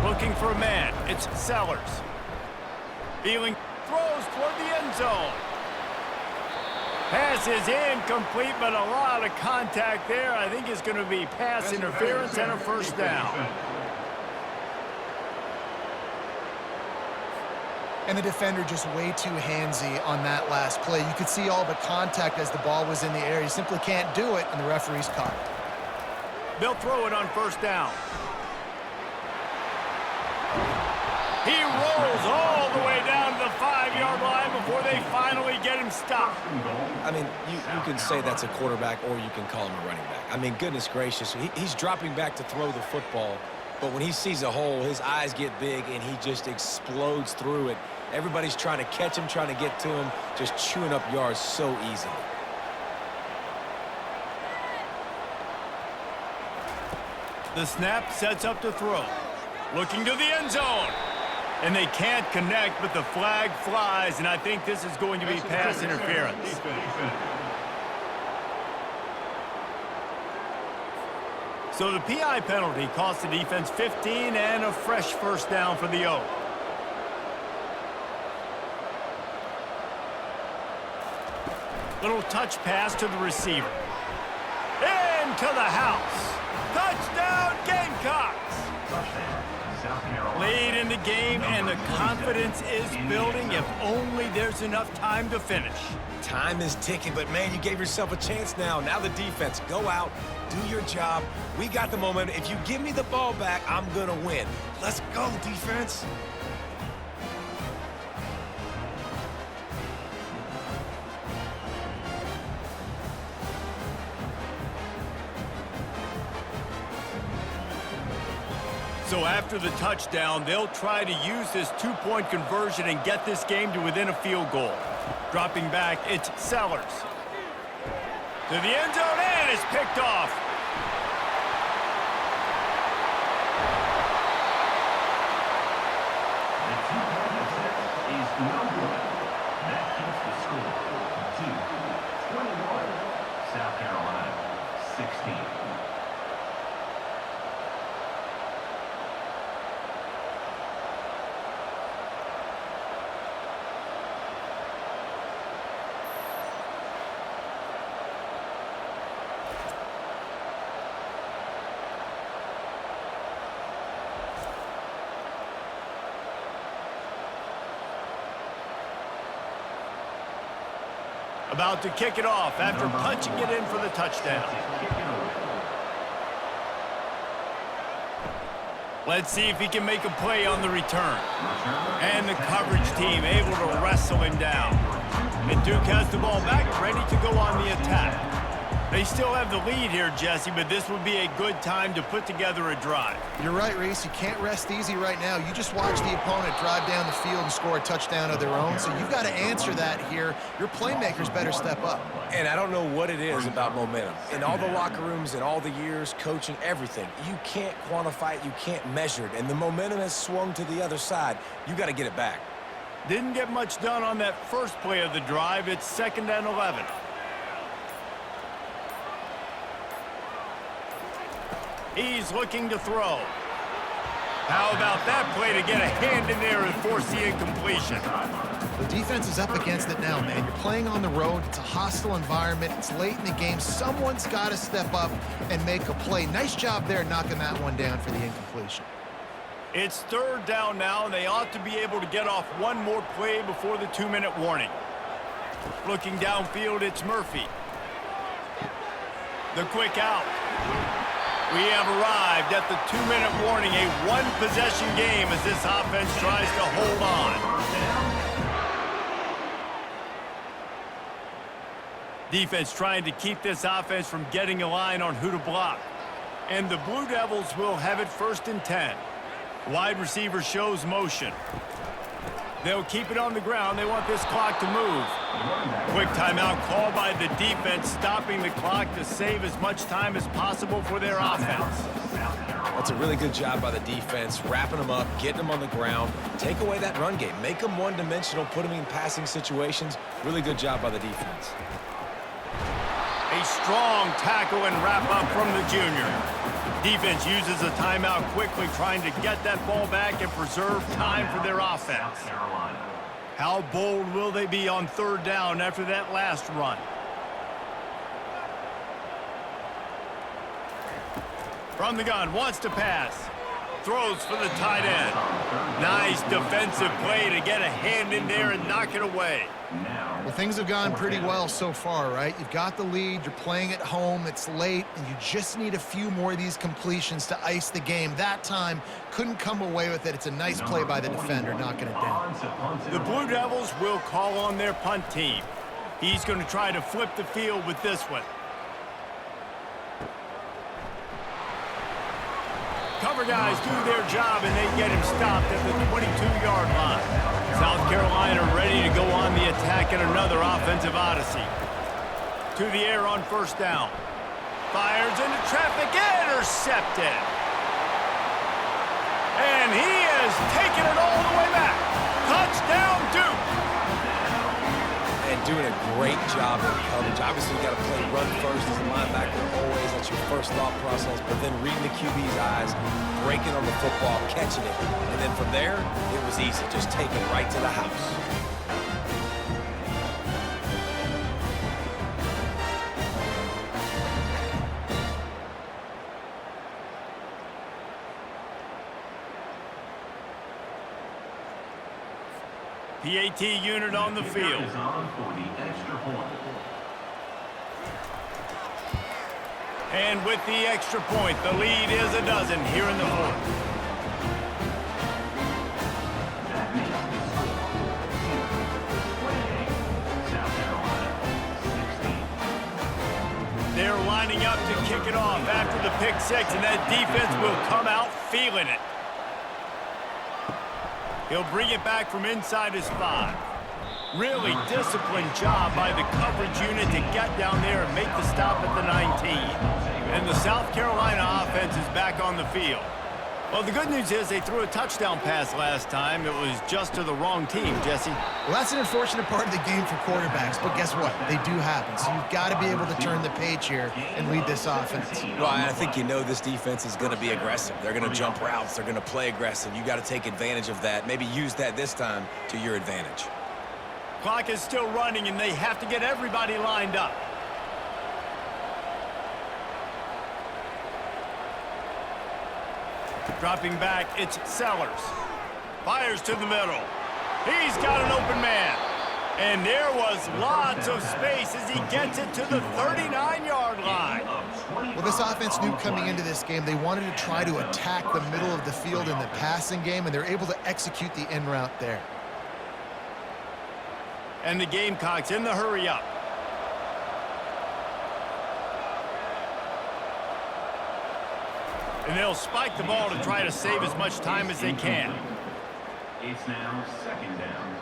[SPEAKER 1] Looking for a man. It's Sellers. Feeling throws toward the end zone. Pass is incomplete, but a lot of contact there. I think it's going to be pass interference and a first down.
[SPEAKER 5] And the defender just way too handsy on that last play. You could see all the contact as the ball was in the air. You simply can't do it, and the referee's caught it.
[SPEAKER 1] They'll throw it on first down. He rolls all the way down to the 5-yard line before they finally get him stopped.
[SPEAKER 3] I mean, you can say that's a quarterback or you can call him a running back. I mean, goodness gracious, he's dropping back to throw the football. But when he sees a hole, his eyes get big, and he just explodes through it. Everybody's trying to catch him, trying to get to him, just chewing up yards so easily.
[SPEAKER 1] The snap sets up to throw. Looking to the end zone. And they can't connect, but the flag flies, and I think this is going to be pass interference. So the PI penalty cost the defense 15 and a fresh first down for the Oak. Little touch pass to the receiver. Into the house. Touchdown, Gamecocks! Late in the game, and the confidence is building if only there's enough time to finish.
[SPEAKER 3] Time is ticking, but man, you gave yourself a chance now. Now the defense, go out, do your job. We got the momentum. If you give me the ball back, I'm gonna win. Let's go, defense.
[SPEAKER 1] So after the touchdown, they'll try to use this two-point conversion and get this game to within a field goal. Dropping back, it's Sellers. To the end zone, and it's picked off.
[SPEAKER 4] The two-point attempt is no good. That keeps the score 2-21. South Carolina, 16.
[SPEAKER 1] About to kick it off after punching it in for the touchdown. Let's see if he can make a play on the return. And the coverage team able to wrestle him down. And Duke has the ball back, ready to go on the attack. They still have the lead here, Jesse, but this would be a good time to put together a drive.
[SPEAKER 5] You're right, Reese. You can't rest easy right now. You just watch the opponent drive down the field and score a touchdown of their own, so you've got to answer that here. Your playmakers better step up.
[SPEAKER 3] And I don't know what it is about momentum. In all the locker rooms, in all the years, coaching, everything, you can't quantify it, you can't measure it. And the momentum has swung to the other side. You got to get it back.
[SPEAKER 1] Didn't get much done on that first play of the drive. It's 2nd and 11. He's looking to throw. How about that play to get a hand in there and force the incompletion?
[SPEAKER 5] The defense is up against it now, man. You're playing on the road. It's a hostile environment. It's late in the game. Someone's got to step up and make a play. Nice job there knocking that one down for the incompletion.
[SPEAKER 1] It's 3rd down now, and they ought to be able to get off one more play before the 2-minute warning. Looking downfield, it's Murphy. The quick out. We have arrived at the 2-minute warning, a one-possession game as this offense tries to hold on. Defense trying to keep this offense from getting a line on who to block. And the Blue Devils will have it 1st and 10. Wide receiver shows motion. They'll keep it on the ground. They want this clock to move. Quick timeout called by the defense, stopping the clock to save as much time as possible for their offense.
[SPEAKER 3] That's a really good job by the defense, wrapping them up, getting them on the ground. Take away that run game. Make them one-dimensional, put them in passing situations. Really good job by the defense.
[SPEAKER 1] A strong tackle and wrap-up from the junior. Defense uses a timeout quickly, trying to get that ball back and preserve time for their offense. How bold will they be on 3rd down after that last run? From the gun, wants to pass. Throws for the tight end. Nice defensive play to get a hand in there and knock it away.
[SPEAKER 5] Well, things have gone pretty well so far, right? You've got the lead, you're playing at home, it's late, and you just need a few more of these completions to ice the game. That time, couldn't come away with it. It's a nice play by the defender, knocking it down.
[SPEAKER 1] The Blue Devils will call on their punt team. He's going to try to flip the field with this one. Cover guys do their job, and they get him stopped at the 22-yard line. South Carolina ready to go on the attack in another offensive odyssey. To the air on 1st down. Fires into traffic, intercepted. And he has taken it all the way back. Touchdown, Duke.
[SPEAKER 3] And doing a great job in coverage. Obviously, you got to play run first as a linebacker always. That's your first thought process. But then reading the QB's eyes, breaking on the football, catching it. And then from there, it was easy. Just take it right to the house.
[SPEAKER 1] PAT unit on the field.
[SPEAKER 4] Is on for the extra point.
[SPEAKER 1] And with the extra point, the lead is a dozen here in the fourth.
[SPEAKER 4] That makes the score 28. South Carolina 16.
[SPEAKER 1] They're lining up to kick it off after the pick six, and that defense will come out feeling it. He'll bring it back from inside his 5. Really disciplined job by the coverage unit to get down there and make the stop at the 19. And the South Carolina offense is back on the field. Well, the good news is they threw a touchdown pass last time. It was just to the wrong team, Jesse.
[SPEAKER 5] Well, that's an unfortunate part of the game for quarterbacks, but guess what? They do happen. So you've got to be able to turn the page here and lead this offense.
[SPEAKER 3] Well, I think you know this defense is going to be aggressive. They're going to jump routes. They're going to play aggressive. You got to take advantage of that. Maybe use that this time to your advantage.
[SPEAKER 1] Clock is still running, and they have to get everybody lined up. Dropping back, it's Sellers. Fires to the middle. He's got an open man. And there was lots of space as he gets it to the 39-yard line.
[SPEAKER 5] Well, this offense knew coming into this game they wanted to try to attack the middle of the field in the passing game, and they're able to execute the in route there.
[SPEAKER 1] And the Gamecocks in the hurry up. And they'll spike the ball to try to save as much time as they can.
[SPEAKER 4] It's now second down.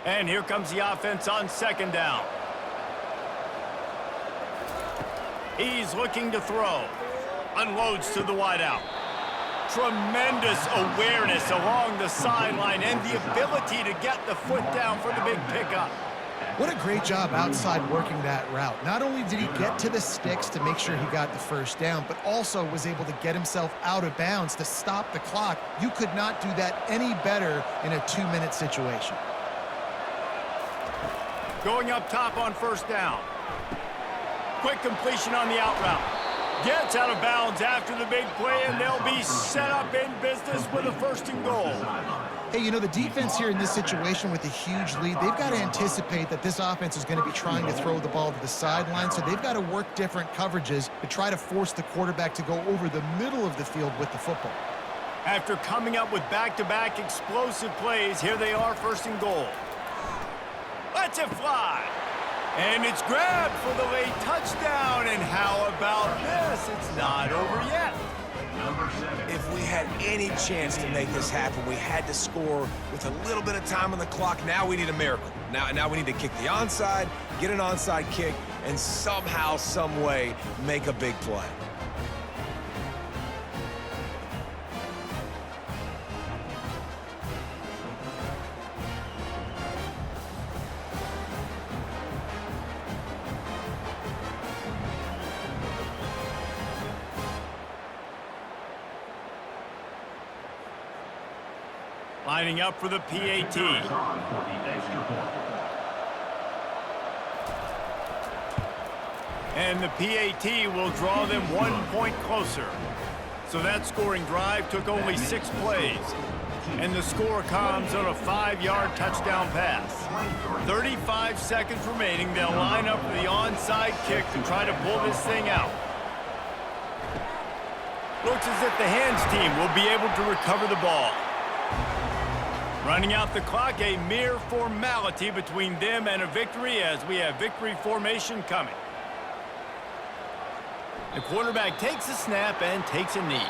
[SPEAKER 1] And here comes the offense on second down. He's looking to throw. Unloads to the wideout. Tremendous awareness along the sideline and the ability to get the foot down for the big pickup.
[SPEAKER 5] What a great job outside working that route. Not only did he get to the sticks to make sure he got the first down, but also was able to get himself out of bounds to stop the clock. You could not do that any better in a 2-minute situation.
[SPEAKER 1] Going up top on first down. Quick completion on the out route. Gets out of bounds after the big play, and they'll be set up in business with a first and goal.
[SPEAKER 5] Hey, you know, the defense here in this situation with a huge lead, they've got to anticipate that this offense is going to be trying to throw the ball to the sideline, so they've got to work different coverages to try to force the quarterback to go over the middle of the field with the football.
[SPEAKER 1] After coming up with back-to-back explosive plays, here they are, first and goal. Lets it fly. And it's grabbed for the late touchdown. And how about this? It's not over yet.
[SPEAKER 3] If we had any chance to make this happen, we had to score with a little bit of time on the clock. Now we need a miracle. Now we need to kick the onside, get an onside kick, and somehow, some way, make a big play.
[SPEAKER 1] Lining up for the PAT. And the PAT will draw them 1 point closer. So that scoring drive took only 6 plays. And the score comes on a 5-yard touchdown pass. 35 seconds remaining. They'll line up for the onside kick to try to pull this thing out. Looks as if the hands team will be able to recover the ball. Running out the clock, a mere formality between them and a victory as we have victory formation coming. The quarterback takes a snap and takes a knee.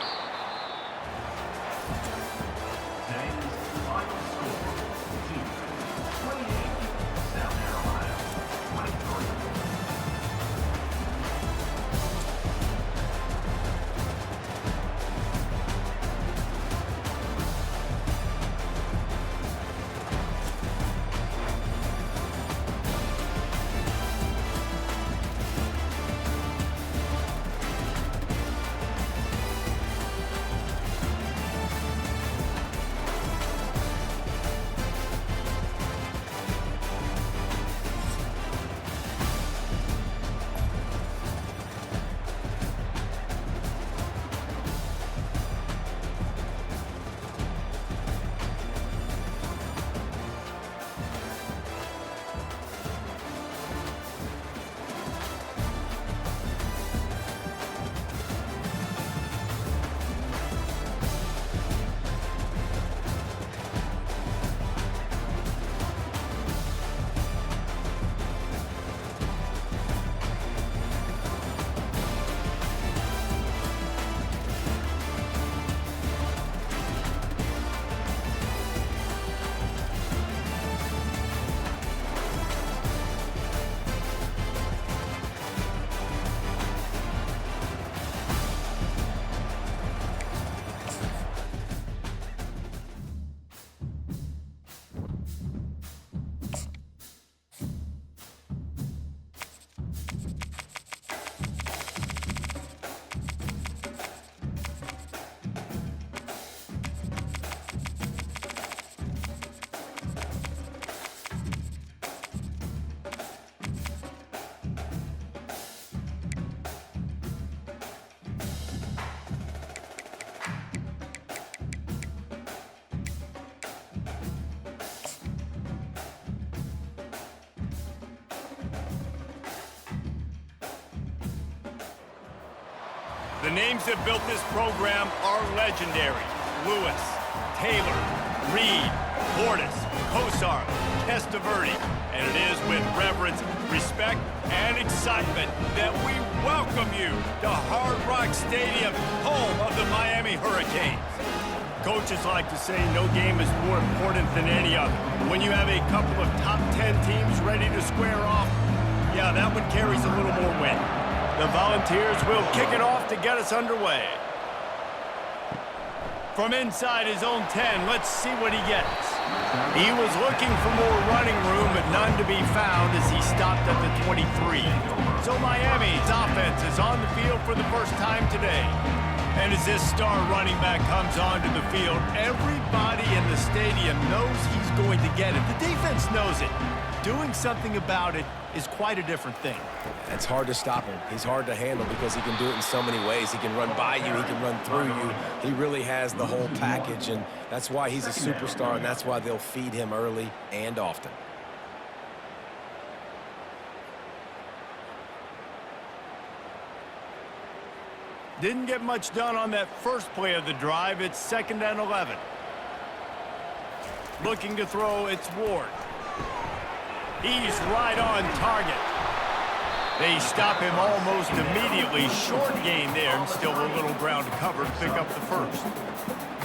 [SPEAKER 1] The names that built this program are legendary. Lewis, Taylor, Reed, Portis, Kosar, Testaverde. And it is with reverence, respect, and excitement that we welcome you to Hard Rock Stadium, home of the Miami Hurricanes. Coaches like to say no game is more important than any other. When you have a couple of top 10 teams ready to square off, yeah, that one carries a little more weight. The Volunteers will kick it off to get us underway. From inside his own 10, let's see what he gets. He was looking for more running room, but none to be found as he stopped at the 23. So Miami's offense is on the field for the first time today. And as this star running back comes onto the field, everybody in the stadium knows he's going to get it. The defense knows it. Doing something about it is quite a different thing.
[SPEAKER 3] It's hard to stop him. He's hard to handle because he can do it in so many ways. He can run by you. He can run through you. He really has the whole package, and that's why he's a superstar, and that's why they'll feed him early and often.
[SPEAKER 1] Didn't get much done on that first play of the drive. It's 2nd and 11. Looking to throw, it's Ward. He's right on target. They stop him almost immediately. Short gain there, and still a little ground to cover to pick up the first.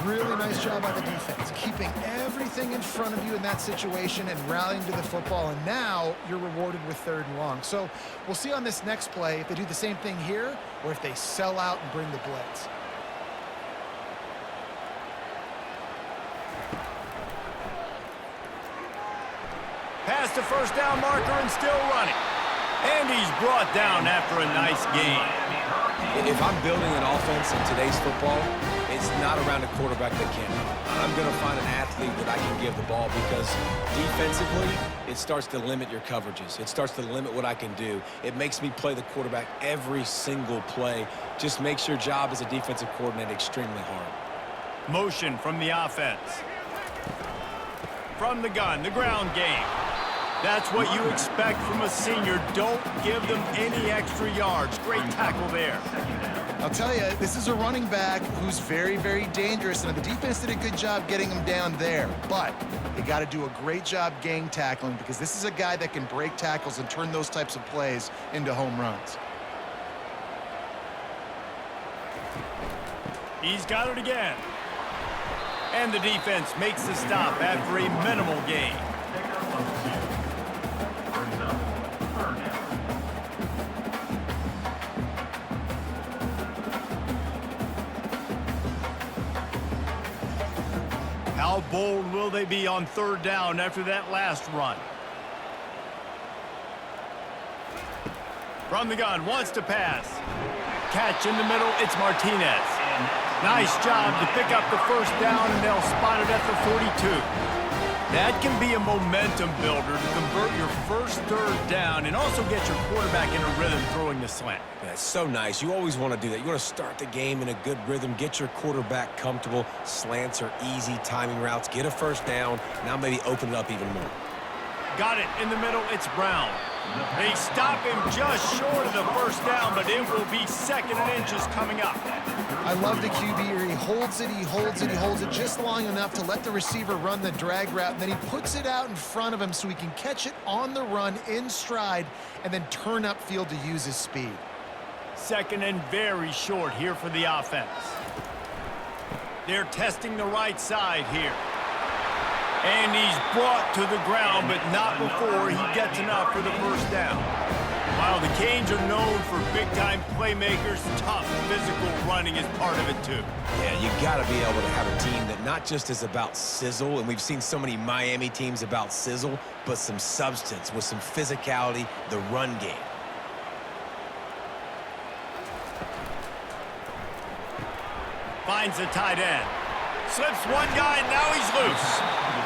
[SPEAKER 5] Really nice job by the defense, keeping everything in front of you in that situation and rallying to the football, and now you're rewarded with 3rd and long. So we'll see on this next play if they do the same thing here or if they sell out and bring the blitz.
[SPEAKER 1] Past the first down marker and still running. And he's brought down after a nice gain.
[SPEAKER 3] If I'm building an offense in today's football, it's not around a quarterback that can. I'm going to find an athlete that I can give the ball because defensively, it starts to limit your coverages. It starts to limit what I can do. It makes me play the quarterback every single play. Just makes your job as a defensive coordinator extremely hard.
[SPEAKER 1] Motion from the offense. From the gun, the ground game. That's what you expect from a senior. Don't give them any extra yards. Great tackle there.
[SPEAKER 5] I'll tell you, this is a running back who's very, very dangerous, and the defense did a good job getting him down there. But they got to do a great job gang tackling because this is a guy that can break tackles and turn those types of plays into home runs.
[SPEAKER 1] He's got it again. And the defense makes the stop after a minimal gain. How bold will they be on 3rd down after that last run? From the gun, wants to pass. Catch in the middle, it's Martinez. Nice job to pick up the first down, and they'll spot it at the 42. That can be a momentum builder to convert your first 3rd down and also get your quarterback in a rhythm throwing the slant.
[SPEAKER 3] That's so nice. You always want to do that. You want to start the game in a good rhythm, get your quarterback comfortable. Slants are easy timing routes. Get a first down. Now maybe open it up even more.
[SPEAKER 1] Got it in the middle. It's Brown. They stop him just short of the first down, but it will be 2nd and inches coming up.
[SPEAKER 5] I love the QB here. He holds it, he holds it, he holds it just long enough to let the receiver run the drag route, and then he puts it out in front of him so he can catch it on the run in stride and then turn upfield to use his speed.
[SPEAKER 1] 2nd and very short here for the offense. They're testing the right side here. And he's brought to the ground, but not before he gets enough for the first down. While the Canes are known for big-time playmakers, tough physical running is part of it too.
[SPEAKER 3] Yeah, you got to be able to have a team that not just is about sizzle, and we've seen so many Miami teams about sizzle, but some substance with some physicality, the run game.
[SPEAKER 1] Finds the tight end. Slips one guy, and now he's loose.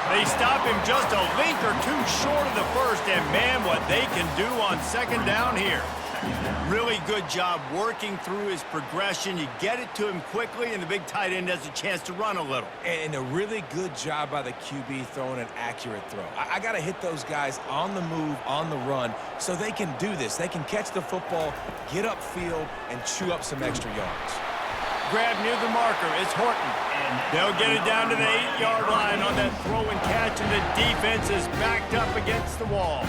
[SPEAKER 1] They stop him just a link or two short of the first, and man, what they can do on 2nd down here. Really good job working through his progression. You get it to him quickly, and the big tight end has a chance to run a little.
[SPEAKER 3] And a really good job by the QB throwing an accurate throw. I got to hit those guys on the move, on the run, so they can do this. They can catch the football, get upfield, and chew up some extra yards.
[SPEAKER 1] Grab near the marker. It's Horton. They'll get it down to the 8-yard line on that throw and catch, and the defense is backed up against the wall.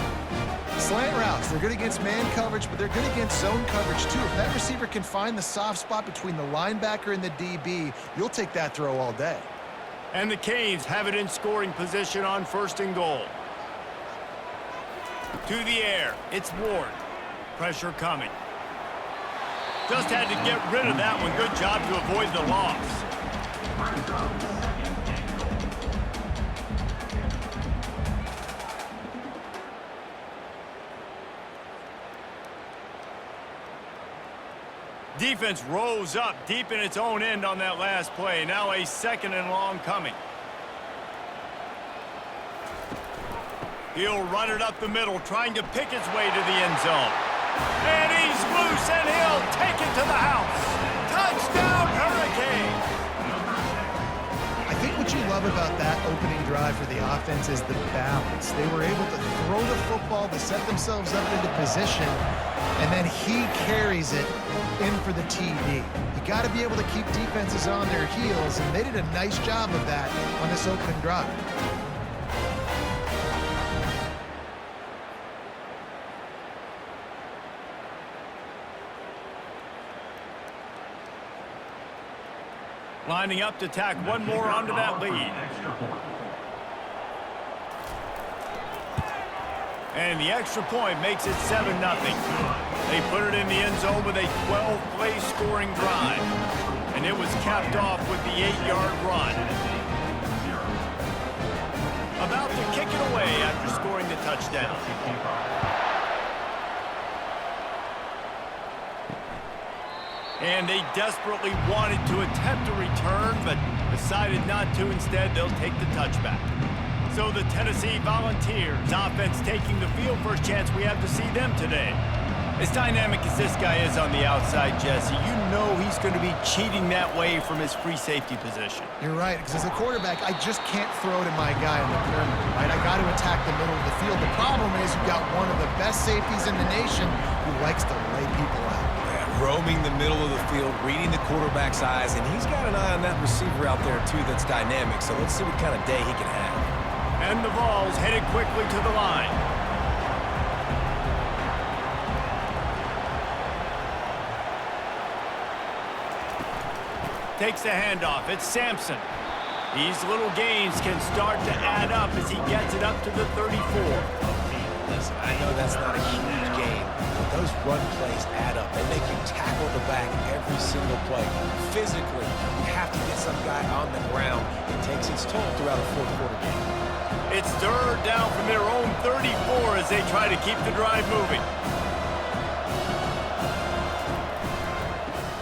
[SPEAKER 5] Slant routes, they're good against man coverage, but they're good against zone coverage too. If that receiver can find the soft spot between the linebacker and the DB, you'll take that throw all day.
[SPEAKER 1] And the Canes have it in scoring position on 1st and goal. To the air, it's Ward. Pressure coming. Just had to get rid of that one. Good job to avoid the loss. Defense rose up deep in its own end on that last play. Now a 2nd and long coming. He'll run it up the middle, trying to pick his way to the end zone. And he's loose, and he'll take it to the house. Touchdown, Hurricane!
[SPEAKER 5] I think what you love about that opening drive for the offense is the balance. They were able to throw the football to set themselves up into position, and then he carries it in for the TD. You got to be able to keep defenses on their heels, and they did a nice job of that on this opening drive.
[SPEAKER 1] Lining up to tack one more onto that lead. And the extra point makes it 7-0. They put it in the end zone with a 12-play scoring drive. And it was capped off with the 8-yard run. About to kick it away after scoring the touchdown. And they desperately wanted to attempt a return, but decided not to. Instead, they'll take the touchback. So the Tennessee Volunteers offense taking the field. First chance we have to see them today. As dynamic as this guy is on the outside, Jesse, you know he's going to be cheating that way from his free safety position.
[SPEAKER 5] You're right, because as a quarterback, I just can't throw to my guy on the perimeter, right? I got to attack the middle of the field. The problem is you've got one of the best safeties in the nation who likes to lay people out.
[SPEAKER 3] Roaming the middle of the field, reading the quarterback's eyes, and he's got an eye on that receiver out there, too, that's dynamic. So let's see what kind of day he can have.
[SPEAKER 1] And the Vols headed quickly to the line. Takes the handoff. It's Sampson. These little gains can start to add up as he gets it up to the 34.
[SPEAKER 3] Listen, I know that's not a huge gain, but those run plays add up. They make you tackle the back every single play. Physically, you have to get some guy on the ground. It takes its toll throughout a fourth quarter game.
[SPEAKER 1] It's 3rd down from their own 34 as they try to keep the drive moving.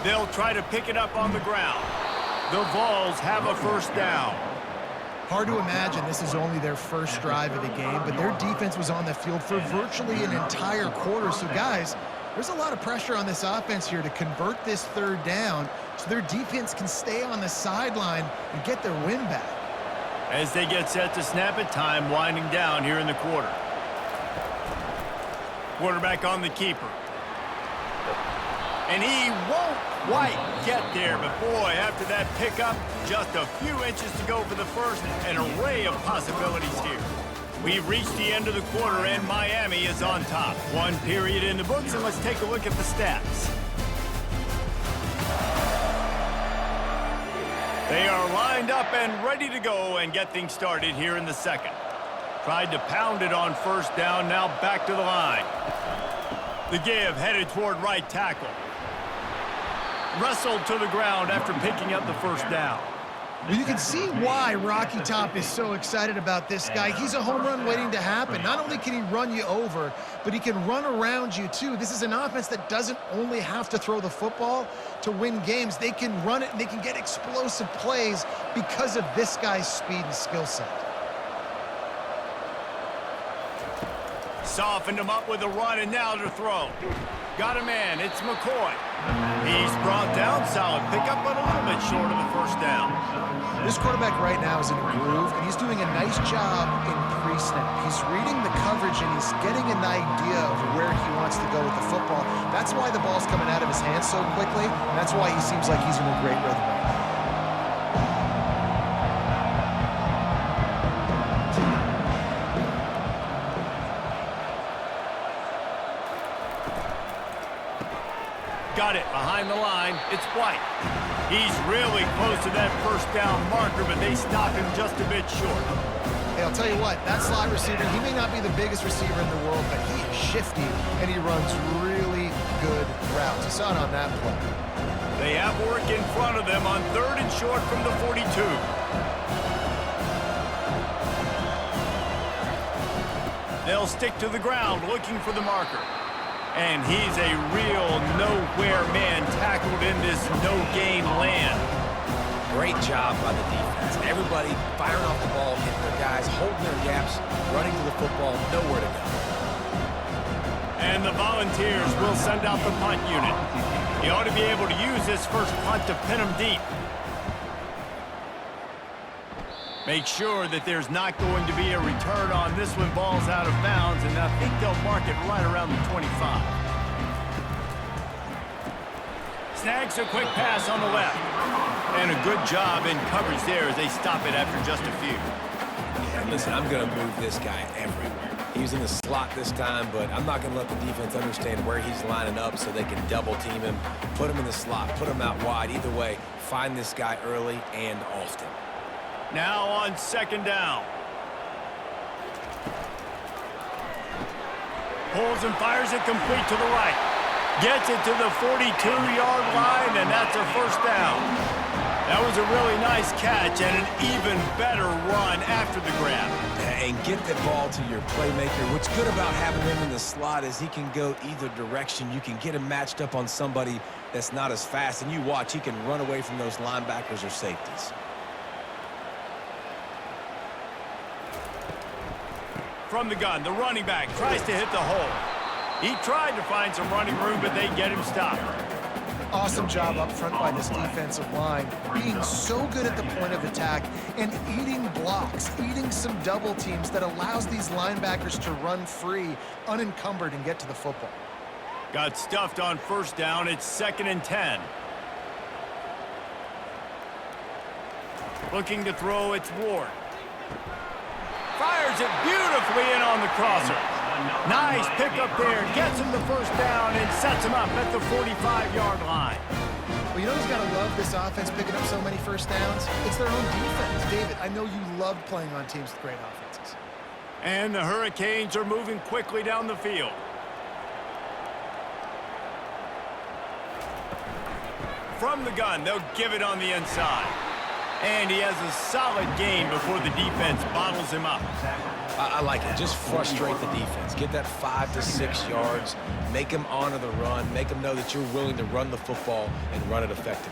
[SPEAKER 1] They'll try to pick it up on the ground. The Vols have a 1st down.
[SPEAKER 5] Hard to imagine this is only their first drive of the game, but their defense was on the field for virtually an entire quarter. So, guys, there's a lot of pressure on this offense here to convert this 3rd down so their defense can stay on the sideline and get their win back.
[SPEAKER 1] As they get set to snap it, time winding down here in the quarter. Quarterback on the keeper. And he won't quite get there, but boy, after that pickup, just a few inches to go for the first. An array of possibilities here. We've reached the end of the quarter, and Miami is on top. 1 period in the books, and let's take a look at the stats. They are lined up and ready to go and get things started here in the 2nd. Tried to pound it on 1st down, now back to the line. The give headed toward right tackle. Wrestled to the ground after picking up the 1st down.
[SPEAKER 5] Well, you can see why Rocky Top is so excited about this guy. He's a home run waiting to happen. Not only can he run you over, but he can run around you too. This is an offense that doesn't only have to throw the football to win games. They can run it and they can get explosive plays because of this guy's speed and skill set.
[SPEAKER 1] Softened him up with a run, and now to throw. Got a man. It's McCoy. He's brought down. Solid pickup, but a little bit short of the first down.
[SPEAKER 5] This quarterback right now is in a groove, and he's doing a nice job in pre-snap. He's reading the coverage, and he's getting an idea of where he wants to go with the football. That's why the ball's coming out of his hands so quickly. And that's why he seems like he's in a great rhythm right now.
[SPEAKER 1] Got it behind the line. It's White. He's really close to that first down marker, but they stop him just a bit short.
[SPEAKER 2] Hey, I'll tell you what, that slot receiver, he may not be the biggest receiver in the world, but he is shifty, and he runs really good routes. You saw it on that play.
[SPEAKER 1] They have work in front of them on 3rd and short from the 42. They'll stick to the ground looking for the marker. And he's a real nowhere man tackled in this no-game land.
[SPEAKER 3] Great job by the defense. Everybody firing off the ball, hitting their guys, holding their gaps, running to the football, nowhere to go.
[SPEAKER 1] And the Volunteers will send out the punt unit. He ought to be able to use this first punt to pin him deep. Make sure that there's not going to be a return on this when ball's out of bounds, and I think they'll mark it right around the 25. Snags a quick pass on the left. And a good job in coverage there as they stop it after just a few.
[SPEAKER 3] Yeah, listen, I'm going to move this guy everywhere. He's in the slot this time, but I'm not going to let the defense understand where he's lining up so they can double team him, put him in the slot, put him out wide. Either way, find this guy early and often.
[SPEAKER 1] Now on 2nd down. Pulls and fires it complete to the right. Gets it to the 42-yard line, and that's a first down. That was a really nice catch and an even better run after the grab.
[SPEAKER 3] And get the ball to your playmaker. What's good about having him in the slot is he can go either direction. You can get him matched up on somebody that's not as fast, and you watch, he can run away from those linebackers or safeties.
[SPEAKER 1] From the gun, the running back tries to hit the hole. He tried to find some running room, but they get him stopped.
[SPEAKER 5] Awesome job up front by this defensive line, being so good at the point of attack and eating blocks, eating some double teams that allows these linebackers to run free, unencumbered, and get to the football.
[SPEAKER 1] Got stuffed on 1st down. It's 2nd and 10. Looking to throw, it's Ward. Fires it beautifully in on the crosser. Nice pickup there. Gets him the first down and sets him up at the 45-yard line.
[SPEAKER 5] Well, you know who's got to love this offense picking up so many first downs? It's their own defense. David, I know you love playing on teams with great offenses.
[SPEAKER 1] And the Hurricanes are moving quickly down the field. From the gun, they'll give it on the inside. And he has a solid game before the defense bottles him up.
[SPEAKER 3] I like it. Just frustrate the defense. Get that 5 to 6 yards. Make them honor the run. Make them know that you're willing to run the football and run it effectively.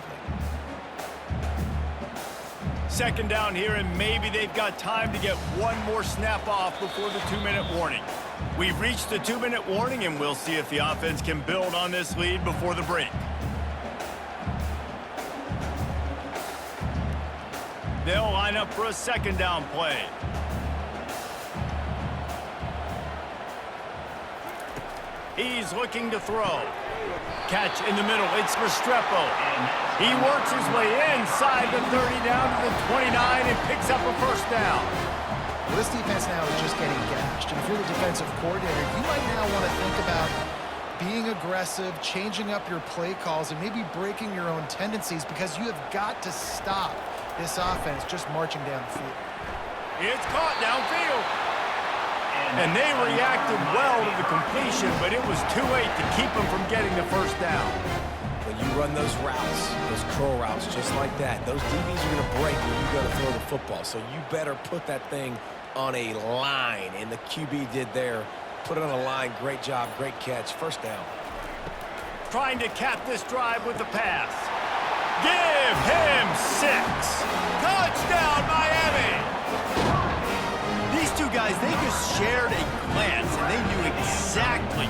[SPEAKER 1] 2nd down here, and maybe they've got time to get one more snap off before the 2-minute warning. We've reached the 2-minute warning, and we'll see if the offense can build on this lead before the break. They'll line up for a 2nd down play. He's looking to throw. Catch in the middle. It's Restrepo. He works his way inside the 30 down to the 29 and picks up a first down.
[SPEAKER 5] Well, this defense now is just getting gashed. And if you're the defensive coordinator, you might now want to think about being aggressive, changing up your play calls, and maybe breaking your own tendencies because you have got to stop this offense just marching down the field.
[SPEAKER 1] It's caught downfield. And they reacted well to the completion, but it was too late to keep them from getting the first down.
[SPEAKER 3] When you run those routes, those curl routes just like that, those DBs are going to break when you go to throw the football. So you better put that thing on a line, and the QB did there. Put it on a line. Great job, great catch. First down.
[SPEAKER 1] Trying to cap this drive with the pass. Give him 6. Touchdown, Miami! These two guys guys, they just shared a glance, and they knew exactly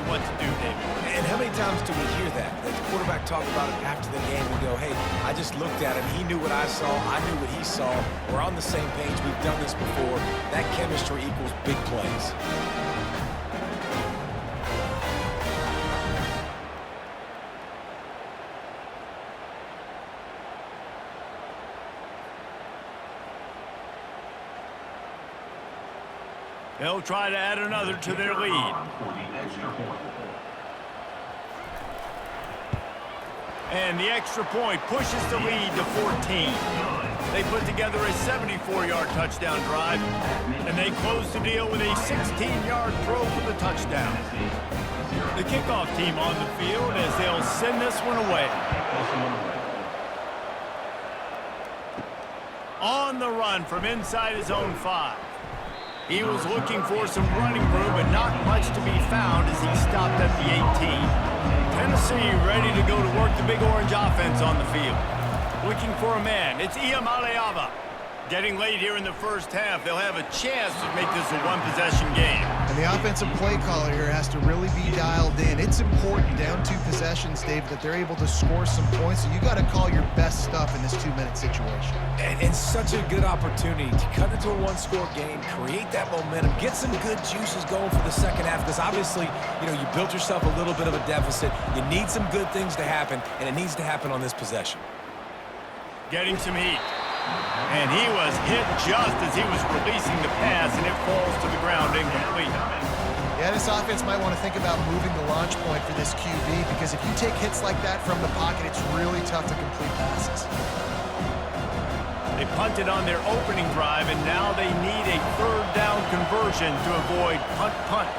[SPEAKER 1] what to do, David.
[SPEAKER 3] And how many times do we hear that? That the quarterback talk about it after the game and go, hey, I just looked at him. He knew what I saw. I knew what he saw. We're on the same page. We've done this before. That chemistry equals big plays.
[SPEAKER 1] They'll try to add another to their lead. And the extra point pushes the lead to 14. They put together a 74-yard touchdown drive, and they close the deal with a 16-yard throw for the touchdown. The kickoff team on the field as they'll send this one away. On the run from inside his own 5. He was looking for some running room, but not much to be found as he stopped at the 18. Tennessee ready to go to work the Big Orange offense on the field. Looking for a man. It's Iamaleava. Getting late here in the first half, they'll have a chance to make this a one-possession game.
[SPEAKER 5] And the offensive play caller here has to really be dialed in. It's important down 2 possessions, Dave, that they're able to score some points. So you got to call your best stuff in this 2-minute situation.
[SPEAKER 3] And such a good opportunity to cut into a one-score game, create that momentum, get some good juices going for the second half. Because obviously, you built yourself a little bit of a deficit. You need some good things to happen, and it needs to happen on this possession.
[SPEAKER 1] Getting some heat. And he was hit just as he was releasing the pass, and it falls to the ground incomplete.
[SPEAKER 5] Yeah, this offense might want to think about moving the launch point for this QB, because if you take hits like that from the pocket, it's really tough to complete passes.
[SPEAKER 1] They punted on their opening drive, and now they need a third down conversion to avoid punt.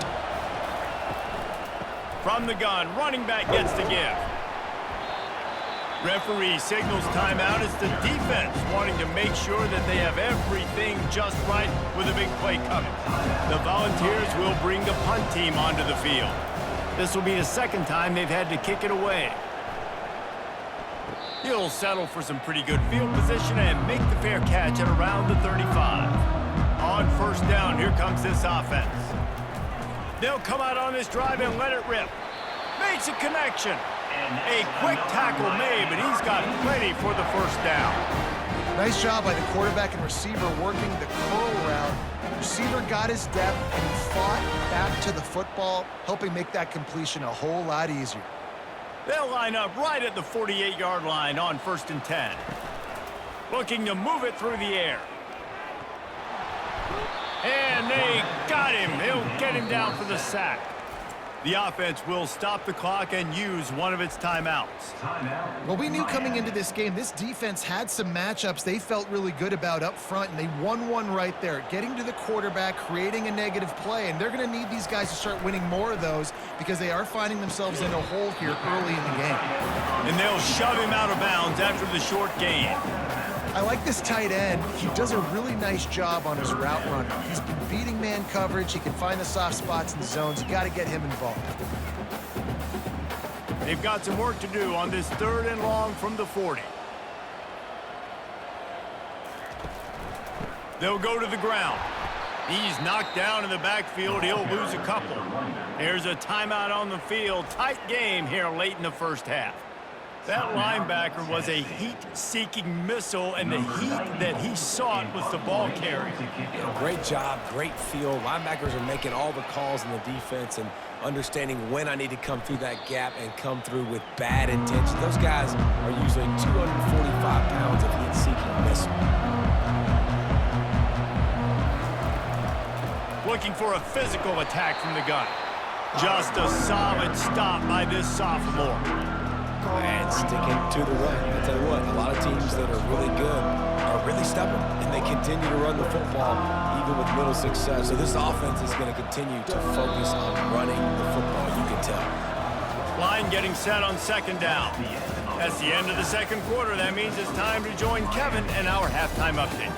[SPEAKER 1] From the gun, running back gets the give. Referee signals timeout. It's the defense wanting to make sure that they have everything just right with a big play coming. The Volunteers will bring the punt team onto the field. This will be the second time they've had to kick it away. He'll settle for some pretty good field position and make the fair catch at around the 35. On first down, here comes this offense. They'll come out on this drive and let it rip. Makes a connection. A quick tackle made, but he's got plenty for the first down.
[SPEAKER 5] Nice job by the quarterback and receiver working the curl route. Receiver got his depth, and he fought back to the football, helping make that completion a whole lot easier.
[SPEAKER 1] They'll line up right at the 48-yard line on 1st and 10. Looking to move it through the air. And they got him. They'll get him down for the sack. The offense will stop the clock and use one of its timeouts.
[SPEAKER 5] Well, we knew coming into this game, this defense had some matchups they felt really good about up front, and they won one right there, getting to the quarterback, creating a negative play, and they're going to need these guys to start winning more of those because they are finding themselves in a hole here early in the game.
[SPEAKER 1] And they'll shove him out of bounds after the short gain.
[SPEAKER 5] I like this tight end. He does a really nice job on his route running. He's been beating man coverage. He can find the soft spots in the zones. You got to get him involved.
[SPEAKER 1] They've got some work to do on this 3rd and long from the 40. They'll go to the ground. He's knocked down in the backfield. He'll lose a couple. There's a timeout on the field. Tight game here late in the first half. That linebacker was a heat-seeking missile, and the heat that he sought was the ball carrier.
[SPEAKER 3] Great job, great feel. Linebackers are making all the calls in the defense and understanding when I need to come through that gap and come through with bad intention. Those guys are usually 245 pounds of heat-seeking missile.
[SPEAKER 1] Looking for a physical attack from the gun. Just a solid stop by this sophomore.
[SPEAKER 3] And sticking to the run. I tell you what, a lot of teams that are really good are really stubborn, and they continue to run the football even with little success. So this offense is going to continue to focus on running the football, you can tell.
[SPEAKER 1] Line getting set on 2nd down. That's the end of the 2nd quarter. That means it's time to join Kevin and our halftime update.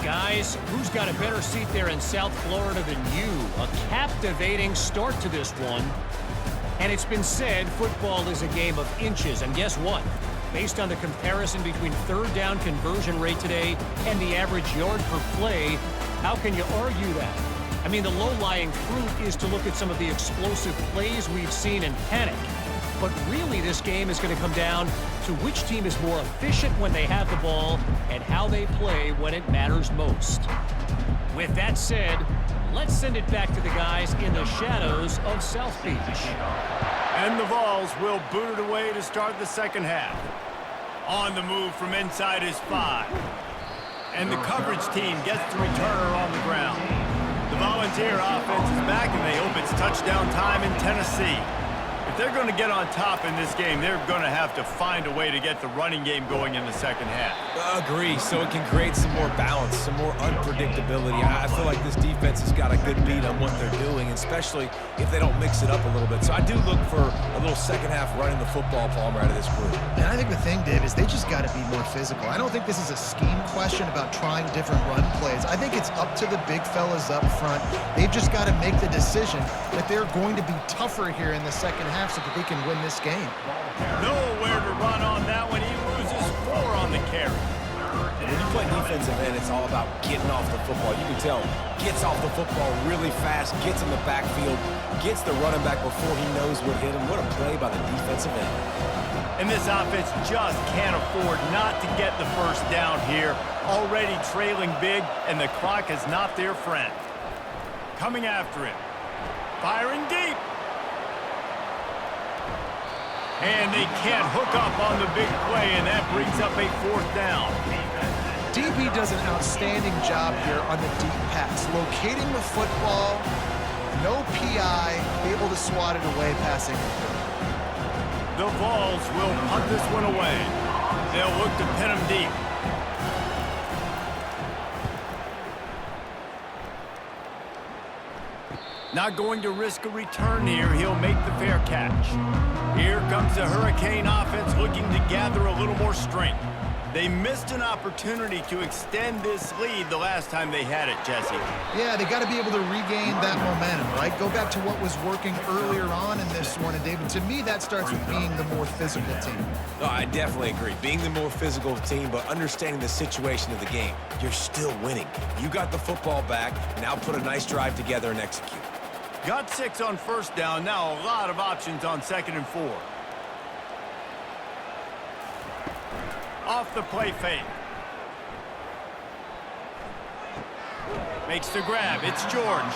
[SPEAKER 6] Guys, who's got a better seat there in South Florida than you? A captivating start to this one. And it's been said football is a game of inches. And guess what? Based on the comparison between 3rd down conversion rate today and the average yard per play, How can you argue that? I mean, the low-lying fruit is to look at some of the explosive plays we've seen and panic. But really, this game is going to come down to which team is more efficient when they have the ball and how they play when it matters most. With that said, let's send it back to the guys in the shadows of South Beach.
[SPEAKER 1] And the Vols will boot it away to start the second half. On the move from inside is 5. And the coverage team gets the returner on the ground. The Volunteer offense is back, and they hope it's touchdown time in Tennessee. If they're going to get on top in this game, they're going to have to find a way to get the running game going in the second half.
[SPEAKER 3] Agree, so it can create some more balance, some more unpredictability. I feel like this defense has got a good beat on what they're doing, especially if they don't mix it up a little bit. So I do look for a little second half running the football, Palmer, out of this group.
[SPEAKER 5] And I think the thing, Dave, is they just got to be more physical. I don't think this is a scheme question about trying different run plays. I think it's up to the big fellas up front. They've just got to make the decision that they're going to be tougher here in the second half so that they can win this game.
[SPEAKER 1] Nowhere to run on that one. He loses 4 on the carry.
[SPEAKER 3] When you play defensive end, it's all about getting off the football. You can tell, gets off the football really fast, gets in the backfield, gets the running back before he knows what hit him. What a play by the defensive end.
[SPEAKER 1] And this offense just can't afford not to get the first down here. Already trailing big, and the clock is not their friend. Coming after him. Firing deep. And they can't hook up on the big play, and that brings up a 4th down.
[SPEAKER 5] DB does an outstanding job here on the deep pass, locating the football, no PI, able to swat it away passing.
[SPEAKER 1] The Vols will punt this one away. They'll look to pin him deep. Not going to risk a return here. He'll make the fair catch. Here comes the Hurricane offense looking to gather a little more strength. They missed an opportunity to extend this lead the last time they had it, Jesse.
[SPEAKER 5] Yeah, they got to be able to regain that momentum, right? Go back to what was working earlier on in this one. And, David, to me, that starts with being the more physical team.
[SPEAKER 3] No, I definitely agree. Being the more physical team, but understanding the situation of the game. You're still winning. You got the football back. Now put a nice drive together and execute.
[SPEAKER 1] Got 6 on first down. Now a lot of options on 2nd and 4. Off the play fake. Makes the grab. It's George.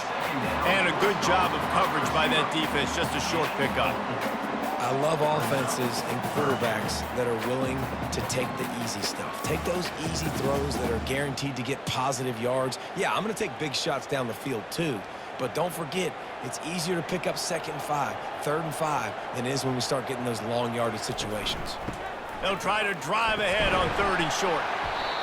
[SPEAKER 1] And a good job of coverage by that defense. Just a short pickup.
[SPEAKER 3] I love offenses and quarterbacks that are willing to take the easy stuff. Take those easy throws that are guaranteed to get positive yards. Yeah, I'm going to take big shots down the field too. But don't forget, it's easier to pick up 2nd and 5, 3rd and 5 than it is when we start getting those long yardage situations.
[SPEAKER 1] They'll try to drive ahead on 3rd and short.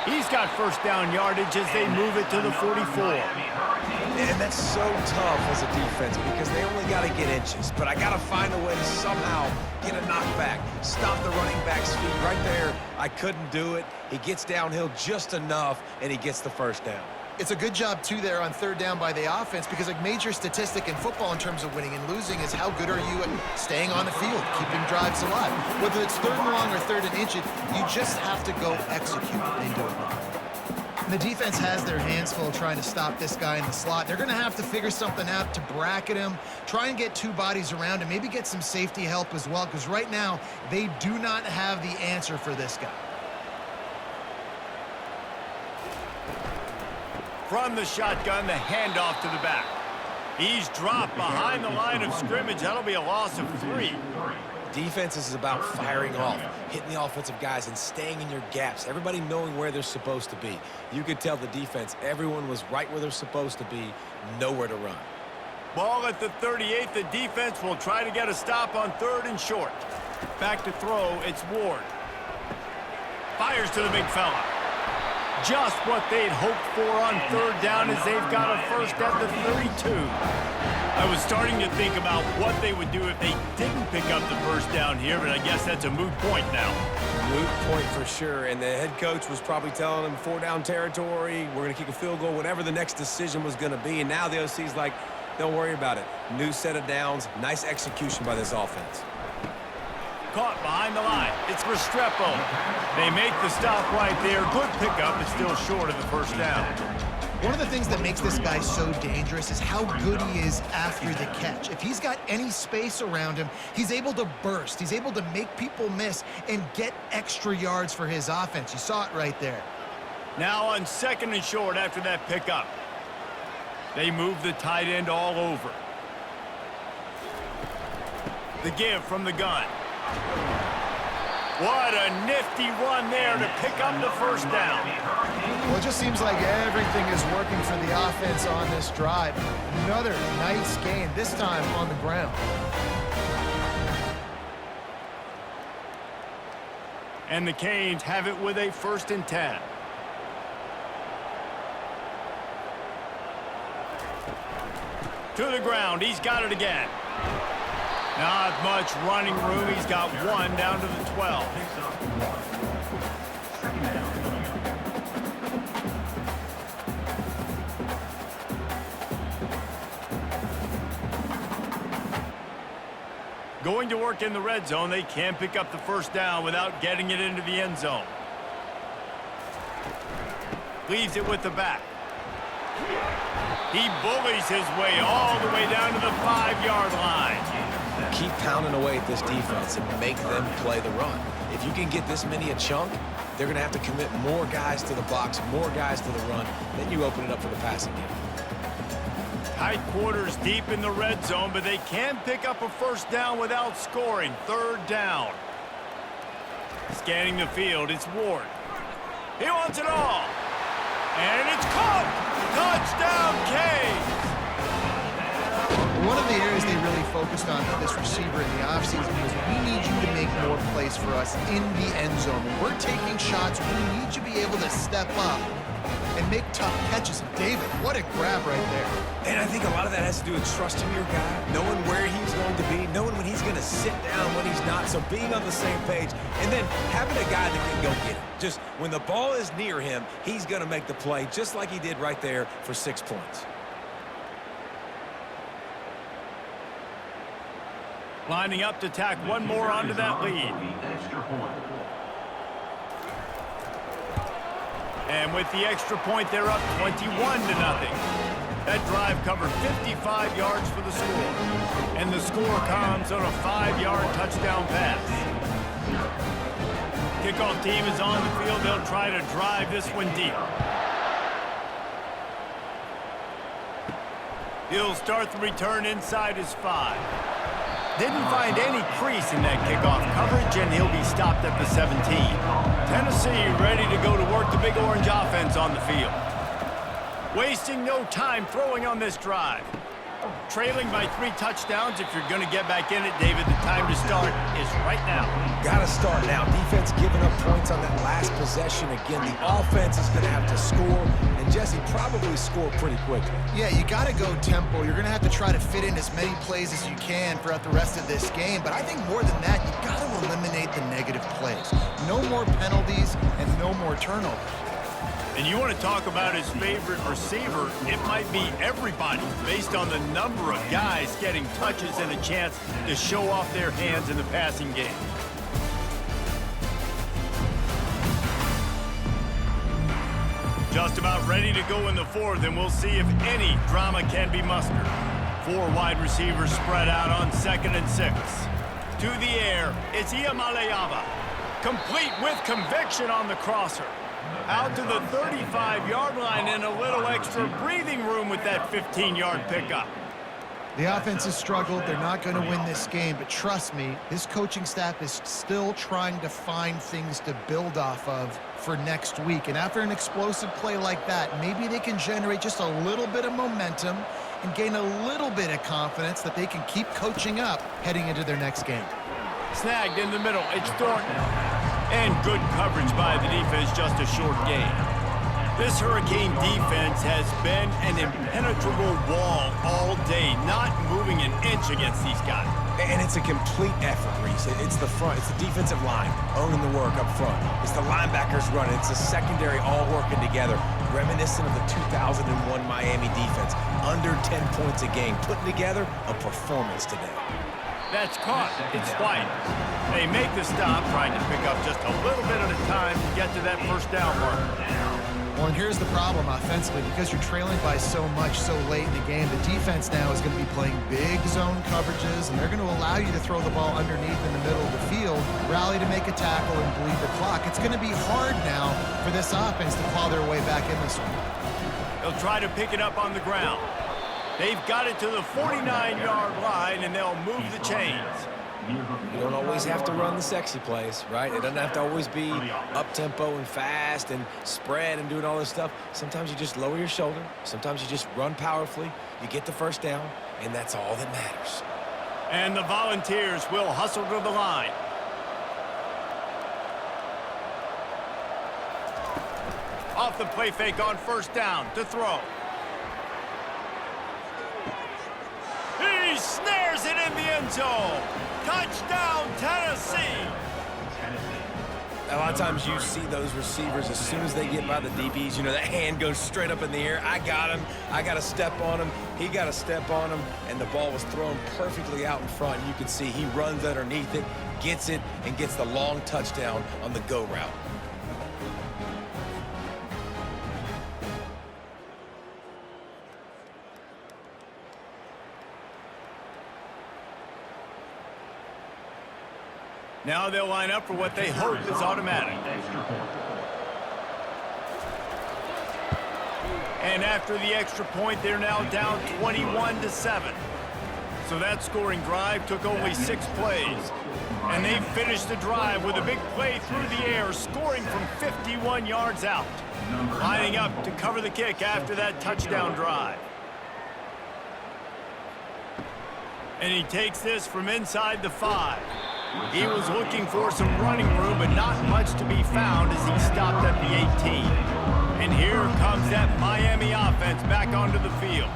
[SPEAKER 1] He's got first down yardage as they move it to the 44.
[SPEAKER 3] And that's so tough as a defense because they only got to get inches. But I got to find a way to somehow get a knockback, stop the running back's feet right there. I couldn't do it. He gets downhill just enough, and he gets the first down.
[SPEAKER 5] It's a good job, too, there on 3rd down by the offense because a major statistic in football in terms of winning and losing is how good are you at staying on the field, keeping drives alive. Whether it's 3rd and long or 3rd and inches, you just have to go execute. They do it. And the defense has their hands full trying to stop this guy in the slot. They're going to have to figure something out to bracket him, try and get 2 bodies around him, maybe get some safety help as well because right now they do not have the answer for this guy.
[SPEAKER 1] From the shotgun, the handoff to the back. He's dropped behind the line of scrimmage. That'll be a loss of 3.
[SPEAKER 3] Defense is about firing off, hitting the offensive guys and staying in your gaps. Everybody knowing where they're supposed to be. You could tell the defense, everyone was right where they're supposed to be, nowhere to run.
[SPEAKER 1] Ball at the 38. The defense will try to get a stop on 3rd and short. Back to throw, it's Ward. Fires to the big fella. Just what they'd hoped for on 3rd down as they've got a first at the 32. I was starting to think about what they would do if they didn't pick up the first down here, but I guess that's a moot point now.
[SPEAKER 3] Moot point for sure, and the head coach was probably telling them 4 down territory, we're going to kick a field goal, whatever the next decision was going to be, and now the OC's like, don't worry about it. New set of downs, nice execution by this offense.
[SPEAKER 1] Caught behind the line. It's Restrepo. They make the stop right there. Good pickup, but still short of the first down.
[SPEAKER 5] One of the things that makes this guy so dangerous is how good he is after the catch. If he's got any space around him, he's able to burst. He's able to make people miss and get extra yards for his offense. You saw it right there.
[SPEAKER 1] Now on 2nd and short after that pickup. They move the tight end all over. The give from the gun. What a nifty run there to pick up the first down.
[SPEAKER 5] Well, it just seems like everything is working for the offense on this drive. Another nice gain, this time on the ground.
[SPEAKER 1] And the Canes have it with a 1st and 10. To the ground, he's got it again. Not much running room. He's got 1 down to the 12. Going to work in the red zone. They can't pick up the first down without getting it into the end zone. Leaves it with the back. He bullies his way all the way down to the 5-yard line.
[SPEAKER 3] Keep pounding away at this defense and make them play the run. If you can get this many a chunk, they're going to have to commit more guys to the box, more guys to the run. Then you open it up for the passing game.
[SPEAKER 1] Tight quarters deep in the red zone, but they can pick up a first down without scoring. 3rd down. Scanning the field, it's Ward. He wants it all. And it's caught. Touchdown, Canes.
[SPEAKER 5] One of the areas they really focused on for this receiver in the offseason was we need you to make more plays for us in the end zone. When we're taking shots, we need you to be able to step up and make tough catches. David, what a grab right there.
[SPEAKER 3] And I think a lot of that has to do with trusting your guy, knowing where he's going to be, knowing when he's going to sit down, when he's not. So being on the same page, and then having a guy that can go get it. Just when the ball is near him, he's going to make the play, just like he did right there for 6 points.
[SPEAKER 1] Lining up to tack one more onto that lead. And with the extra point, they're up 21-0. That drive covered 55 yards for the score. And the score comes on a 5-yard touchdown pass. Kickoff team is on the field. They'll try to drive this one deep. He'll start the return inside his 5. Didn't find any crease in that kickoff coverage, and he'll be stopped at the 17. Tennessee ready to go to work the Big Orange offense on the field. Wasting no time throwing on this drive. Trailing by 3 touchdowns. If you're going to get back in it, David, the time to start is right now.
[SPEAKER 3] Got to start now. Defense giving up points on that last possession. Again, the offense is going to have to score, and Jesse probably score pretty quickly.
[SPEAKER 5] Yeah, you got to go tempo. You're going to have to try to fit in as many plays as you can throughout the rest of this game. But I think more than that, you got to eliminate the negative plays. No more penalties and no more turnovers.
[SPEAKER 1] And you want to talk about his favorite receiver, it might be everybody based on the number of guys getting touches and a chance to show off their hands in the passing game. Just about ready to go in the 4th, and we'll see if any drama can be mustered. 4 wide receivers spread out on 2nd and 6. To the air, it's Iamaleava. Complete with conviction on the crosser. Out to the 35-yard line and a little extra breathing room with that 15-yard pickup.
[SPEAKER 5] The offense has struggled. They're not going to win this game, but trust me, this coaching staff is still trying to find things to build off of for next week. And after an explosive play like that, maybe they can generate just a little bit of momentum and gain a little bit of confidence that they can keep coaching up heading into their next game.
[SPEAKER 1] Snagged in the middle, it's Thornton. And good coverage by the defense, just a short gain. This Hurricane defense has been an impenetrable wall all day, not moving an inch against these guys.
[SPEAKER 3] And it's a complete effort, Reese. It's the front, it's the defensive line owning the work up front. It's the linebackers running. It's the secondary all working together, reminiscent of the 2001 Miami defense. Under 10 points a game, putting together a performance today.
[SPEAKER 1] That's caught. It's White. They make the stop, trying to pick up just a little bit at a time to get to that first down marker.
[SPEAKER 5] Well, and here's the problem offensively. Because you're trailing by so much so late in the game, the defense now is going to be playing big zone coverages, and they're going to allow you to throw the ball underneath in the middle of the field, rally to make a tackle, and bleed the clock. It's going to be hard now for this offense to claw their way back in this one.
[SPEAKER 1] They'll try to pick it up on the ground. They've got it to the 49-yard line, and they'll move the chains.
[SPEAKER 3] You don't always have to run the sexy plays, right? It doesn't have to always be up-tempo and fast and spread and doing all this stuff. Sometimes you just lower your shoulder. Sometimes you just run powerfully. You get the first down, and that's all that matters.
[SPEAKER 1] And the Volunteers will hustle to the line. Off the play fake on first down to throw. He snares it in the end zone. Touchdown, Tennessee.
[SPEAKER 3] A lot of times you see those receivers, as soon as they get by the DBs, you know, that hand goes straight up in the air. I got him. I got to step on him. He got to step on him. And the ball was thrown perfectly out in front. You can see he runs underneath it, gets it, and gets the long touchdown on the go route.
[SPEAKER 1] Now they'll line up for what they hope is automatic. And after the extra point, they're now down 21-7. So that scoring drive took only 6 plays. And they finished the drive with a big play through the air, scoring from 51 yards out. Lining up to cover the kick after that touchdown drive. And he takes this from inside the 5. He was looking for some running room, but not much to be found as he stopped at the 18. And here comes that Miami offense back onto the field.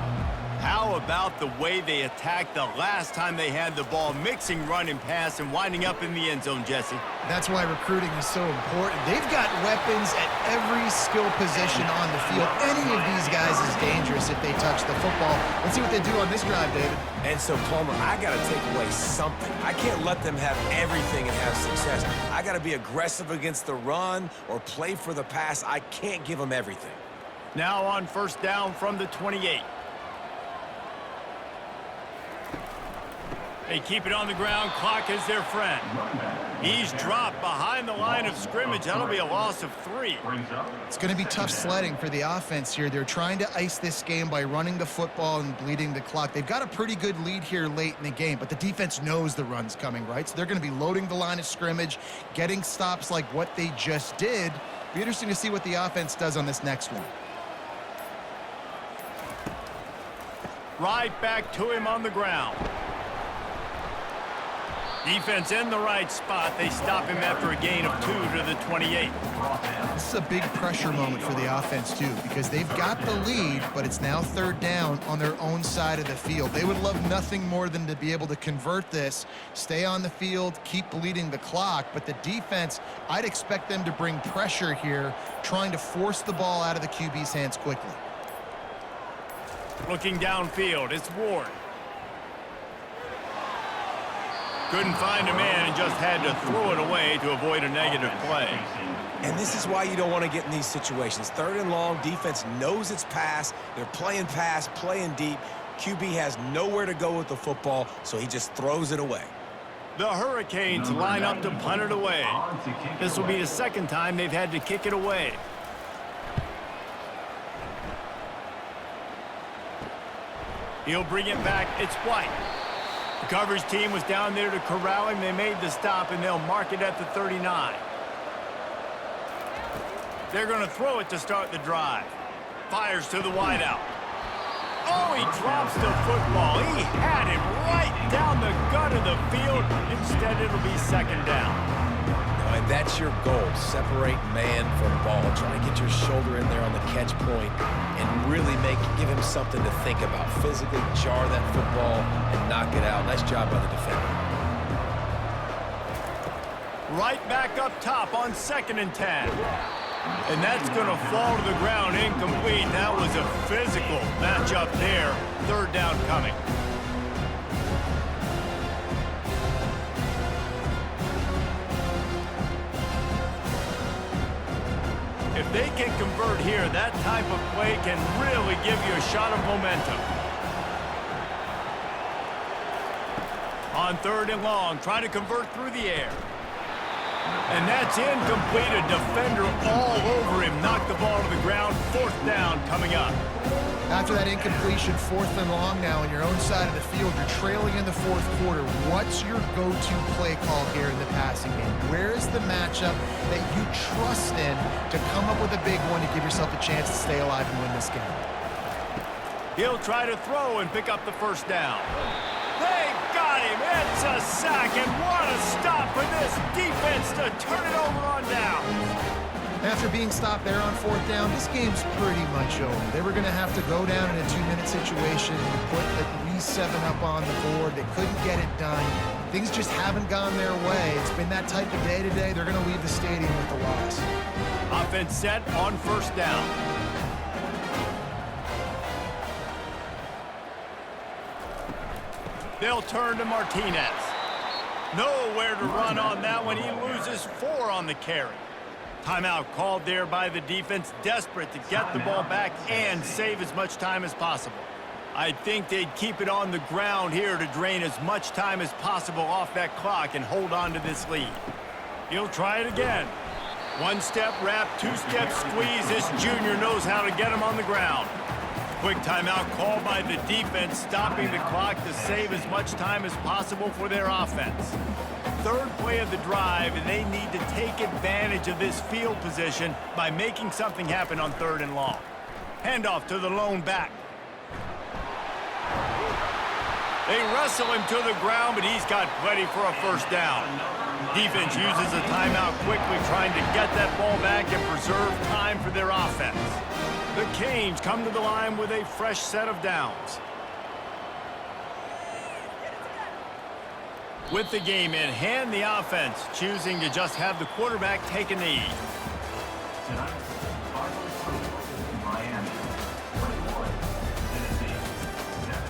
[SPEAKER 1] How about the way they attacked the last time they had the ball, mixing run and pass and winding up in the end zone, Jesse?
[SPEAKER 5] That's why recruiting is so important. They've got weapons at every skill position on the field. Any of these guys is dangerous if they touch the football. Let's see what they do on this drive, David.
[SPEAKER 3] And so, Palmer, I got to take away something. I can't let them have everything and have success. I got to be aggressive against the run or play for the pass. I can't give them everything.
[SPEAKER 1] Now on first down from the 28. They keep it on the ground. Clock is their friend. He's dropped behind the line of scrimmage. That'll be a loss of 3.
[SPEAKER 5] It's going to be tough sledding for the offense here. They're trying to ice this game by running the football and bleeding the clock. They've got a pretty good lead here late in the game, but the defense knows the run's coming, right? So they're going to be loading the line of scrimmage, getting stops like what they just did. Be interesting to see what the offense does on this next one.
[SPEAKER 1] Right back to him on the ground. Defense in the right spot. They stop him after a gain of 2 to the 28.
[SPEAKER 5] This is a big pressure moment for the offense, too, because they've got the lead, but it's now third down on their own side of the field. They would love nothing more than to be able to convert this, stay on the field, keep bleeding the clock, but the defense, I'd expect them to bring pressure here, trying to force the ball out of the QB's hands quickly.
[SPEAKER 1] Looking downfield, it's Ward. Couldn't find a man and just had to throw it away to avoid a negative play.
[SPEAKER 3] And this is why you don't want to get in these situations. Third and long, defense knows it's pass. They're playing pass, playing deep. QB has nowhere to go with the football, so he just throws it away.
[SPEAKER 1] The Hurricanes line up to punt it away. This will be the second time they've had to kick it away. He'll bring it back. It's White. The coverage team was down there to corral him. They made the stop, and they'll mark it at the 39. They're going to throw it to start the drive. Fires to the wideout. Oh, he drops the football. He had him right down the gut of the field. Instead, it'll be second down.
[SPEAKER 3] And that's your goal. Separate man from ball. Try to get your shoulder in there on the catch point and really give him something to think about. Physically jar that football and knock it out. Nice job by the defender.
[SPEAKER 1] Right back up top on 2nd and 10. And that's going to fall to the ground incomplete. That was a physical matchup there. Third down coming. they can convert here, that type of play can really give you a shot of momentum. On 3rd and long, trying to convert through the air. And that's incomplete. A defender all over him. Knocked the ball to the ground. 4th down coming up.
[SPEAKER 5] After that incompletion, 4th and long now on your own side of the field, you're trailing in the 4th quarter. What's your go-to play call here in the passing game? Where is the matchup that you trust in to come up with a big one to give yourself a chance to stay alive and win this game?
[SPEAKER 1] He'll try to throw and pick up the 1st down. They got him. It's a sack, and what a stop for this defense to turn it over on downs.
[SPEAKER 5] After being stopped there on 4th down, this game's pretty much over. They were going to have to go down in a 2-minute situation and put at least 7 up on the board. They couldn't get it done. Things just haven't gone their way. It's been that type of day today. They're going to leave the stadium with the loss.
[SPEAKER 1] Offense set on 1st down. They'll turn to Martinez. Nowhere to run on that one. He loses 4 on the carry. Timeout called there by the defense, desperate to get the ball back and save as much time as possible. I think they'd keep it on the ground here to drain as much time as possible off that clock and hold on to this lead. He'll try it again. 1-step wrap, 2-step squeeze. This junior knows how to get him on the ground. Quick timeout called by the defense, stopping the clock to save as much time as possible for their offense. 3rd play of the drive, and they need to take advantage of this field position by making something happen on 3rd and long. Handoff to the lone back. They wrestle him to the ground, but he's got plenty for a 1st down. Defense uses a timeout quickly, trying to get that ball back and preserve time for their offense. The Canes come to the line with a fresh set of downs. With the game in hand, the offense choosing to just have the quarterback take a knee.
[SPEAKER 4] Tonight, Miami, 21, Tennessee, 7.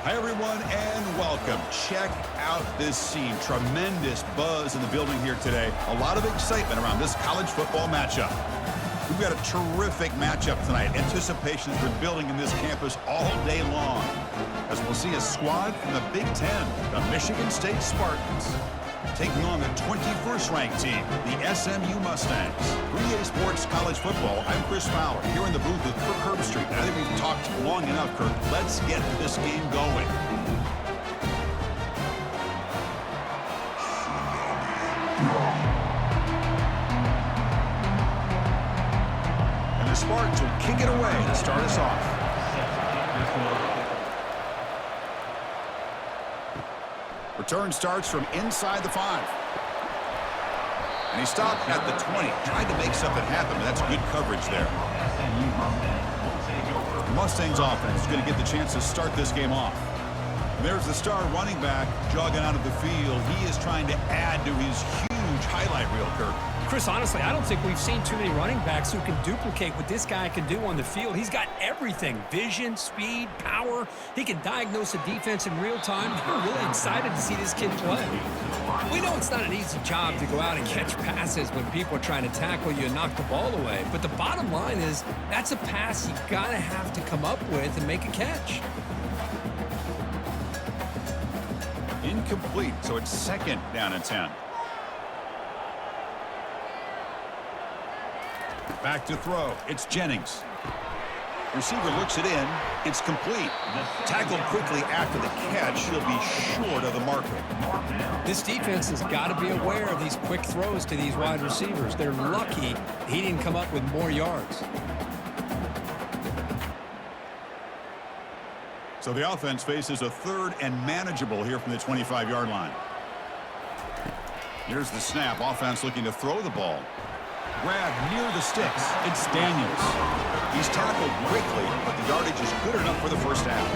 [SPEAKER 7] Hi, everyone, and welcome. Check out this scene. Tremendous buzz in the building here today. A lot of excitement around this college football matchup. We've got a terrific matchup tonight. Anticipation has been building in this campus all day long, as we'll see a squad from the Big Ten, the Michigan State Spartans, taking on the 21st ranked team, the SMU Mustangs. 3A Sports College Football, I'm Chris Fowler, here in the booth with Kirk Herbstreit. I think we've talked long enough, Kirk. Let's get this game going. And the Spartans will kick it away to start us off. Return starts from inside the 5. And he stopped at the 20. Tried to make something happen, but that's good coverage there. The Mustangs offense is going to get the chance to start this game off. And there's the star running back jogging out of the field. He is trying to add to his huge highlight reel, Kirk.
[SPEAKER 8] Chris, honestly, I don't think we've seen too many running backs who can duplicate what this guy can do on the field. He's got everything: vision, speed, power. He can diagnose a defense in real time. We're really excited to see this kid play. We know it's not an easy job to go out and catch passes when people are trying to tackle you and knock the ball away. But the bottom line is that's a pass you gotta have to come up with and make a catch.
[SPEAKER 7] Incomplete, so it's second down and 10. Back to throw. It's Jennings. Receiver looks it in. It's complete. Tackled quickly after the catch. He'll be short of the marker.
[SPEAKER 8] This defense has got to be aware of these quick throws to these wide receivers. They're lucky he didn't come up with more yards.
[SPEAKER 7] So the offense faces a third and manageable here from the 25-yard line. Here's the snap. Offense looking to throw the ball. Grab near the sticks. It's Daniels. He's tackled quickly, but the yardage is good enough for the first down.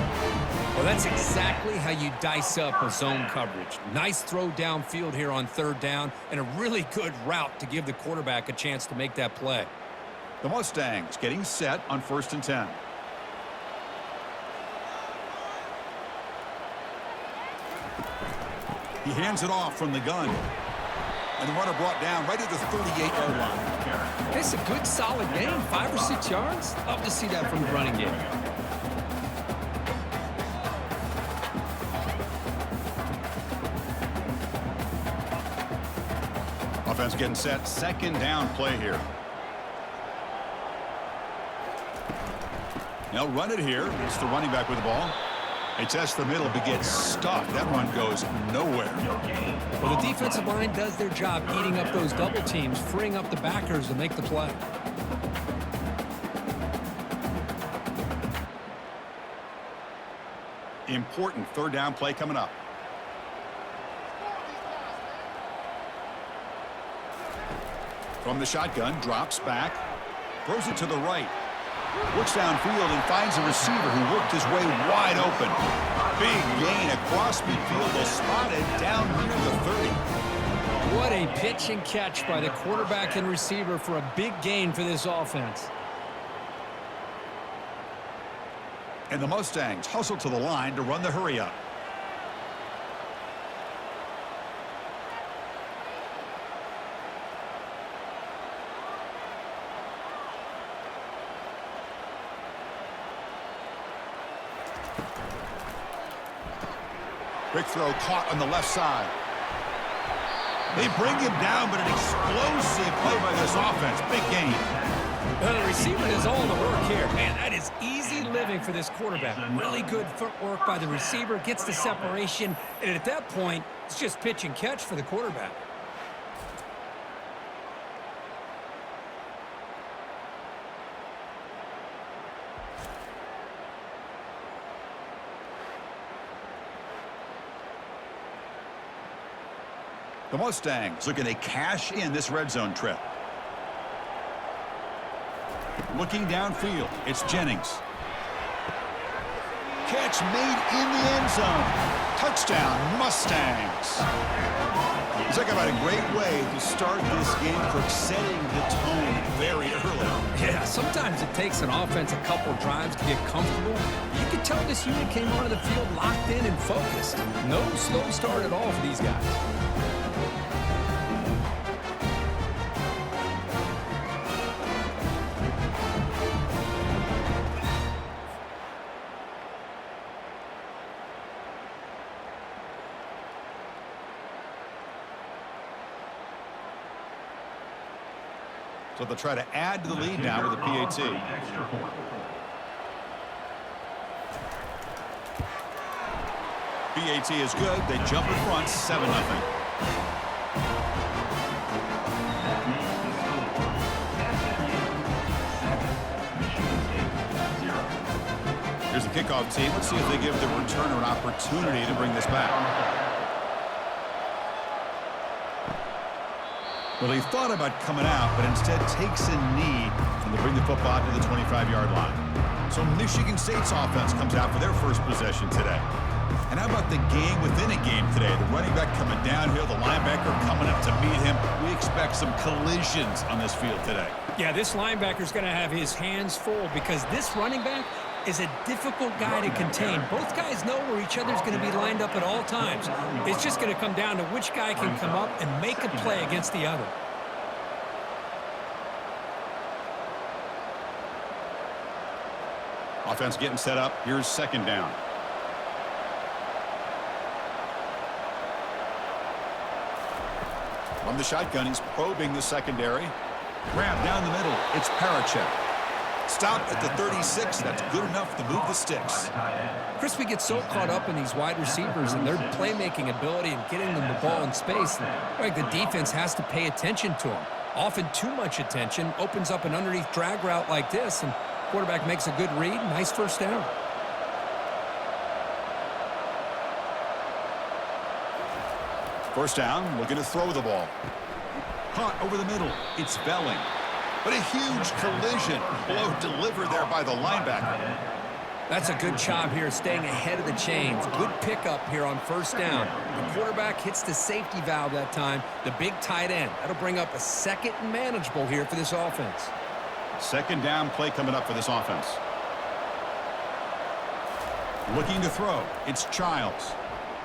[SPEAKER 8] Well, that's exactly how you dice up a zone coverage. Nice throw downfield here on third down, and a really good route to give the quarterback a chance to make that play.
[SPEAKER 7] The Mustangs getting set on 1st and 10. He hands it off from the gun. And the runner brought down right at the 38-yard line.
[SPEAKER 8] It's a good, solid game. 5 or 6 yards. Love to see that from the running game.
[SPEAKER 7] Offense getting set. Second down play here. They'll run it here. It's the running back with the ball. They test the middle, but gets stuck. That run goes nowhere.
[SPEAKER 8] Well, the defensive line does their job eating up those double teams, freeing up the backers to make the play.
[SPEAKER 7] Important third down play coming up. From the shotgun, drops back, throws it to the right. Looks downfield and finds a receiver who worked his way wide open. Big gain across midfield. They'll spot it down near the 30.
[SPEAKER 8] What a pitch and catch by the quarterback and receiver for a big gain for this offense.
[SPEAKER 7] And the Mustangs hustle to the line to run the hurry up. Quick throw caught on the left side. They bring him down, but an explosive play by this offense. Big gain.
[SPEAKER 8] Well, the receiver does all the work here. Man, that is easy living for this quarterback. Really good footwork by the receiver. Gets the separation. And at that point, it's just pitch and catch for the quarterback.
[SPEAKER 7] The Mustangs looking to cash in this red zone trip. Looking downfield, it's Jennings. Catch made in the end zone. Touchdown, Mustangs. He's talking about a great way to start this game for setting the tone very early.
[SPEAKER 8] Yeah, sometimes it takes an offense a couple drives to get comfortable. You can tell this unit came onto the field locked in and focused. No slow start at all for these guys.
[SPEAKER 7] So they'll try to add to the lead now with a PAT. PAT is good. They jump in front, 7-0. Here's the kickoff team. Let's see if they give the returner an opportunity to bring this back. Well, he thought about coming out, but instead takes a knee and they bring the football to the 25-yard line. So Michigan State's offense comes out for their first possession today. And how about the game within a game today? The running back coming downhill, the linebacker coming up to meet him. We expect some collisions on this field today.
[SPEAKER 8] Yeah, this linebacker's going to have his hands full because this running back is a difficult guy to contain. Both guys know where each other's going to be lined up at all times. It's just going to come down to which guy can come up and make a play against the other.
[SPEAKER 7] Offense getting set up. Here's second down. From the shotgun, he's probing the secondary. Grab down the middle. It's Parachek. Stop at the 36. That's good enough to move the sticks.
[SPEAKER 8] Chris, we get so caught up in these wide receivers and their playmaking ability and getting them the ball in space. Like the defense has to pay attention to them. Often too much attention opens up an underneath drag route like this, and quarterback makes a good read. Nice first down.
[SPEAKER 7] First down, looking to throw the ball. Caught over the middle. It's Belling. But a huge collision. Blow delivered there by the linebacker.
[SPEAKER 8] That's a good job here staying ahead of the chains. Good pickup here on first down. The quarterback hits the safety valve that time. The big tight end. That'll bring up a second and manageable here for this offense.
[SPEAKER 7] Second down play coming up for this offense. Looking to throw. It's Childs.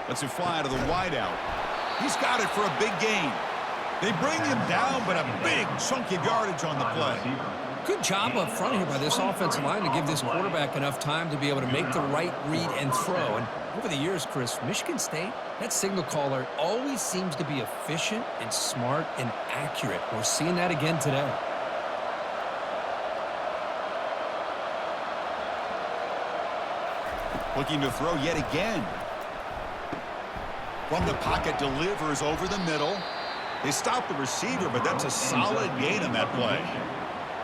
[SPEAKER 7] Lets it fly out of the wideout. He's got it for a big gain. They bring him down, but a big chunk of yardage on the play.
[SPEAKER 8] Good job up front here by this offensive line to give this quarterback enough time to be able to make the right read and throw. And over the years, Chris, Michigan State, that signal caller always seems to be efficient and smart and accurate. We're seeing that again today.
[SPEAKER 7] Looking to throw yet again. From the pocket, delivers over the middle. They stop the receiver, but that's a solid gain on that play.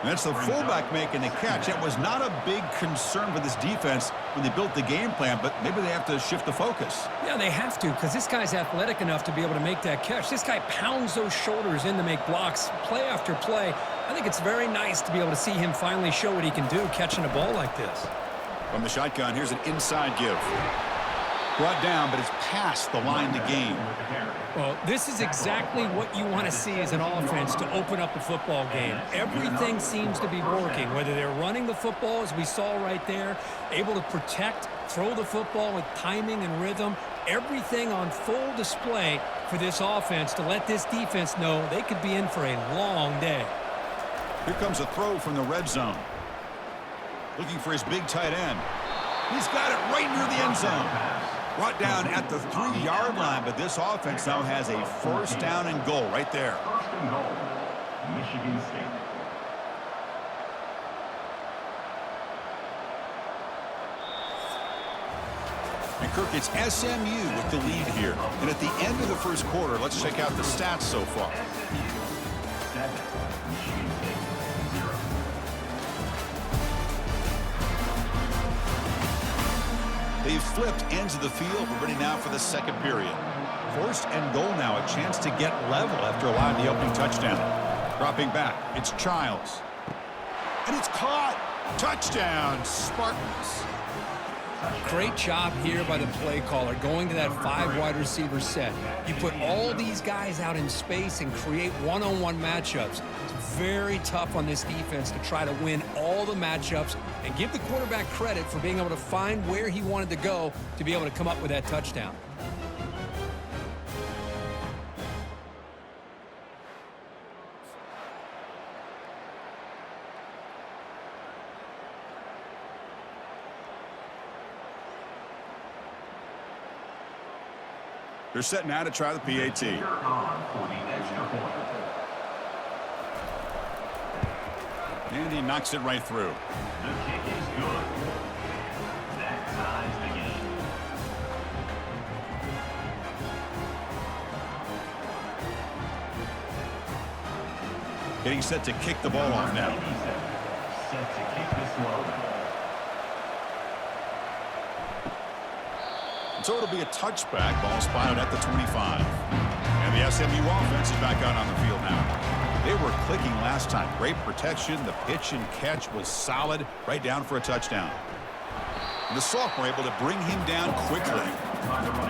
[SPEAKER 7] And that's the fullback making the catch. That was not a big concern for this defense when they built the game plan, but maybe they have to shift the focus.
[SPEAKER 8] Yeah, they have to, because this guy's athletic enough to be able to make that catch. This guy pounds those shoulders in to make blocks play after play. I think it's very nice to be able to see him finally show what he can do catching a ball like this.
[SPEAKER 7] From the shotgun, here's an inside give. Brought down, but it's past the line to gain.
[SPEAKER 8] Well, this is exactly what you want to see as an offense to open up the football game. Everything seems to be working, whether they're running the football, as we saw right there, able to protect, throw the football with timing and rhythm, everything on full display for this offense to let this defense know they could be in for a long day.
[SPEAKER 7] Here comes a throw from the red zone. Looking for his big tight end. He's got it right near the end zone. Brought down at the 3-yard line, but this offense now has a first down and goal right there.
[SPEAKER 4] First and goal, Michigan State.
[SPEAKER 7] And Kirk, it's SMU with the lead here. And at the end of the first quarter, let's check out the stats so far.
[SPEAKER 4] SMU 7, Michigan State 0.
[SPEAKER 7] They've flipped ends of the field. We're ready now for the second period. First and goal now, a chance to get level after allowing the opening touchdown. Dropping back, it's Childs. And it's caught. Touchdown, Spartans.
[SPEAKER 8] Great job here by the play caller, going to that 5 wide receiver set. You put all these guys out in space and create one-on-one matchups. It's very tough on this defense to try to win all the matchups and give the quarterback credit for being able to find where he wanted to go to be able to come up with that touchdown.
[SPEAKER 7] They're set now to try the PAT. And he knocks it right through.
[SPEAKER 4] The kick is good. That ties the game.
[SPEAKER 7] Getting set to kick the ball off now.
[SPEAKER 4] Set to kick this one.
[SPEAKER 7] So it'll be a touchback. Ball spotted at the 25. And the SMU offense is back out on the field now. They were clicking last time. Great protection. The pitch and catch was solid. Right down for a touchdown. And the sophomore able to bring him down quickly.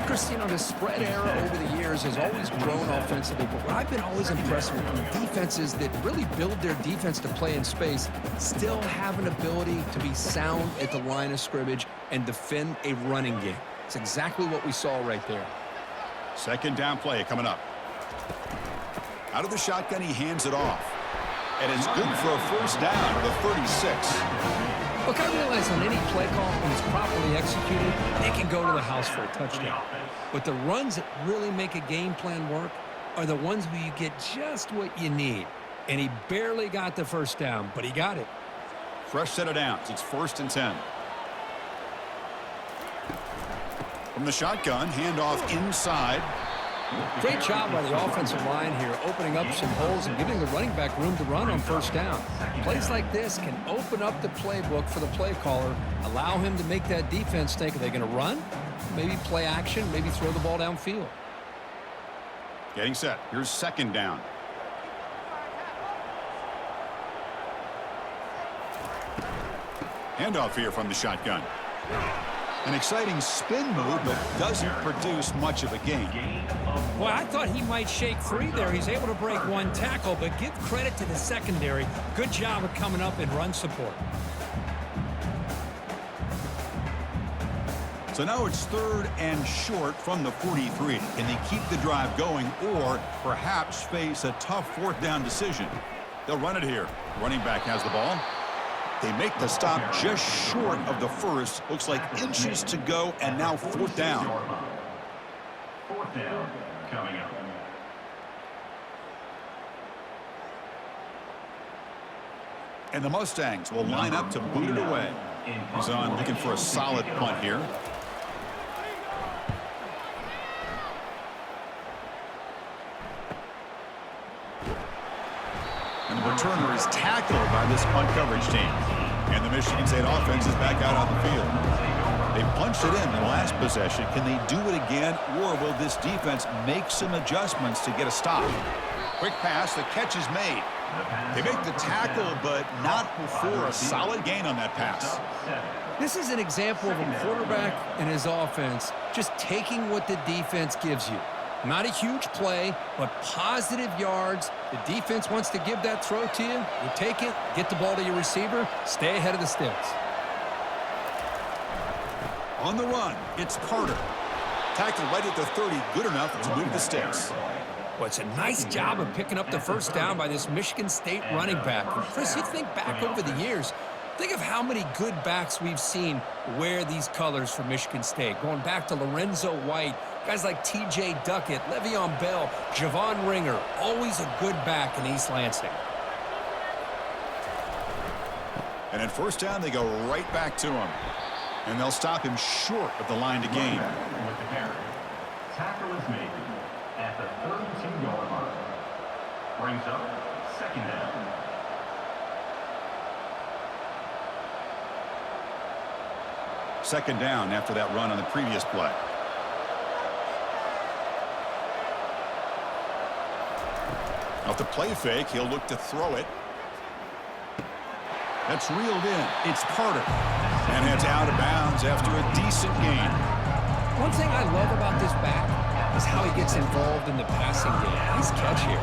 [SPEAKER 8] Chris, you know, the spread era over the years has always grown offensively, but what I've been always impressed with the defenses that really build their defense to play in space still have an ability to be sound at the line of scrimmage and defend a running game. It's exactly what we saw right there.
[SPEAKER 7] Second down play coming up. Out of the shotgun, he hands it off. And it's good for a first down to the 36.
[SPEAKER 8] Look, I realize on any play call, when it's properly executed, it can go to the house for a touchdown. But the runs that really make a game plan work are the ones where you get just what you need. And he barely got the first down, but he got it.
[SPEAKER 7] Fresh set of downs. It's 1st and 10. From the shotgun, handoff inside.
[SPEAKER 8] Great job by the offensive line here, opening up some holes and giving the running back room to run on first down. Plays like this can open up the playbook for the play caller, allow him to make that defense think, are they going to run? Maybe play action, maybe throw the ball downfield.
[SPEAKER 7] Getting set. Here's second down. Handoff here from the shotgun. An exciting spin move, but doesn't produce much of a gain.
[SPEAKER 8] Well, I thought he might shake free there. He's able to break one tackle, but give credit to the secondary. Good job of coming up in run support.
[SPEAKER 7] So now it's 3rd and short from the 43. Can they keep the drive going or perhaps face a tough 4th down decision? They'll run it here. Running back has the ball. They make the stop just short of the first. Looks like inches to go, and now 4th down.
[SPEAKER 4] 4th down coming up.
[SPEAKER 7] And the Mustangs will line up to boot it away. He's on looking for a solid punt here. And the returner is tackled by this punt coverage team. And the Michigan State offense is back out on the field. They punched it in the last possession. Can they do it again, or will this defense make some adjustments to get a stop? Quick pass, the catch is made. They make the tackle, but not before a solid gain on that pass.
[SPEAKER 8] This is an example of a quarterback and his offense just taking what the defense gives you. Not a huge play, but positive yards. The defense wants to give that throw to you. You take it, get the ball to your receiver, stay ahead of the sticks.
[SPEAKER 7] On the run, it's Carter. Tackled right at the 30, good enough to move the sticks.
[SPEAKER 8] Well, it's a nice job of picking up the first down by this Michigan State running back. Chris, you think back over the years, think of how many good backs we've seen wear these colors for Michigan State. Going back to Lorenzo White, guys like T.J. Duckett, Le'Veon Bell, Javon Ringer, always a good back in East Lansing.
[SPEAKER 7] And at first down, they go right back to him. And they'll stop him short of the line to gain.
[SPEAKER 4] With the carry. Tackle is made at the 32-yard line. Brings up 2nd down.
[SPEAKER 7] Second down after that run on the previous play. Off the play fake, he'll look to throw it. That's reeled in. It's Carter. And heads out of bounds after a decent gain.
[SPEAKER 8] One thing I love about this back is how he gets involved in the passing game. Nice catch here.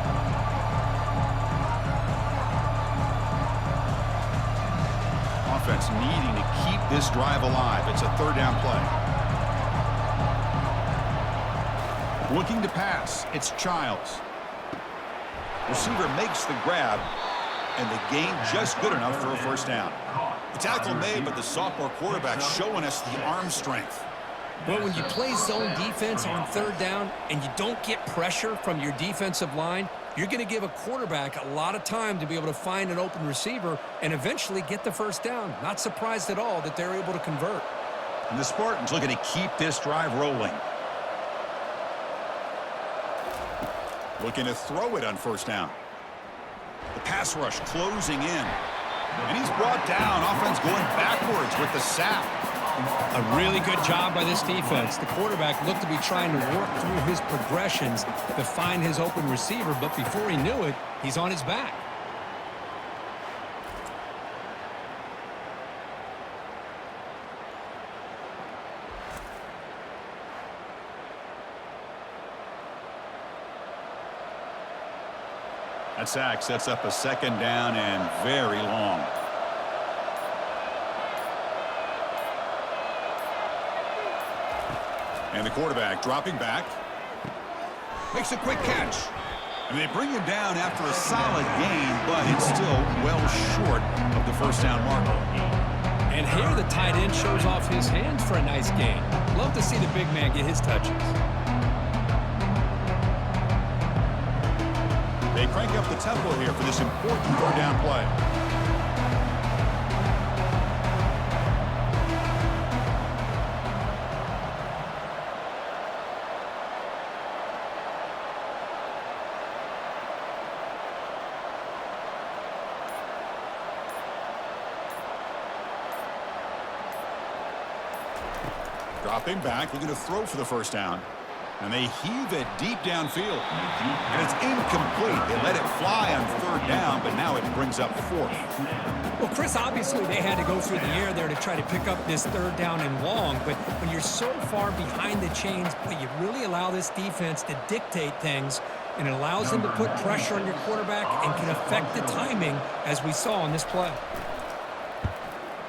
[SPEAKER 7] Offense needing to keep this drive alive. It's a third down play. Looking to pass. It's Childs. Receiver makes the grab, and the gain just good enough for a first down. The tackle made, but the sophomore quarterback showing us the arm strength.
[SPEAKER 8] But when you play zone defense on third down and you don't get pressure from your defensive line, you're going to give a quarterback a lot of time to be able to find an open receiver and eventually get the first down. Not surprised at all that they're able to convert.
[SPEAKER 7] And the Spartans looking to keep this drive rolling. Looking to throw it on first down. The pass rush closing in. And he's brought down. Offense going backwards with the sack.
[SPEAKER 8] A really good job by this defense. The quarterback looked to be trying to work through his progressions to find his open receiver, but before he knew it, he's on his back.
[SPEAKER 7] That sack sets up a second down and very long. And the quarterback dropping back. Makes a quick catch. And they bring him down after a solid gain, but it's still well short of the first down mark.
[SPEAKER 8] And here the tight end shows off his hands for a nice gain. Love to see the big man get his touches.
[SPEAKER 7] They crank up the tempo here for this important third down play. Dropping back, looking to throw for the first down. And they heave it deep downfield. And it's incomplete. They let it fly on third down, but now it brings up fourth.
[SPEAKER 8] Well, Chris, obviously they had to go through the air there to try to pick up this third down and long, but when you're so far behind the chains, you really allow this defense to dictate things, and it allows them to put pressure on your quarterback and can affect the timing, as we saw on this play.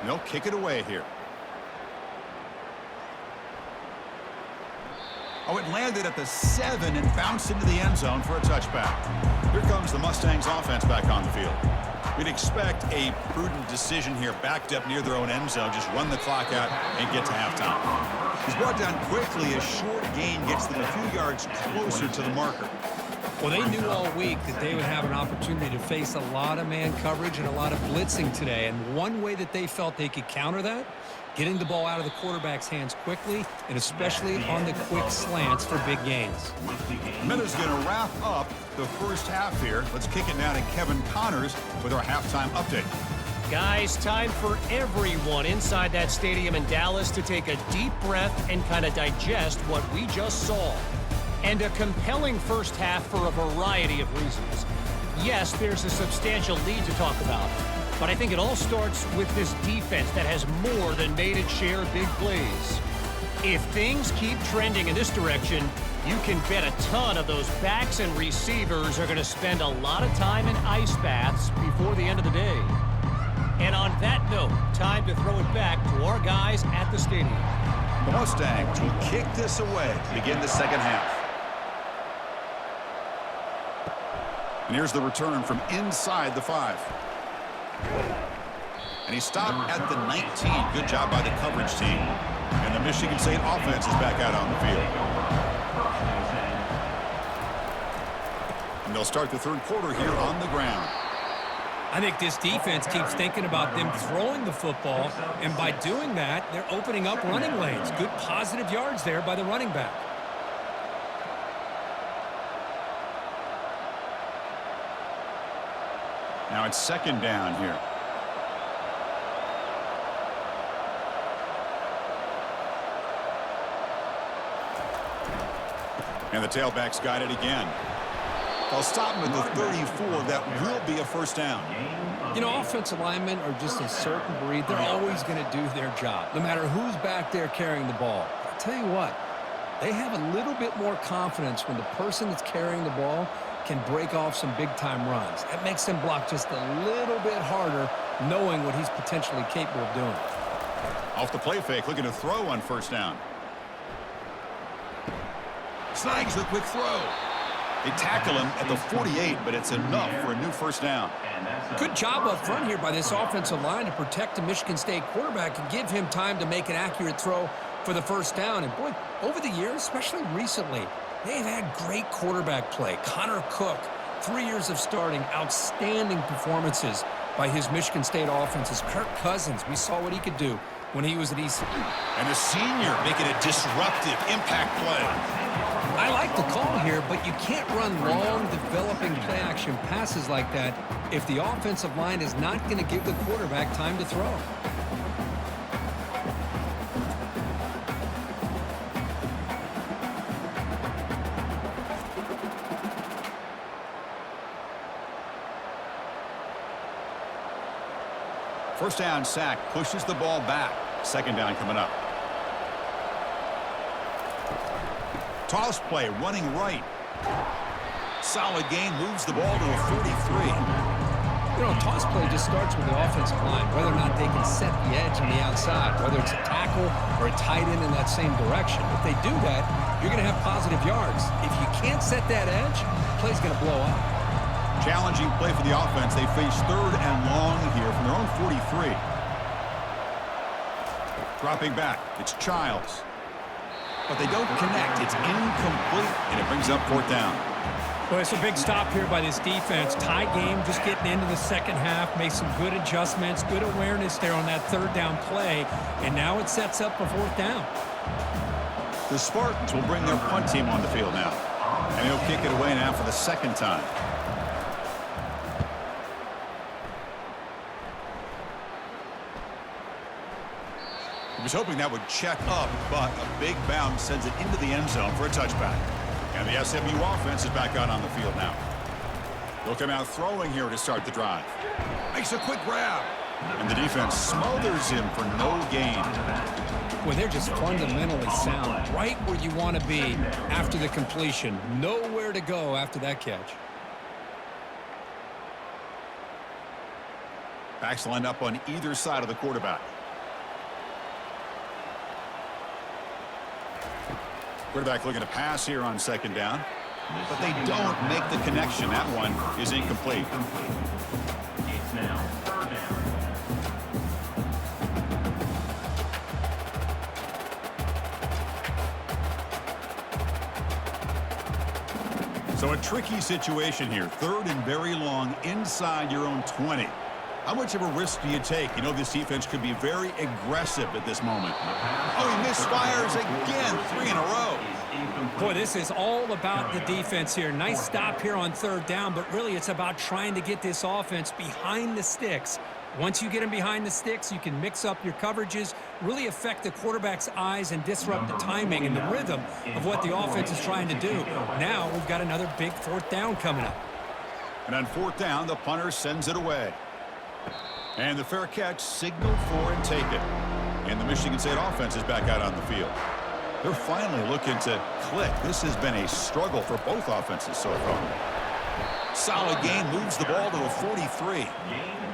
[SPEAKER 7] They'll kick it away here. Oh, it landed at the 7 and bounced into the end zone for a touchback. Here comes the Mustangs offense back on the field. We'd expect a prudent decision here, backed up near their own end zone, just run the clock out and get to halftime. He's brought down quickly. A short gain gets them a few yards closer to the marker.
[SPEAKER 8] Well, they knew all week that they would have an opportunity to face a lot of man coverage and a lot of blitzing today. And one way that they felt they could counter that, getting the ball out of the quarterback's hands quickly, and especially on the quick slants for big gains.
[SPEAKER 7] Minna's going to wrap up the first half here. Let's kick it now to Kevin Connors with our halftime update.
[SPEAKER 6] Guys, time for everyone inside that stadium in Dallas to take a deep breath and kind of digest what we just saw. And a compelling first half for a variety of reasons. Yes, there's a substantial lead to talk about, but I think it all starts with this defense that has more than made its share of big plays. If things keep trending in this direction, you can bet a ton of those backs and receivers are going to spend a lot of time in ice baths before the end of the day. And on that note, time to throw it back to our guys at the stadium.
[SPEAKER 7] The Mustangs will kick this away to begin the second half. And here's the return from inside the 5. And he stopped at the 19. Good job by the coverage team. And the Michigan State offense is back out on the field. And they'll start the third quarter here on the ground.
[SPEAKER 8] I think this defense keeps thinking about them throwing the football, and by doing that, they're opening up running lanes. Good positive yards there by the running back.
[SPEAKER 7] Now it's second down here. And the tailback's got it again. They'll stop him at the 34. That will be a first down.
[SPEAKER 8] You know, offensive linemen are just a certain breed. They're always going to do their job, no matter who's back there carrying the ball. I'll tell you what, they have a little bit more confidence when the person that's carrying the ball can break off some big-time runs. That makes them block just a little bit harder, knowing what he's potentially capable of doing.
[SPEAKER 7] Off the play fake, looking to throw on first down. Snags the quick throw. They tackle him at the 48, but it's enough for a new first down.
[SPEAKER 8] Good job up front here by this offensive line to protect the Michigan State quarterback and give him time to make an accurate throw for the first down. And, boy, over the years, especially recently, they've had great quarterback play. Connor Cook, 3 years of starting, outstanding performances by his Michigan State offenses. Kirk Cousins, we saw what he could do when he was at ECU.
[SPEAKER 7] And a senior making a disruptive impact play.
[SPEAKER 8] I like the call here, but you can't run long, developing play-action passes like that if the offensive line is not going to give the quarterback time to throw.
[SPEAKER 7] First down sack pushes the ball back. Second down coming up. Toss play running right. Solid gain, moves the ball to a 43.
[SPEAKER 8] You know, toss play just starts with the offensive line, whether or not they can set the edge on the outside, whether it's a tackle or a tight end in that same direction. If they do that, you're going to have positive yards. If you can't set that edge, the play's going to blow up.
[SPEAKER 7] Challenging play for the offense. They face third and long here from their own 43. Dropping back, it's Childs. But they don't connect. It's incomplete, and it brings up fourth down.
[SPEAKER 8] Well, it's a big stop here by this defense. Tie game, just getting into the second half, made some good adjustments, good awareness there on that third down play, and now it sets up a fourth down.
[SPEAKER 7] The Spartans will bring their punt team on the field now, and he'll kick it away now for the second time. He was hoping that would check up, but a big bounce sends it into the end zone for a touchback. And the SMU offense is back out on the field now. They'll come out throwing here to start the drive. Makes a quick grab. And the defense smothers him for no gain.
[SPEAKER 8] Well, they're just fundamentally sound, right where you want to be after the completion. Nowhere to go after that catch.
[SPEAKER 7] Backs lined up on either side of the quarterback. Quarterback looking to pass here on second down, but they don't make the connection. That one is incomplete.
[SPEAKER 4] It's now third down.
[SPEAKER 7] So a tricky situation here. Third and very long inside your own 20. How much of a risk do you take? You know this defense could be very aggressive at this moment. Oh, he misfires again, 3 in a row.
[SPEAKER 8] Boy, this is all about the defense here. Nice stop here on third down, but really it's about trying to get this offense behind the sticks. Once you get them behind the sticks, you can mix up your coverages, really affect the quarterback's eyes and disrupt the timing and the rhythm of what the offense is trying to do. Now we've got another big fourth down coming up.
[SPEAKER 7] And on fourth down, the punter sends it away. And the fair catch signaled for and taken. And the Michigan State offense is back out on the field. They're finally looking to click. This has been a struggle for both offenses so far. Solid gain, moves the ball to a 43.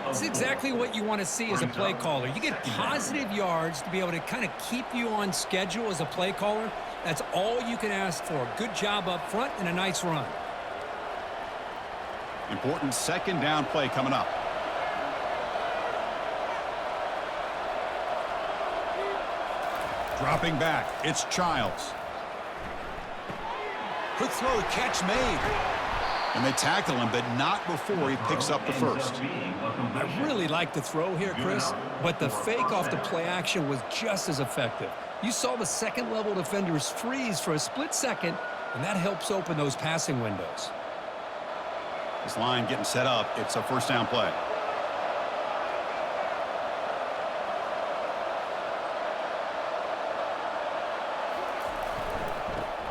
[SPEAKER 8] It's exactly what you want to see as a play caller. You get positive yards to be able to kind of keep you on schedule as a play caller. That's all you can ask for. Good job up front and a nice run.
[SPEAKER 7] Important second down play coming up. Dropping back, it's Childs. Quick throw, catch made. And they tackle him, but not before he picks up the first.
[SPEAKER 8] I really like the throw here, Chris, but the fake off the play action was just as effective. You saw the second-level defenders freeze for a split second, and that helps open those passing windows.
[SPEAKER 7] This line getting set up. It's a first down play.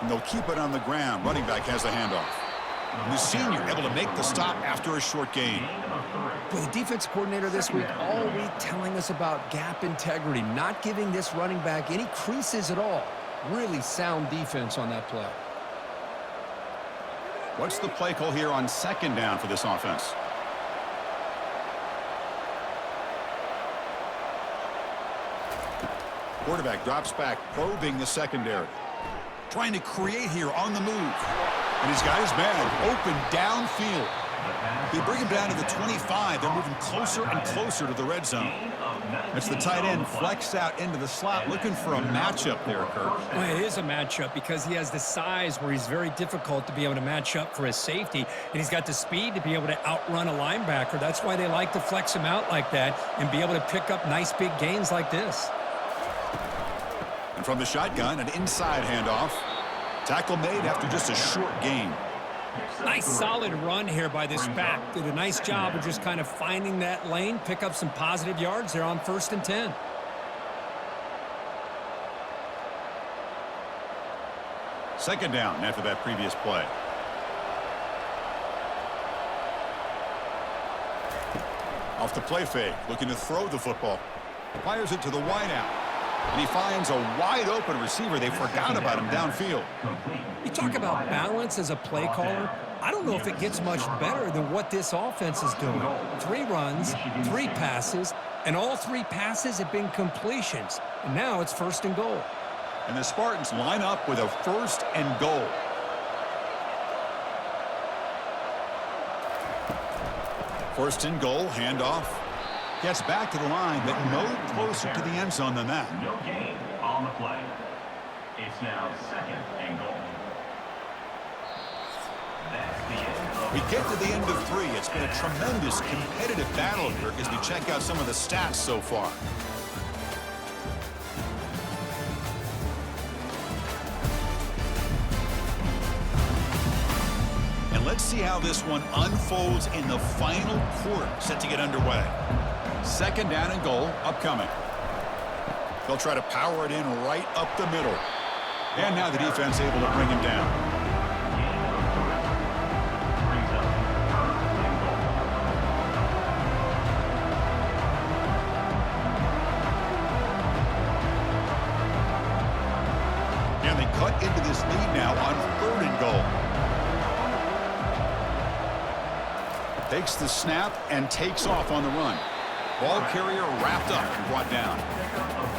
[SPEAKER 7] And they'll keep it on the ground. Running back has the handoff. And the senior able to make the stop after a short gain.
[SPEAKER 8] Well, the defense coordinator this week all week telling us about gap integrity, not giving this running back any creases at all. Really sound defense on that play.
[SPEAKER 7] What's the play call here on second down for this offense? Quarterback drops back, probing the secondary. Trying to create here on the move. And he's got his man open downfield. They bring him down to the 25. They're moving closer and closer to the red zone. It's the tight end flex out into the slot, looking for a matchup there, Kirk.
[SPEAKER 8] Well, it is a matchup because he has the size where he's very difficult to be able to match up for his safety, and he's got the speed to be able to outrun a linebacker. That's why they like to flex him out like that and be able to pick up nice big gains like this.
[SPEAKER 7] And from the shotgun, an inside handoff. Tackle made after just a short gain.
[SPEAKER 8] Nice solid run here by this back. Did a nice job of just kind of finding that lane, pick up some positive yards there on 1st and 10.
[SPEAKER 7] Second down after that previous play. Off the play fake, looking to throw the football. Fires it to the wideout. And he finds a wide-open receiver. They forgot about him downfield.
[SPEAKER 8] You talk about balance as a play caller. I don't know if it gets much better than what this offense is doing. 3 runs, 3 passes, and all 3 passes have been completions. And now it's 1st and goal.
[SPEAKER 7] And the Spartans line up with a 1st and goal. First and goal, handoff. Gets back to the line, but no closer to the end zone than that.
[SPEAKER 4] No gain on the play. It's now 2nd and goal. That's the end of
[SPEAKER 7] We get to the end of 3. It's been a tremendous competitive battle, Kirk, as we check out some of the stats so far. And let's see how this one unfolds in the final quarter, set to get underway. Second down and goal, upcoming. They'll try to power it in right up the middle. And now the defense able to bring him down. And they cut into this lead now on 3rd and goal. Takes the snap and takes off on the run. Ball carrier wrapped up and brought down.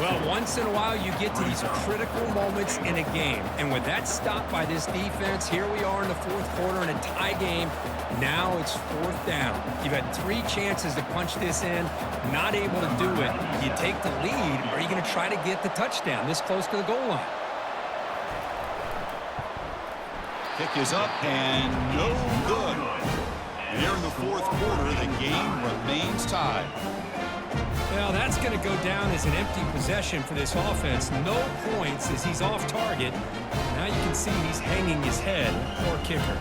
[SPEAKER 8] Well, once in a while you get to these critical moments in a game. And with that stop by this defense, here we are in the 4th quarter in a tie game. Now it's 4th down. You've had 3 chances to punch this in, not able to do it. You take the lead, or are you going to try to get the touchdown this close to the goal line?
[SPEAKER 7] Kick is up and no good. And here in the 4th quarter, the game remains tied.
[SPEAKER 8] Well, that's going to go down as an empty possession for this offense. No points as he's off target. Now you can see he's hanging his head. Poor kicker.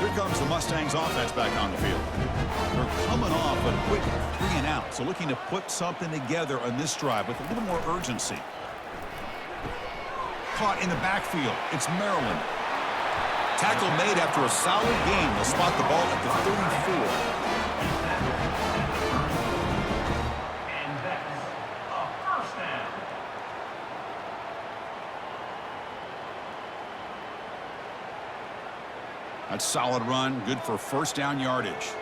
[SPEAKER 7] Here comes the Mustangs offense back on the field. They're coming off a quick 3 and out, so looking to put something together on this drive with a little more urgency. Caught in the backfield. It's Maryland. Tackle made after a solid game. They'll spot the ball at the 34.
[SPEAKER 4] And that's a 1st down.
[SPEAKER 7] That's solid run. Good for 1st down yardage.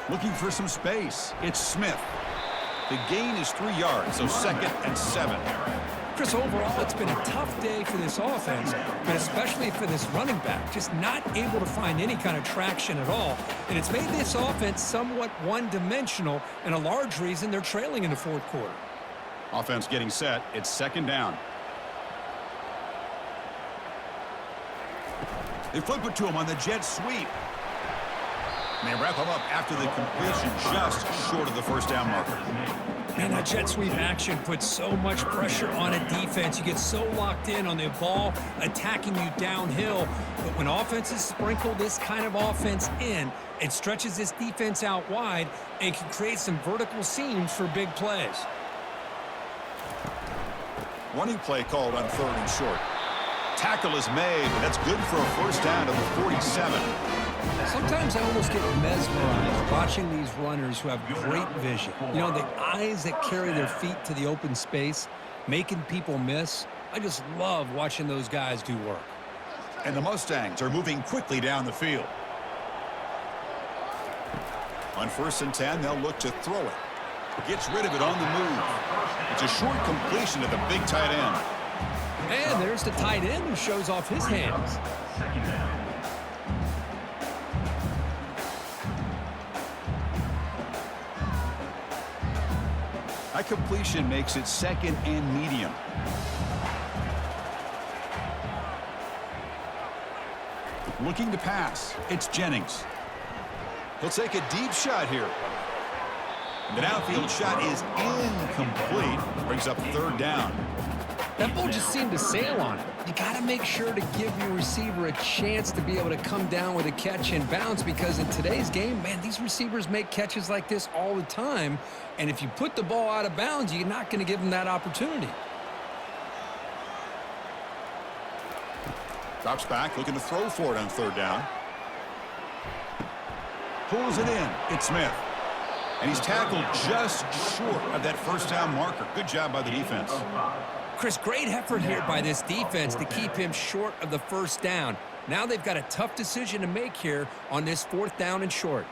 [SPEAKER 7] Looking for some space. It's Smith. The gain is 3 yards, so 2nd and 7.
[SPEAKER 8] Chris, overall, it's been a tough day for this offense, but especially for this running back, just not able to find any kind of traction at all. And it's made this offense somewhat one-dimensional, and a large reason they're trailing in the 4th quarter.
[SPEAKER 7] Offense getting set. It's 2nd down. They flip it to him on the jet sweep. And they wrap him up after the completion just short of the 1st down marker.
[SPEAKER 8] Man, that jet sweep action puts so much pressure on a defense. You get so locked in on the ball attacking you downhill. But when offenses sprinkle this kind of offense in, it stretches this defense out wide and can create some vertical seams for big plays.
[SPEAKER 7] Running play called on 3rd and short. Tackle is made, but that's good for a first down to the 47.
[SPEAKER 8] Sometimes I almost get mesmerized watching these runners who have great vision. You know, the eyes that carry their feet to the open space, making people miss. I just love watching those guys do work.
[SPEAKER 7] And the Mustangs are moving quickly down the field. On 1st and 10, they'll look to throw it. Gets rid of it on the move. It's a short completion to the big tight end.
[SPEAKER 8] And there's the tight end who shows off his hands.
[SPEAKER 4] Second down.
[SPEAKER 7] That completion makes it 2nd and medium. Looking to pass. It's Jennings. He'll take a deep shot here. The downfield shot is incomplete. Brings up 3rd down.
[SPEAKER 8] That ball just seemed to sail on it. You got to make sure to give your receiver a chance to be able to come down with a catch and bounce, because in today's game, man, these receivers make catches like this all the time. And if you put the ball out of bounds, you're not going to give them that opportunity.
[SPEAKER 7] Drops back, looking to throw for it on 3rd down. Pulls it in. It's Smith. And he's tackled just short of that first down marker. Good job by the defense.
[SPEAKER 8] Chris, great effort here by this defense to keep him short of the first down. Now they've got a tough decision to make here on this 4th down and short.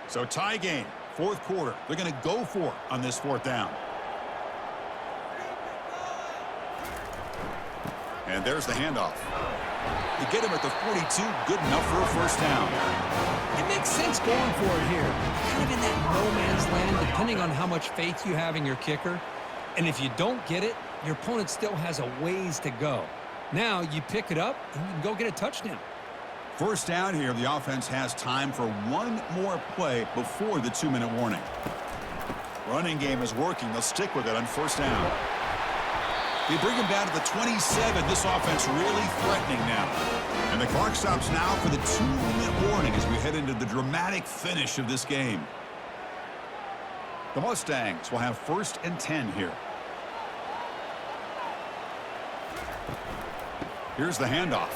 [SPEAKER 7] So tie game, 4th quarter. They're going to go for it on this 4th down. And there's the handoff. They get him at the 42, good enough for a first down.
[SPEAKER 8] It makes sense going for it here. Kind of in that no man's land, depending on how much faith you have in your kicker. And if you don't get it, your opponent still has a ways to go. Now you pick it up and you can go get a touchdown.
[SPEAKER 7] First down here, the offense has time for one more play before the 2-minute warning. Running game is working. They'll stick with it on first down. They bring him down to the 27. This offense really threatening now. And the clock stops now for the 2-minute warning as we head into the dramatic finish of this game. The Mustangs will have 1st and 10 here. Here's the handoff.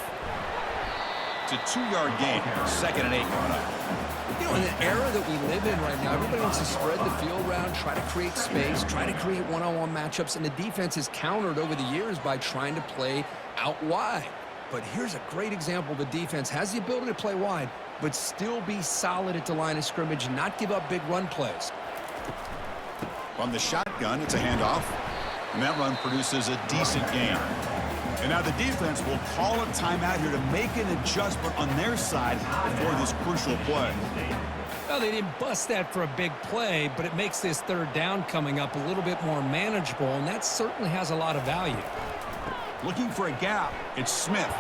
[SPEAKER 7] It's a 2-yard gain. 2nd and 8 coming up.
[SPEAKER 8] You know, in the era that we live in right now, everybody wants to spread the field around, try to create space, try to create one-on-one matchups, and the defense has countered over the years by trying to play out wide. But here's a great example. The defense has the ability to play wide, but still be solid at the line of scrimmage and not give up big run plays.
[SPEAKER 7] From the shotgun, it's a handoff. And that run produces a decent gain. And now the defense will call a timeout here to make an adjustment on their side before this crucial play.
[SPEAKER 8] Well, they didn't bust that for a big play, but it makes this 3rd down coming up a little bit more manageable, and that certainly has a lot of value.
[SPEAKER 7] Looking for a gap. It's Smith.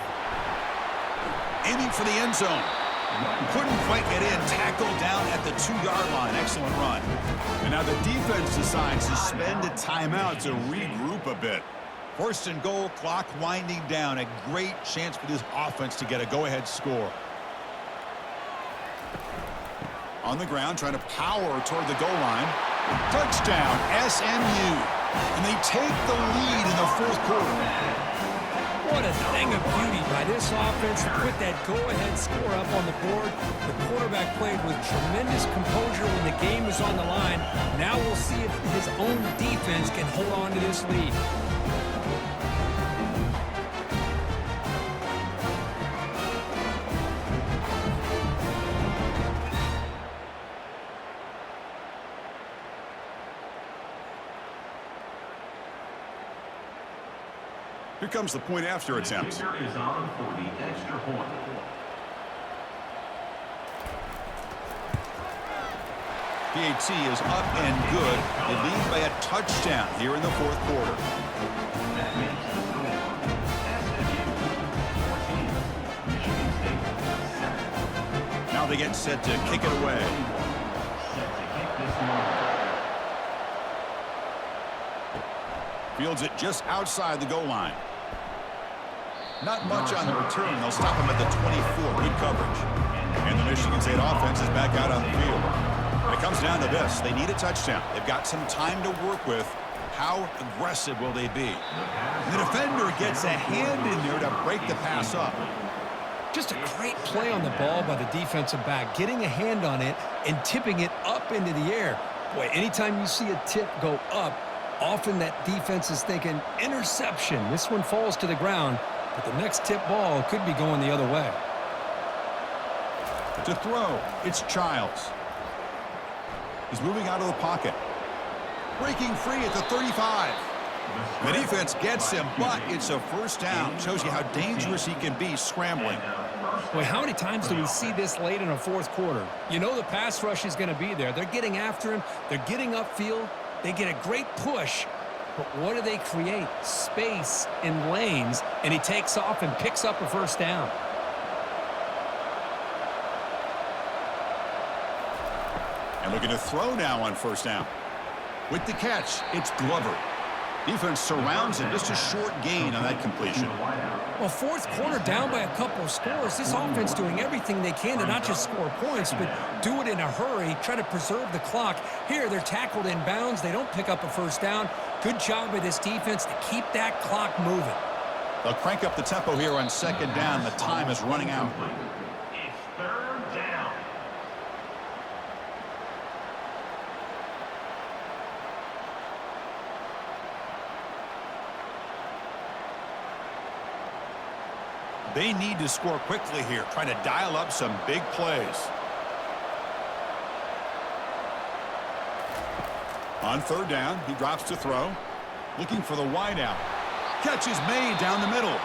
[SPEAKER 7] Aiming for the end zone. Couldn't quite get in. Tackled down at the 2-yard line. Excellent run. And now the defense decides to spend a timeout to regroup a bit. 1st and goal, clock winding down. A great chance for this offense to get a go-ahead score. On the ground, trying to power toward the goal line. Touchdown, SMU. And they take the lead in the 4th quarter.
[SPEAKER 8] What a thing of beauty by this offense to put that go-ahead score up on the board. The quarterback played with tremendous composure when the game was on the line. Now we'll see if his own defense can hold on to this lead.
[SPEAKER 7] Here comes the point after attempt.
[SPEAKER 4] The kicker is on for the extra point.
[SPEAKER 7] PAT is up and good. They lead by a touchdown here in the 4th quarter.
[SPEAKER 4] That makes the score SMU 14, Michigan State 7.
[SPEAKER 7] Now they get set to kick it away.
[SPEAKER 4] Set to kick this one.
[SPEAKER 7] Fields it just outside the goal line. Not much on the return. They'll stop him at the 24. Good coverage. And the Michigan State offense is back out on the field. When it comes down to this, they need a touchdown. They've got some time to work with. How aggressive will they be? The defender gets a hand in there to break the pass up.
[SPEAKER 8] Just a great play on the ball by the defensive back, getting a hand on it and tipping it up into the air. Boy, anytime you see a tip go up, often that defense is thinking interception. This one falls to the ground, but the next tip ball could be going the other way.
[SPEAKER 7] To throw, it's Childs. He's moving out of the pocket. Breaking free at the 35. The defense gets him, but it's a first down. Shows you how dangerous he can be scrambling.
[SPEAKER 8] Boy, how many times do we see this late in a fourth quarter? You know the pass rush is going to be there. They're getting after him. They're getting upfield. They get a great push. But what do they create? Space in lanes, and he takes off and picks up a first down.
[SPEAKER 7] And looking to throw now on first down. With the catch, it's Glover. Defense surrounds him. Just a short gain on that completion.
[SPEAKER 8] Well, fourth quarter down by a couple of scores. This offense doing everything they can to not just score points, but do it in a hurry, try to preserve the clock. Here, they're tackled in bounds. They don't pick up a first down. Good job by this defense to keep that clock moving.
[SPEAKER 7] They'll crank up the tempo here on second down. The time is running out.
[SPEAKER 4] It's third down.
[SPEAKER 7] They need to score quickly here, trying to dial up some big plays. On third down, he drops to throw. Looking for the wideout. Catch is made down the middle.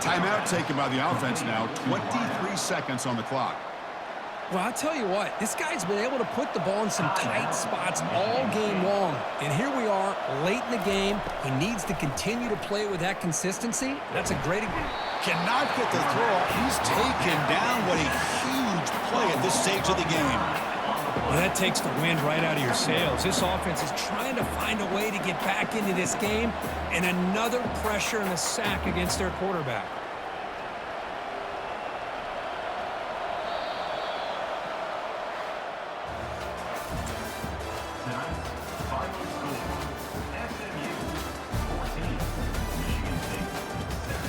[SPEAKER 7] Timeout taken by the offense now. 23 seconds on the clock.
[SPEAKER 8] Well, I'll tell you what, this guy's been able to put the ball in some tight spots all game long. And here we are, late in the game. He needs to continue to play with that consistency. That's a great...
[SPEAKER 7] Cannot get the throw. He's taken down. What a huge play at this stage of the game.
[SPEAKER 8] Well, that takes the wind right out of your sails. This offense is trying to find a way to get back into this game, and another pressure and a sack against their quarterback.
[SPEAKER 4] Tonight's final score, SMU 14, Michigan State 7.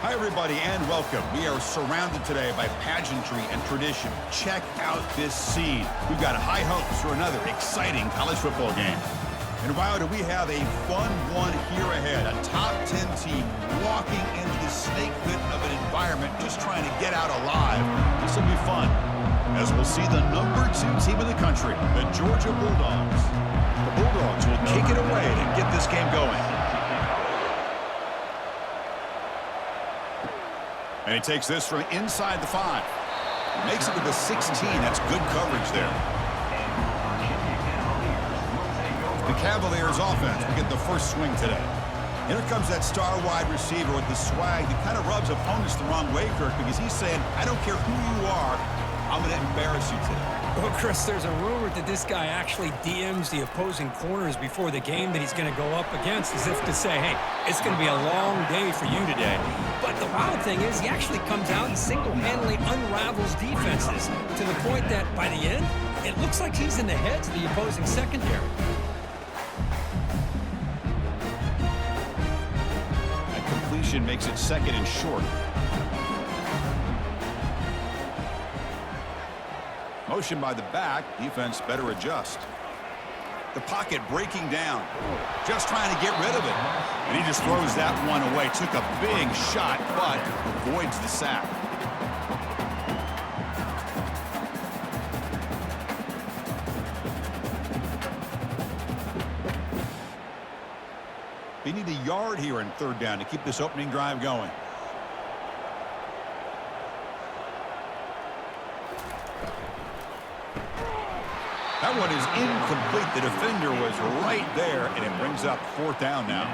[SPEAKER 7] Hi, everybody, and welcome. We are surrounded today by pageantry and tradition. Check out this scene. We've got high hopes for another exciting college football game. And wow, do we have a fun one here ahead. A top 10 team walking into the snake pit of an environment just trying to get out alive. This will be fun as we'll see the #2 team in the country, the Georgia Bulldogs. The Bulldogs will kick it away to get this game going. And he takes this from inside the 5. Makes it to the 16. That's good coverage there. The Cavaliers offense will get the first swing today. Here comes that star wide receiver with the swag that kind of rubs opponents the wrong way, Kirk, because he's saying, I don't care who you are, I'm going to embarrass you today.
[SPEAKER 8] Well, Chris, there's a rumor that this guy actually DMs the opposing corners before the game that he's going to go up against, as if to say, hey, it's going to be a long day for you today. But the wild thing is he actually comes out and single-handedly unravels defenses to the point that by the end, it looks like he's in the heads of the opposing secondary.
[SPEAKER 7] That completion makes it 2nd and short. Motion by the back. Defense better adjust. The pocket breaking down. Just trying to get rid of it. And he just throws that one away. Took a big shot, but avoids the sack. They need a yard here in 3rd down to keep this opening drive going. That one is incomplete. The defender was right there, and it brings up 4th down now.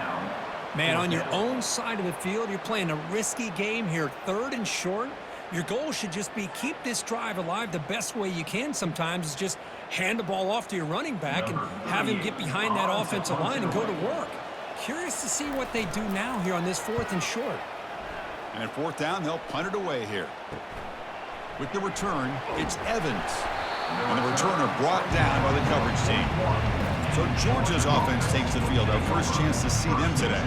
[SPEAKER 8] Man, on your own side of the field, you're playing a risky game here, 3rd and short. Your goal should just be keep this drive alive the best way you can sometimes is just hand the ball off to your running back and have him get behind that offensive line and go to work. Curious to see what they do now here on this 4th and short.
[SPEAKER 7] And at 4th down, they'll punt it away here. With the return, it's Evans. And the returner brought down by the coverage team. So Georgia's offense takes the field. Our first chance to see them today.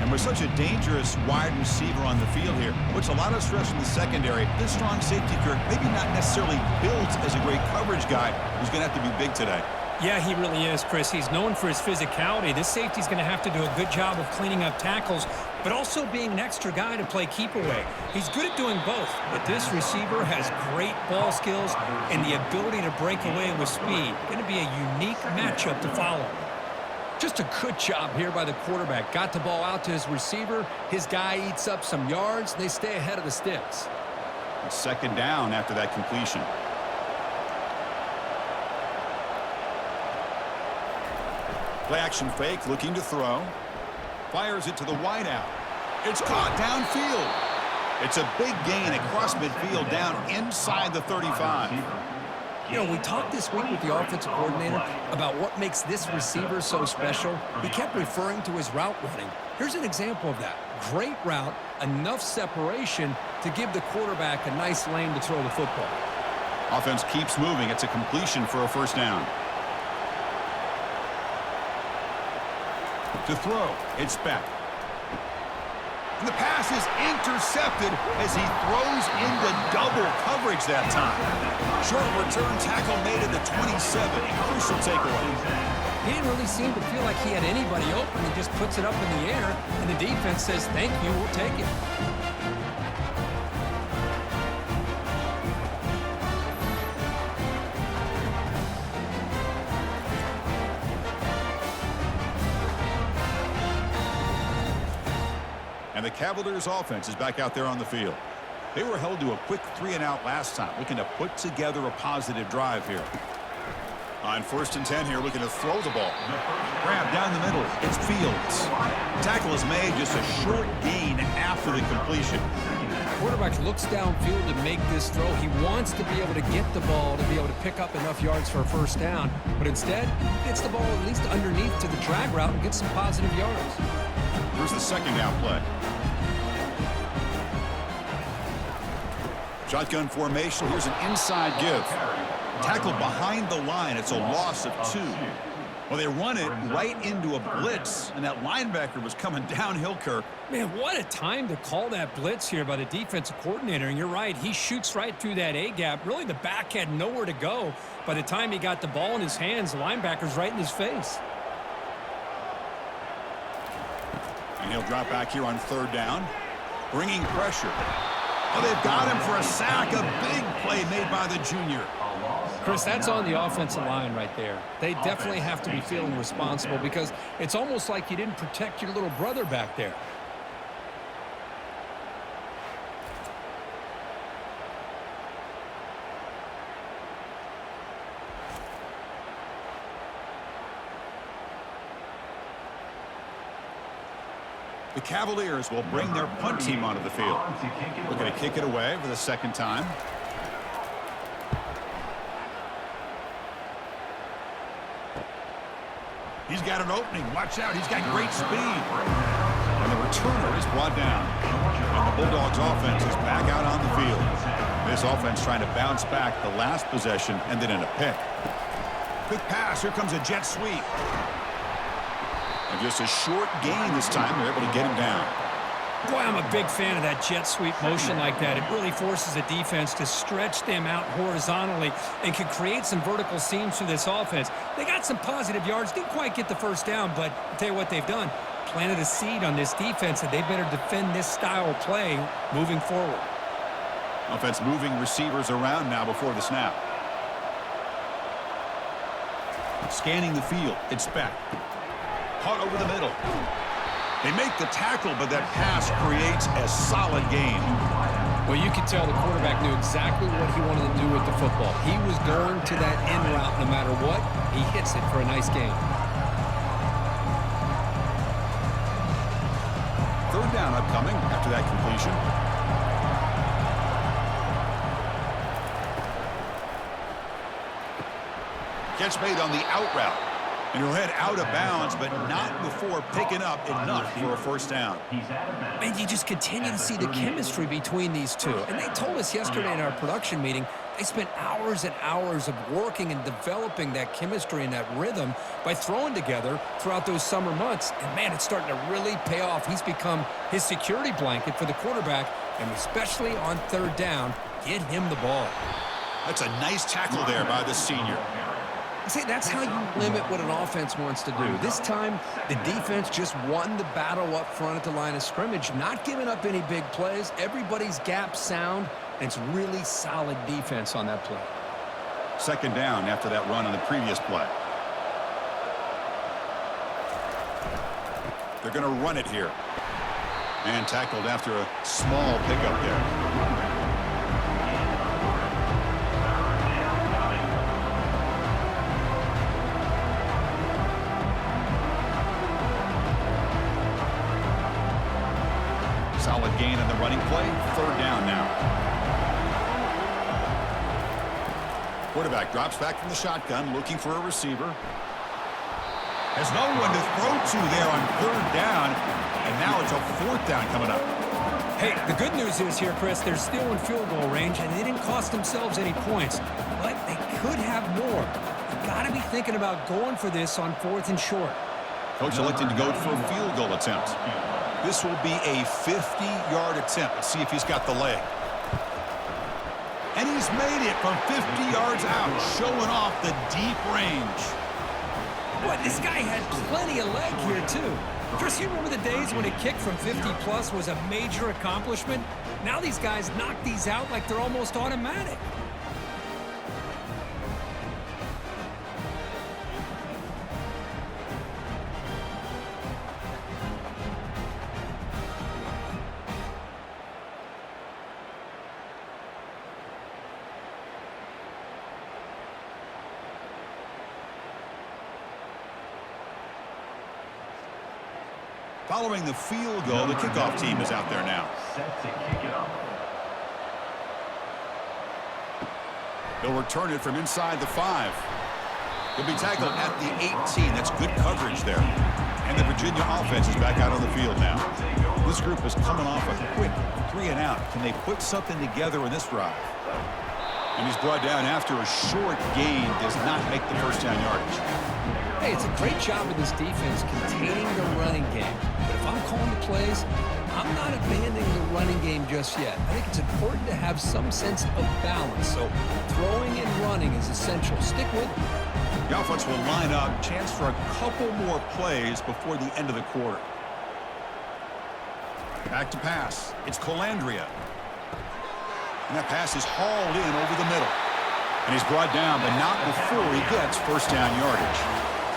[SPEAKER 7] And with such a dangerous wide receiver on the field here, puts a lot of stress in the secondary. This strong safety, Kirk, maybe not necessarily built as a great coverage guy, who's going to have to be big today.
[SPEAKER 8] Yeah, he really is, Chris. He's known for his physicality. This safety's going to have to do a good job of cleaning up tackles, but also being an extra guy to play keep away. He's good at doing both, but this receiver has great ball skills and the ability to break away with speed. Going to be a unique matchup to follow. Just a good job here by the quarterback. Got the ball out to his receiver. His guy eats up some yards. They stay ahead of the sticks.
[SPEAKER 7] It's 2nd down after that completion. Play action fake, looking to throw. Fires it to the wideout. It's caught downfield. It's a big gain across midfield down inside the 35.
[SPEAKER 8] You know, we talked this week with the offensive coordinator about what makes this receiver so special. He kept referring to his route running. Here's an example of that. Great route, enough separation to give the quarterback a nice lane to throw the football.
[SPEAKER 7] Offense keeps moving. It's a completion for a 1st down. To throw, it's back. And the pass is intercepted as he throws into double coverage that time. Short return tackle made at the 27. Crucial takeaway.
[SPEAKER 8] He didn't really seem to feel like he had anybody open. He just puts it up in the air, and the defense says, thank you, we'll take it.
[SPEAKER 7] And the Cavaliers offense is back out there on the field. They were held to a quick 3-and-out last time, looking to put together a positive drive here. On 1st and 10 here, looking to throw the ball. Grab down the middle. It's Fields. Tackle is made, just a short gain after the completion.
[SPEAKER 8] Quarterback looks downfield to make this throw. He wants to be able to get the ball to be able to pick up enough yards for a 1st down. But instead, he gets the ball at least underneath to the drag route and gets some positive yards.
[SPEAKER 7] Here's the 2nd down play. Shotgun formation. Here's an inside give. Tackled behind the line. It's a loss of 2. Well, they run it right into a blitz, and that linebacker was coming downhill, Kirk.
[SPEAKER 8] Man, what a time to call that blitz here by the defensive coordinator. And you're right, he shoots right through that A-gap. Really, the back had nowhere to go. By the time he got the ball in his hands, the linebacker's right in his face.
[SPEAKER 7] And he'll drop back here on 3rd down. Bringing pressure. Oh, they've got him for a sack. A big play made by the junior.
[SPEAKER 8] Chris, that's on the offensive line right there. They definitely have to be feeling responsible because it's almost like you didn't protect your little brother back there.
[SPEAKER 7] The Cavaliers will bring their punt team onto the field. Looking to kick it away for the second time. He's got an opening. Watch out. He's got great speed. And the returner is brought down. And the Bulldogs offense is back out on the field. This offense trying to bounce back the last possession and then in a pick. Quick pass. Here comes a jet sweep. And just a short gain this time. They're able to get him down.
[SPEAKER 8] Boy, I'm a big fan of that jet sweep motion like that. It really forces the defense to stretch them out horizontally and can create some vertical seams for this offense. They got some positive yards, didn't quite get the first down, but I'll tell you what they've done. Planted a seed on this defense, and they better defend this style of play moving forward.
[SPEAKER 7] Offense moving receivers around now before the snap. Scanning the field. It's back. Caught over the middle. They make the tackle, but that pass creates a solid gain.
[SPEAKER 8] Well, you could tell the quarterback knew exactly what he wanted to do with the football. He was going to that end route no matter what. He hits it for a nice gain.
[SPEAKER 7] Third down upcoming after that completion. Catch made on the out route. And he'll head out of bounds, but not before picking up enough for a first down.
[SPEAKER 8] And you just continue to see the chemistry between these two. And they told us yesterday in our production meeting, they spent hours and hours of working and developing that chemistry and that rhythm by throwing together throughout those summer months. And, man, it's starting to really pay off. He's become his security blanket for the quarterback, and especially on third down, get him the ball.
[SPEAKER 7] That's a nice tackle there by the senior.
[SPEAKER 8] See, that's how you limit what an offense wants to do. This time, the defense just won the battle up front at the line of scrimmage, not giving up any big plays. Everybody's gap sound, and it's really solid defense on that play.
[SPEAKER 7] Second down after that run on the previous play. They're going to run it here. And tackled after a small pickup there. Solid gain on the running play. Third down now. Quarterback drops back from the shotgun, looking for a receiver. Has no one to throw to there on third down, and now it's a fourth down coming up.
[SPEAKER 8] Hey, the good news is here, Chris, they're still in field goal range, and they didn't cost themselves any points, but they could have more. You got to be thinking about going for this on fourth and short.
[SPEAKER 7] Coach elected to go for a field goal attempt. This will be a 50-yard attempt. Let's see if he's got the leg. And he's made it from 50 yards out, showing off the deep range.
[SPEAKER 8] Boy, this guy had plenty of leg here, too. Chris, you remember the days when a kick from 50-plus was a major accomplishment? Now these guys knock these out like they're almost automatic.
[SPEAKER 7] Following the field goal, the kickoff team is out there now.
[SPEAKER 4] Set to kick it off.
[SPEAKER 7] They'll return it from inside the 5. He'll be tackled at the 18. That's good coverage there. And the Virginia offense is back out on the field now. This group is coming off a quick 3 and out. Can they put something together in this drive? And he's brought down after a short gain. Does not make the first down yardage.
[SPEAKER 8] Hey, it's a great job of this defense containing the running game. But if I'm calling the plays, I'm not abandoning the running game just yet. I think it's important to have some sense of balance. So throwing and running is essential. Stick with it.
[SPEAKER 7] The offense will line up. Chance for a couple more plays before the end of the quarter. Back to pass. It's Colandrea. And that pass is hauled in over the middle. And he's brought down, but not before he gets first down yardage.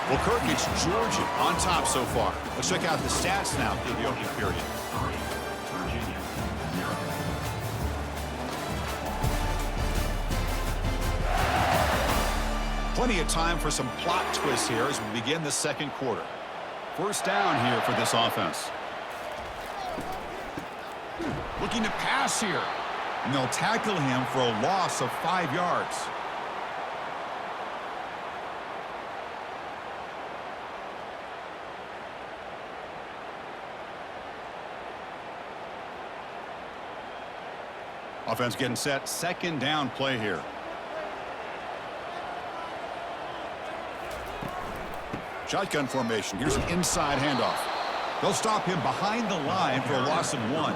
[SPEAKER 7] Well, Kirk, it's Georgia on top so far. Let's check out the stats now through the opening period.
[SPEAKER 4] Virginia, 0.
[SPEAKER 7] Plenty of time for some plot twists here as we begin the second quarter. First down here for this offense. Looking to pass here. And they'll tackle him for a loss of 5 yards. Offense getting set. Second down play here. Shotgun formation. Here's an inside handoff. They'll stop him behind the line for a loss of 1.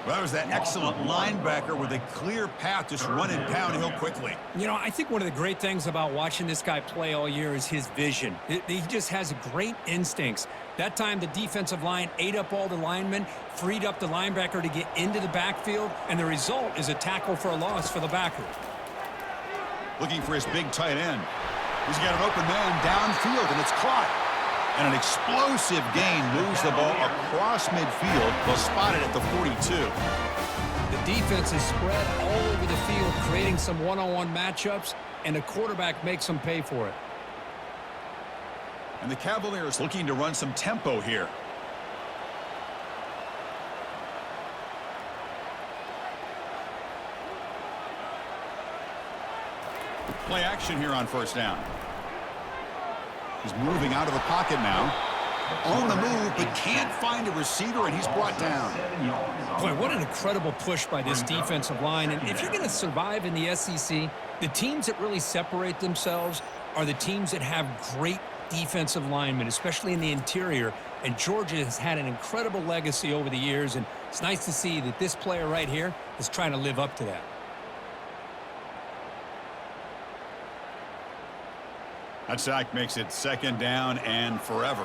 [SPEAKER 7] Well, that was that excellent linebacker with a clear path just running downhill quickly.
[SPEAKER 8] You know, I think one of the great things about watching this guy play all year is his vision. He just has great instincts. That time, the defensive line ate up all the linemen, freed up the linebacker to get into the backfield, and the result is a tackle for a loss for the backer.
[SPEAKER 7] Looking for his big tight end. He's got an open man downfield, and it's caught. And an explosive gain moves the ball across midfield. They'll spot it at the 42.
[SPEAKER 8] The defense is spread all over the field, creating some one-on-one matchups, and the quarterback makes them pay for it.
[SPEAKER 7] And the Cavaliers looking to run some tempo here. Play action here on first down. He's moving out of the pocket now. On the move, but can't find a receiver, and he's brought down.
[SPEAKER 8] Boy, what an incredible push by this defensive line. And if you're going to survive in the SEC, the teams that really separate themselves are the teams that have great defensive linemen, especially in the interior. And Georgia has had an incredible legacy over the years, and it's nice to see that this player right here is trying to live up to that.
[SPEAKER 7] That sack makes it second down and forever.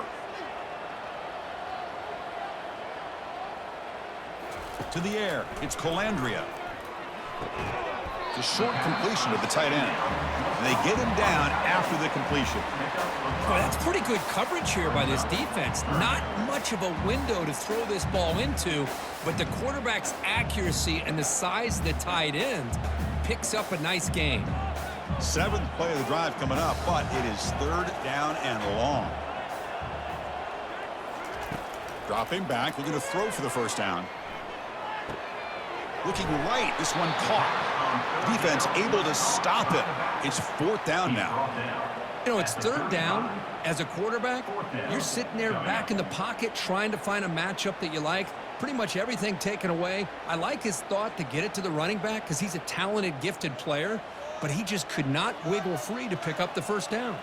[SPEAKER 7] To the air, it's Colandrea. It's a short completion of the tight end. And they get him down after the completion.
[SPEAKER 8] Boy, that's pretty good coverage here by this defense. Not much of a window to throw this ball into, but the quarterback's accuracy and the size of the tight end picks up a nice gain.
[SPEAKER 7] 7th play of the drive coming up, but it is third down and long. Dropping back, looking to throw for the first down. Looking right, this one caught. Defense able to stop it. It's 4th down now.
[SPEAKER 8] You know, it's 3rd down. As a quarterback, you're sitting there back in the pocket trying to find a matchup that you like. Pretty much everything taken away. I like his thought to get it to the running back because he's a talented, gifted player, but he just could not wiggle free to pick up the first down.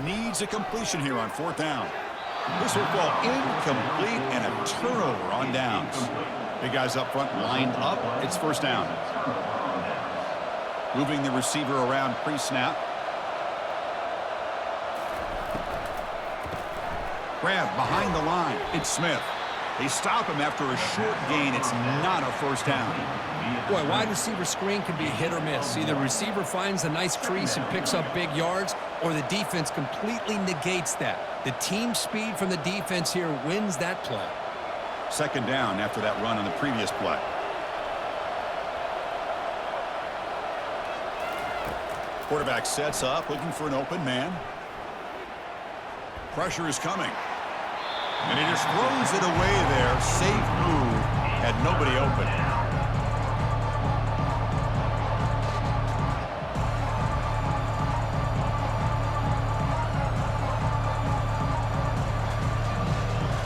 [SPEAKER 7] Needs a completion here on 4th down. This will fall incomplete and a turnover on downs. Big guys up front lined up. It's first down. Moving the receiver around pre-snap. Grab behind the line. It's Smith. They stop him after a short gain. It's not a first down.
[SPEAKER 8] Boy, wide receiver screen can be hit or miss. Either receiver finds a nice crease and picks up big yards, or the defense completely negates that. The team speed from the defense here wins that play.
[SPEAKER 7] Second down after that run on the previous play. Quarterback sets up, looking for an open man. Pressure is coming. And he just throws it away there. Safe move. Had nobody open.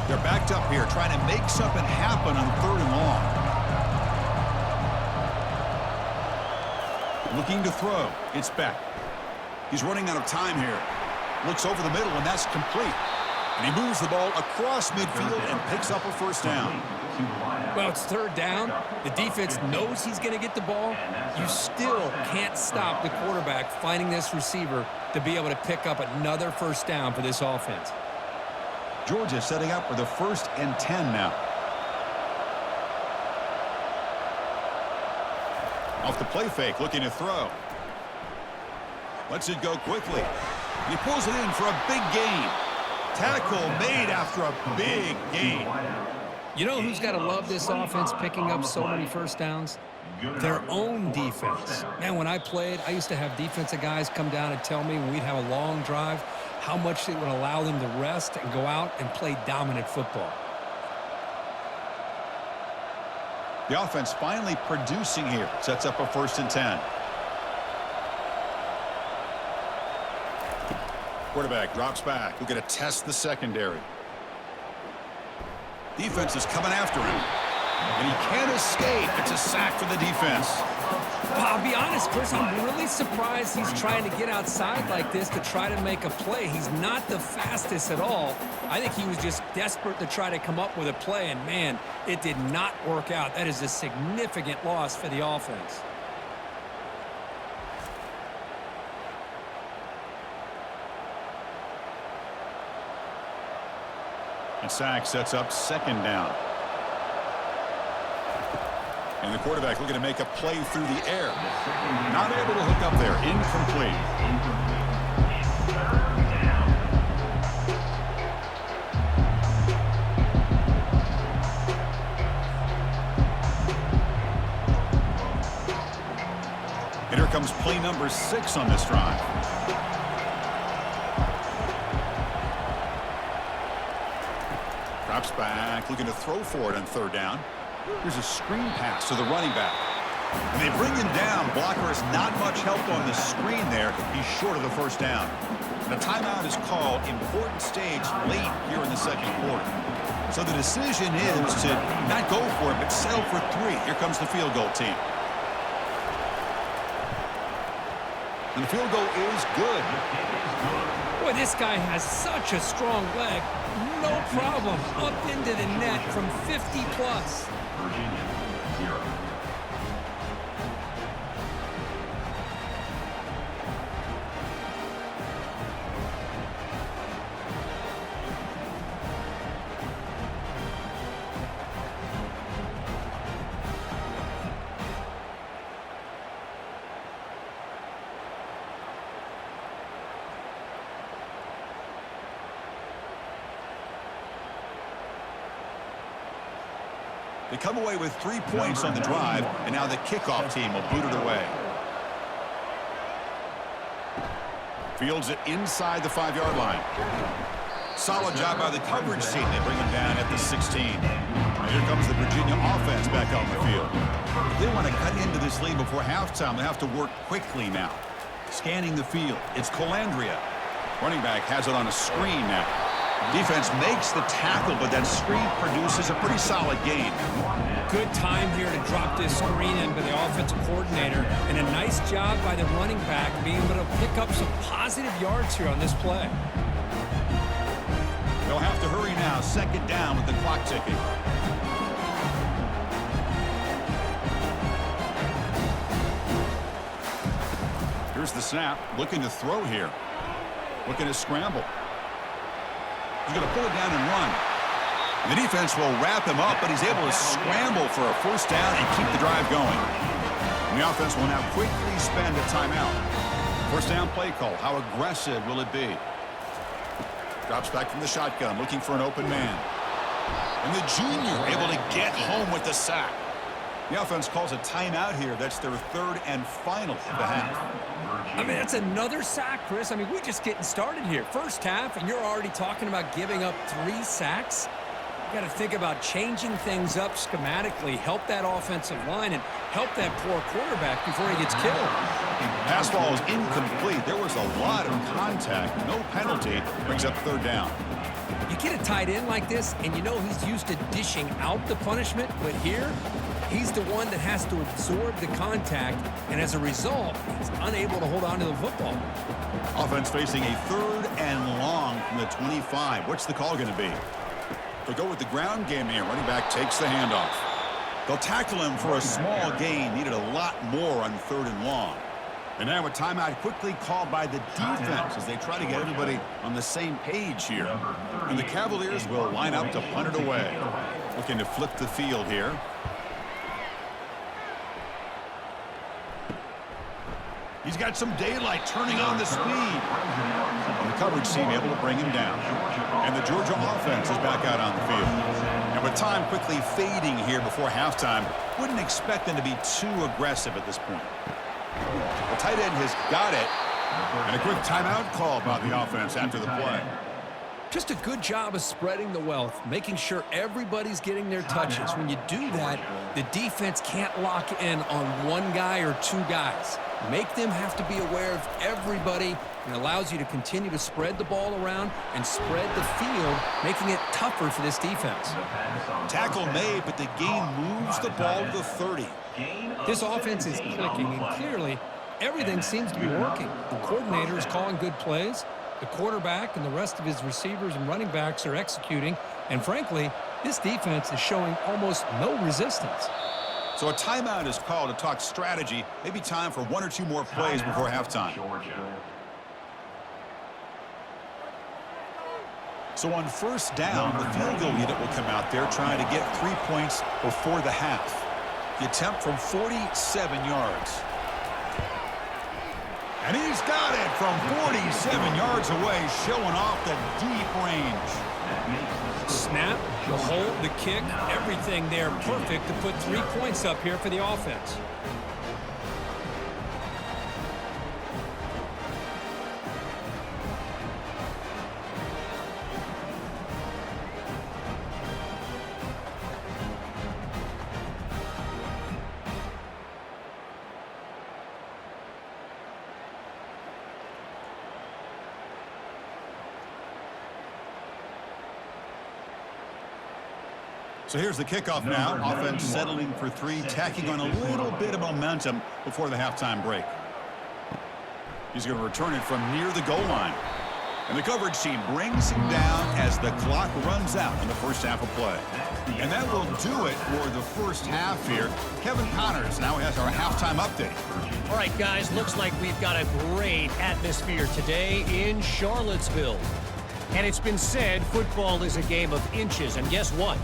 [SPEAKER 7] They're backed up here, trying to make something happen on 3rd and long. Looking to throw. It's Beck. He's running out of time here. Looks over the middle, and that's complete. And he moves the ball across midfield and picks up a first down.
[SPEAKER 8] Well, it's 3rd down. The defense knows he's going to get the ball. You still can't stop the quarterback finding this receiver to be able to pick up another first down for this offense.
[SPEAKER 7] Georgia setting up for the 1st and 10 now. Off the play fake, looking to throw. Lets it go quickly. He pulls it in for a big gain. Tackle made after a big gain.
[SPEAKER 8] You know who's got to love this offense picking up so many first downs? Their own defense. Man, when I played, I used to have defensive guys come down and tell me when we'd have a long drive how much it would allow them to rest and go out and play dominant football.
[SPEAKER 7] The offense finally producing here. Sets up a 1st and 10. Quarterback drops back. We're going to test the secondary. Defense is coming after him. And he can't escape. It's a sack for the defense.
[SPEAKER 8] Well, I'll be honest, Chris, I'm really surprised he's trying to get outside like this to try to make a play. He's not the fastest at all. I think he was just desperate to try to come up with a play, and man, it did not work out. That is a significant loss for the offense.
[SPEAKER 7] And sack sets up 2nd down. And the quarterback looking to make a play through the air. Not able to hook up there. Incomplete. And here comes play number 6 on this drive. Drops back, looking to throw for it on 3rd down. Here's a screen pass to the running back. And they bring him down. Blocker has not much help on the screen there. He's short of the 1st down. And a timeout is called. Important stage late here in the 2nd quarter. So the decision is to not go for it, but settle for 3. Here comes the field goal team. And the field goal is good.
[SPEAKER 8] Boy, this guy has such a strong leg. No problem. Up into the net from 50 plus.
[SPEAKER 4] Virginia, 0.
[SPEAKER 7] They come away with 3 points on the drive, and now the kickoff team will boot it away. Fields it inside the 5-yard line. Solid job by the coverage team. They bring him down at the 16. And here comes the Virginia offense back on the field. If they want to cut into this lead before halftime, they have to work quickly now. Scanning the field. It's Colandrea. Running back has it on a screen now. Defense makes the tackle, but that screen produces a pretty solid gain.
[SPEAKER 8] Good time here to drop this screen in by the offensive coordinator, and a nice job by the running back being able to pick up some positive yards here on this play.
[SPEAKER 7] They'll have to hurry now. 2nd down with the clock ticking. Here's the snap. Looking to throw here. Looking to scramble. He's going to pull it down and run. And the defense will wrap him up, but he's able to scramble for a 1st down and keep the drive going. And the offense will now quickly spend a timeout. 1st down play call. How aggressive will it be? Drops back from the shotgun, looking for an open man. And the junior able to get home with the sack. The offense calls a timeout here. That's their 3rd and final of the half.
[SPEAKER 8] I mean, that's another sack, Chris. I mean, we're just getting started here. 1st half, and you're already talking about giving up 3 sacks. You got to think about changing things up schematically, help that offensive line, and help that poor quarterback before he gets killed.
[SPEAKER 7] Pass ball is incomplete. There was a lot of contact. No penalty. Brings up 3rd down.
[SPEAKER 8] You get a tight end like this, and you know he's used to dishing out the punishment, but here, he's the one that has to absorb the contact, and as a result, he's unable to hold on to the football.
[SPEAKER 7] Offense facing a 3rd and long from the 25. What's the call going to be? They'll go with the ground game here. Running back takes the handoff. They'll tackle him for a small gain. Needed a lot more on 3rd and long. And now a timeout quickly called by the defense as they try to get everybody on the same page here. And the Cavaliers will line up to punt it away. Looking to flip the field here. He's got some daylight turning on the speed. And the coverage team able to bring him down. And the Georgia offense is back out on the field. And with time quickly fading here before halftime, wouldn't expect them to be too aggressive at this point. The tight end has got it. And a quick timeout call by the offense after the play.
[SPEAKER 8] Just a good job of spreading the wealth, making sure everybody's getting their touches. When you do that, the defense can't lock in on one guy or two guys. Make them have to be aware of everybody, and allows you to continue to spread the ball around and spread the field, making it tougher for this defense.
[SPEAKER 7] Tackle made, but the game moves the ball to the 30.
[SPEAKER 8] This offense is clicking, and clearly everything seems to be working. The coordinator is calling good plays. The quarterback and the rest of his receivers and running backs are executing. And frankly, this defense is showing almost no resistance.
[SPEAKER 7] So a timeout is called to talk strategy. Maybe time for one or two more plays before halftime. So on first down, the field goal unit will come out there trying to get 3 points before the half. The attempt from 47 yards. And he's got it from 47 yards away, showing off the deep range.
[SPEAKER 8] Snap, the hold, the kick, everything there perfect to put 3 points up here for the offense.
[SPEAKER 7] So here's the kickoff now. Offense settling for 3, tacking on a little bit of momentum before the halftime break. He's going to return it from near the goal line. And the coverage team brings him down as the clock runs out in the first half of play. And that will do it for the first half here. Kevin Connors now has our halftime update.
[SPEAKER 6] All right, guys, looks like we've got a great atmosphere today in Charlottesville. And it's been said football is a game of inches. And guess what?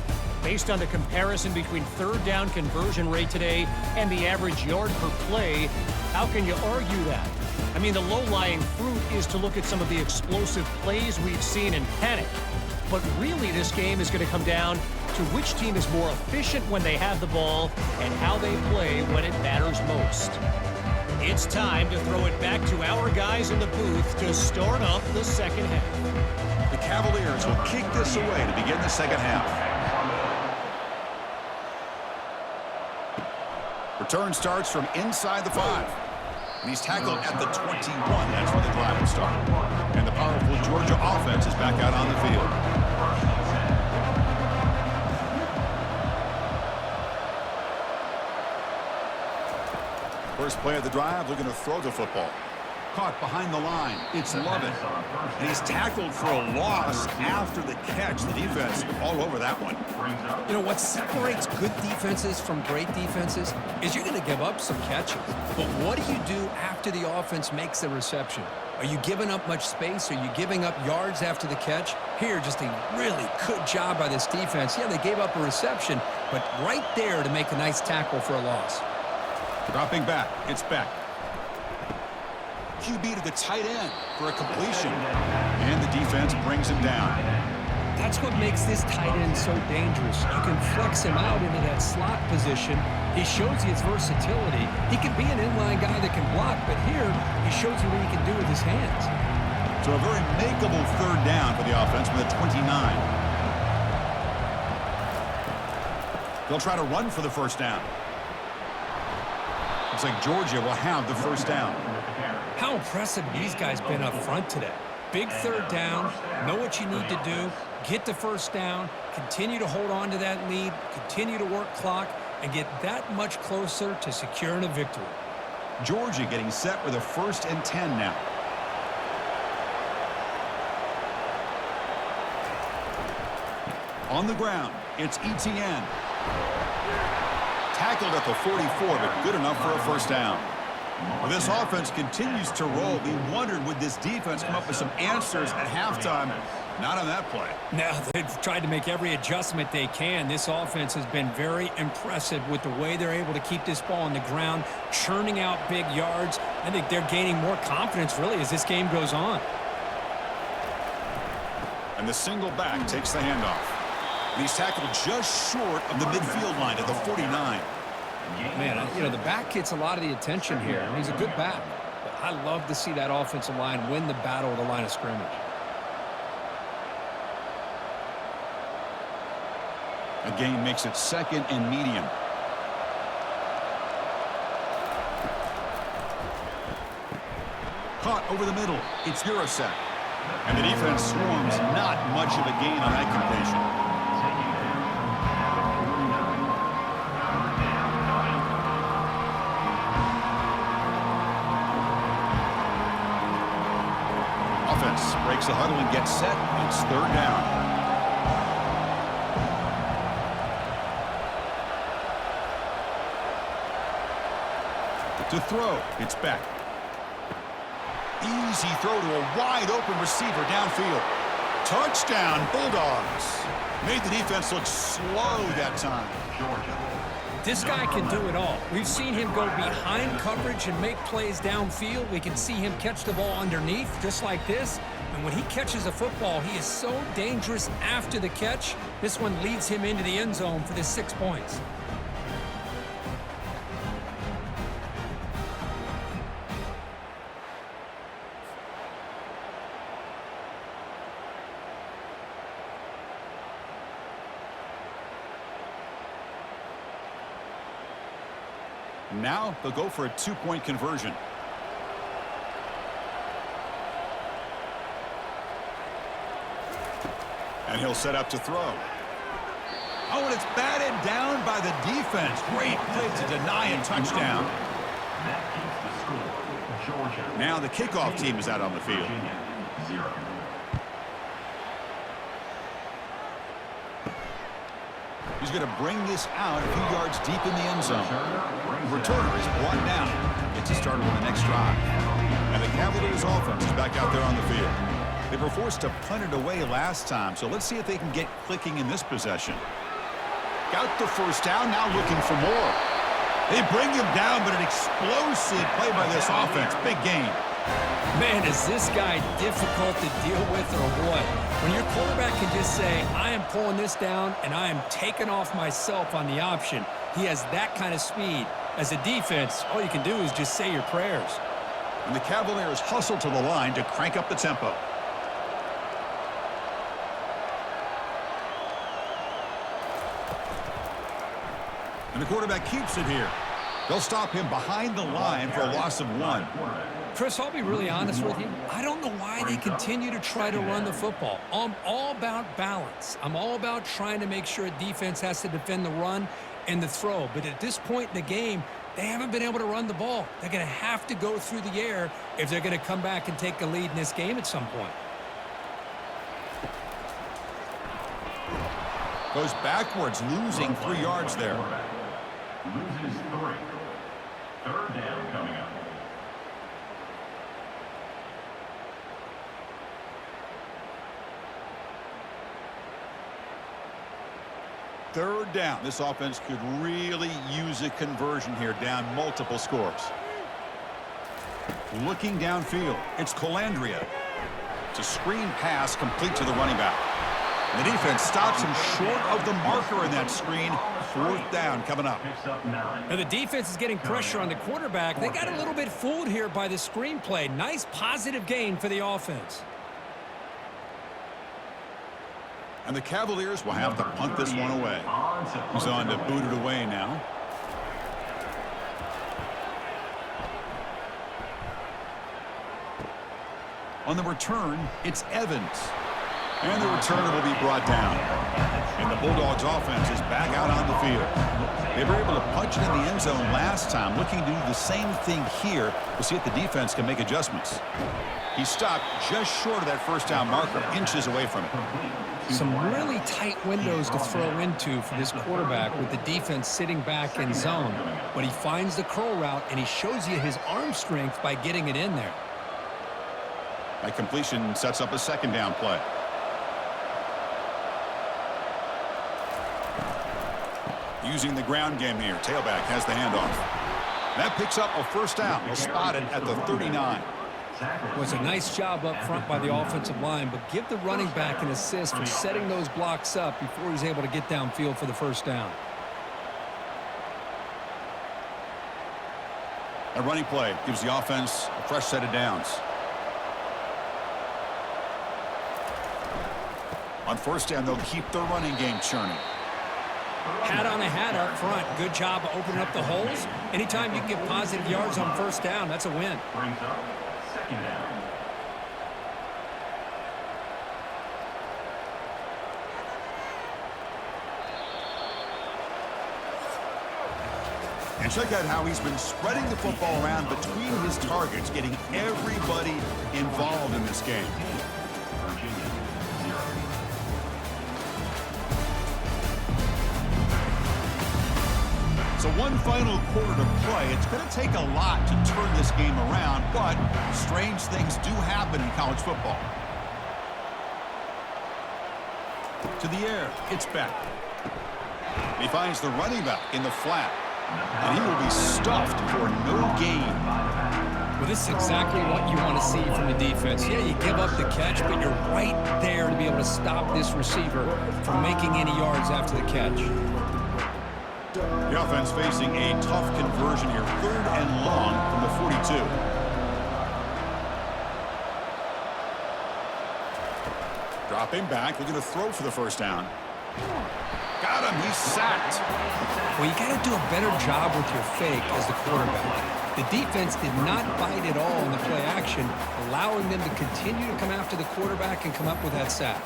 [SPEAKER 6] Based on the comparison between third down conversion rate today and the average yard per play, how can you argue that? I mean, the low-lying fruit is to look at some of the explosive plays we've seen and panic. But really, this game is going to come down to which team is more efficient when they have the ball and how they play when it matters most. It's time to throw it back to our guys in the booth to start up the second half.
[SPEAKER 7] The Cavaliers will kick this away to begin the second half. Return starts from inside the 5. And he's tackled at the 21. That's where the drive will start. And the powerful Georgia offense is back out on the field. First play of the drive, looking to throw the football. Caught behind the line. It's Lovett. And he's tackled for a loss after the catch. The defense all over that one.
[SPEAKER 8] You know, what separates good defenses from great defenses is you're going to give up some catches. But what do you do after the offense makes the reception? Are you giving up much space? Are you giving up yards after the catch? Here, just a really good job by this defense. Yeah, they gave up a reception, but right there to make a nice tackle for a loss.
[SPEAKER 7] Dropping back. It's Beck. QB to the tight end for a completion. And the defense brings him down.
[SPEAKER 8] That's what makes this tight end so dangerous. You can flex him out into that slot position. He shows you his versatility. He can be an inline guy that can block, but here he shows you what he can do with his hands.
[SPEAKER 7] So a very makeable third down for the offense with a 29. They'll try to run for the first down. Looks like Georgia will have the first down.
[SPEAKER 8] How impressive these guys been up front today. Big third down, know what you need to do, get the first down, continue to hold on to that lead, continue to work clock, and get that much closer to securing a victory.
[SPEAKER 7] Georgia getting set with a 1st and 10 now. On the ground, it's ETN. Tackled at the 44, but good enough for a first down. Well, this offense continues to roll. We wondered, would this defense come up with some answers at halftime? Not on that play.
[SPEAKER 8] Now, they've tried to make every adjustment they can. This offense has been very impressive with the way they're able to keep this ball on the ground, churning out big yards. I think they're gaining more confidence, really, as this game goes on.
[SPEAKER 7] And the single back takes the handoff. And he's tackled just short of the midfield line at the 49.
[SPEAKER 8] Man, you know, the back gets a lot of the attention here. He's a good back. But I love to see that offensive line win the battle at the line of scrimmage.
[SPEAKER 7] A gain makes it second and medium. Caught over the middle. It's Eurosec. And the defense swarms. Not much of a gain on that completion. Offense breaks the huddle and gets set. It's third down. To throw, it's back. Easy throw to a wide-open receiver downfield. Touchdown, Bulldogs. Made the defense look slow that time.
[SPEAKER 8] This guy can do it all. We've seen him go behind coverage and make plays downfield. We can see him catch the ball underneath, just like this. And when he catches a football, he is so dangerous after the catch. This one leads him into the end zone for the 6 points.
[SPEAKER 7] Now they'll go for a two-point conversion. And he'll set up to throw. Oh, and it's batted down by the defense. Great play to deny a touchdown.
[SPEAKER 4] That keeps the score. Georgia.
[SPEAKER 7] Now the kickoff team is out on the field.
[SPEAKER 4] Virginia, 0.
[SPEAKER 7] He's going to bring this out a few yards deep in the end zone. The returner is brought down. Gets a started on the next drive. And the Cavaliers offense is back out there on the field. They were forced to punt it away last time, so let's see if they can get clicking in this possession. Got the first down, now looking for more. They bring him down, but an explosive play by this offense. Big gain.
[SPEAKER 8] Man, is this guy difficult to deal with or what? When your quarterback can just say, I am pulling this down and I am taking off myself on the option, he has that kind of speed. As a defense, all you can do is just say your prayers.
[SPEAKER 7] And the Cavaliers hustle to the line to crank up the tempo. And the quarterback keeps it here. They'll stop him behind the line for a loss of 1.
[SPEAKER 8] Chris, I'll be really honest with you. I don't know why they continue to try to run the football. I'm all about balance. I'm all about trying to make sure a defense has to defend the run and the throw. But at this point in the game, they haven't been able to run the ball. They're going to have to go through the air if they're going to come back and take a lead in this game at some point.
[SPEAKER 7] Goes backwards, losing 3 yards there.
[SPEAKER 4] Loses 3. Third down coming up.
[SPEAKER 7] Third down. This offense could really use a conversion here, down multiple scores. Looking downfield, it's Colandrea. It's a screen pass complete to the running back. And the defense stops him short of the marker in that screen. Fourth down coming up.
[SPEAKER 8] Now the defense is getting pressure on the quarterback. They got a little bit fooled here by the screenplay. Nice positive gain for the offense.
[SPEAKER 7] And the Cavaliers will have to punt this one away. He's on to boot it away now. On the return, it's Evans. And the returner will be brought down. And the Bulldogs offense is back out on the field. They were able to punch it in the end zone last time, looking to do the same thing here. We'll see if the defense can make adjustments. He stopped just short of that first down marker, inches away from it.
[SPEAKER 8] Some really tight windows to throw into for this quarterback with the defense sitting back in zone. But he finds the curl route, and he shows you his arm strength by getting it in there.
[SPEAKER 7] That completion sets up a second down play. Using the ground game here. Tailback has the handoff. That picks up a first down. He'll spot it at the 39.
[SPEAKER 8] It was a nice job up front by the offensive line, but give the running back an assist for setting those blocks up before he's able to get downfield for the first down.
[SPEAKER 7] A running play gives the offense a fresh set of downs. On first down, they'll keep the running game churning.
[SPEAKER 8] Hat on a hat up front. Good job of opening up the holes. Anytime you can get positive yards on first down, that's a win.
[SPEAKER 4] Brings up second down.
[SPEAKER 7] And check out how he's been spreading the football around between his targets, getting everybody involved in this game.
[SPEAKER 4] Virginia, 0.
[SPEAKER 7] So one final quarter to play. It's going to take a lot to turn this game around, but strange things do happen in college football. To the air, it's back. He finds the running back in the flat, and he will be stuffed for no gain.
[SPEAKER 8] Well, this is exactly what you want to see from the defense. Yeah, you give up the catch, but you're right there to be able to stop this receiver from making any yards after the catch.
[SPEAKER 7] The offense facing a tough conversion here, 3rd and long from the 42. Dropping back, looking to throw for the first down. Got him, he's sacked.
[SPEAKER 8] Well, you got to do a better job with your fake as the quarterback. The defense did not bite at all in the play action, allowing them to continue to come after the quarterback and come up with that sack.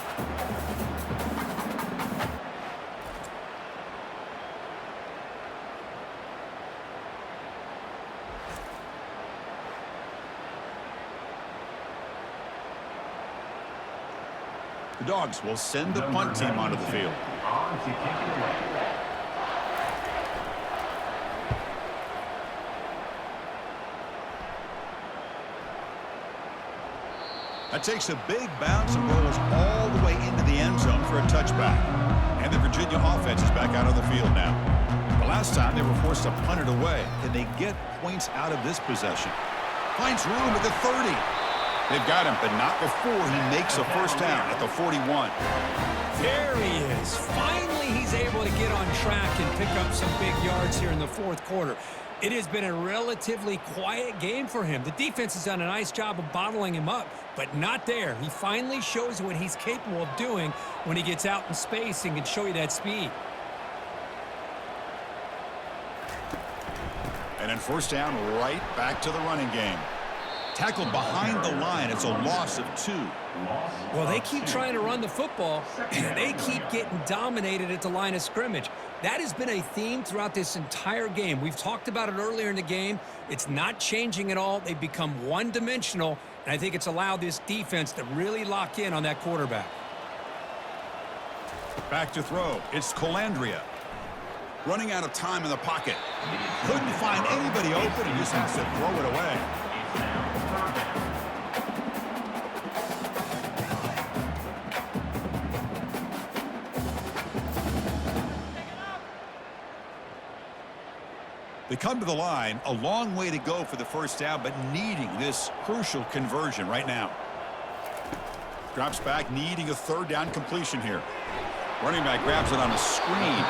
[SPEAKER 7] The Dogs will send the punt team onto the field.
[SPEAKER 4] On to kick it away.
[SPEAKER 7] That takes a big bounce and rolls all the way into the end zone for a touchback. And the Virginia offense is back out on the field now. The last time they were forced to punt it away. Can they get points out of this possession? Finds room at the 30. They've got him, but not before he makes a first down at the 41.
[SPEAKER 8] There he is. Finally, he's able to get on track and pick up some big yards here in the fourth quarter. It has been a relatively quiet game for him. The defense has done a nice job of bottling him up, but not there. He finally shows what he's capable of doing when he gets out in space and can show you that speed.
[SPEAKER 7] And then first down, right back to the running game. Tackled behind the line. It's a loss of 2.
[SPEAKER 8] Well, they keep trying to run the football, and they keep getting dominated at the line of scrimmage. That has been a theme throughout this entire game. We've talked about it earlier in the game. It's not changing at all. They've become one-dimensional, and I think it's allowed this defense to really lock in on that quarterback.
[SPEAKER 7] Back to throw. It's Colandrea. Running out of time in the pocket. Couldn't find anybody open and just has to throw it away. They come to the line, a long way to go for the first down, but needing this crucial conversion right now. Drops back, needing a 3rd down completion here. Running back grabs it on a screen.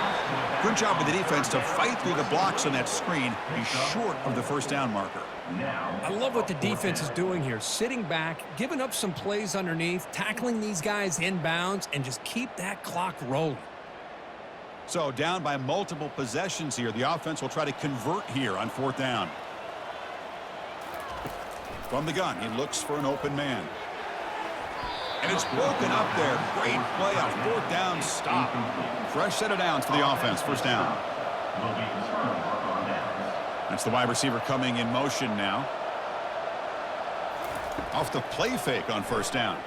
[SPEAKER 7] Good job with the defense to fight through the blocks on that screen. He's short of the first down marker.
[SPEAKER 8] I love what the defense is doing here. Sitting back, giving up some plays underneath, tackling these guys inbounds, and just keep that clock rolling.
[SPEAKER 7] So down by multiple possessions here. The offense will try to convert here on 4th down. From the gun, he looks for an open man. And it's broken up there. Great play on 4th down stop. Fresh set of downs for the offense. First down.
[SPEAKER 4] Will be returned on downs.
[SPEAKER 7] That's the wide receiver coming in motion now. Off the play fake on 1st down.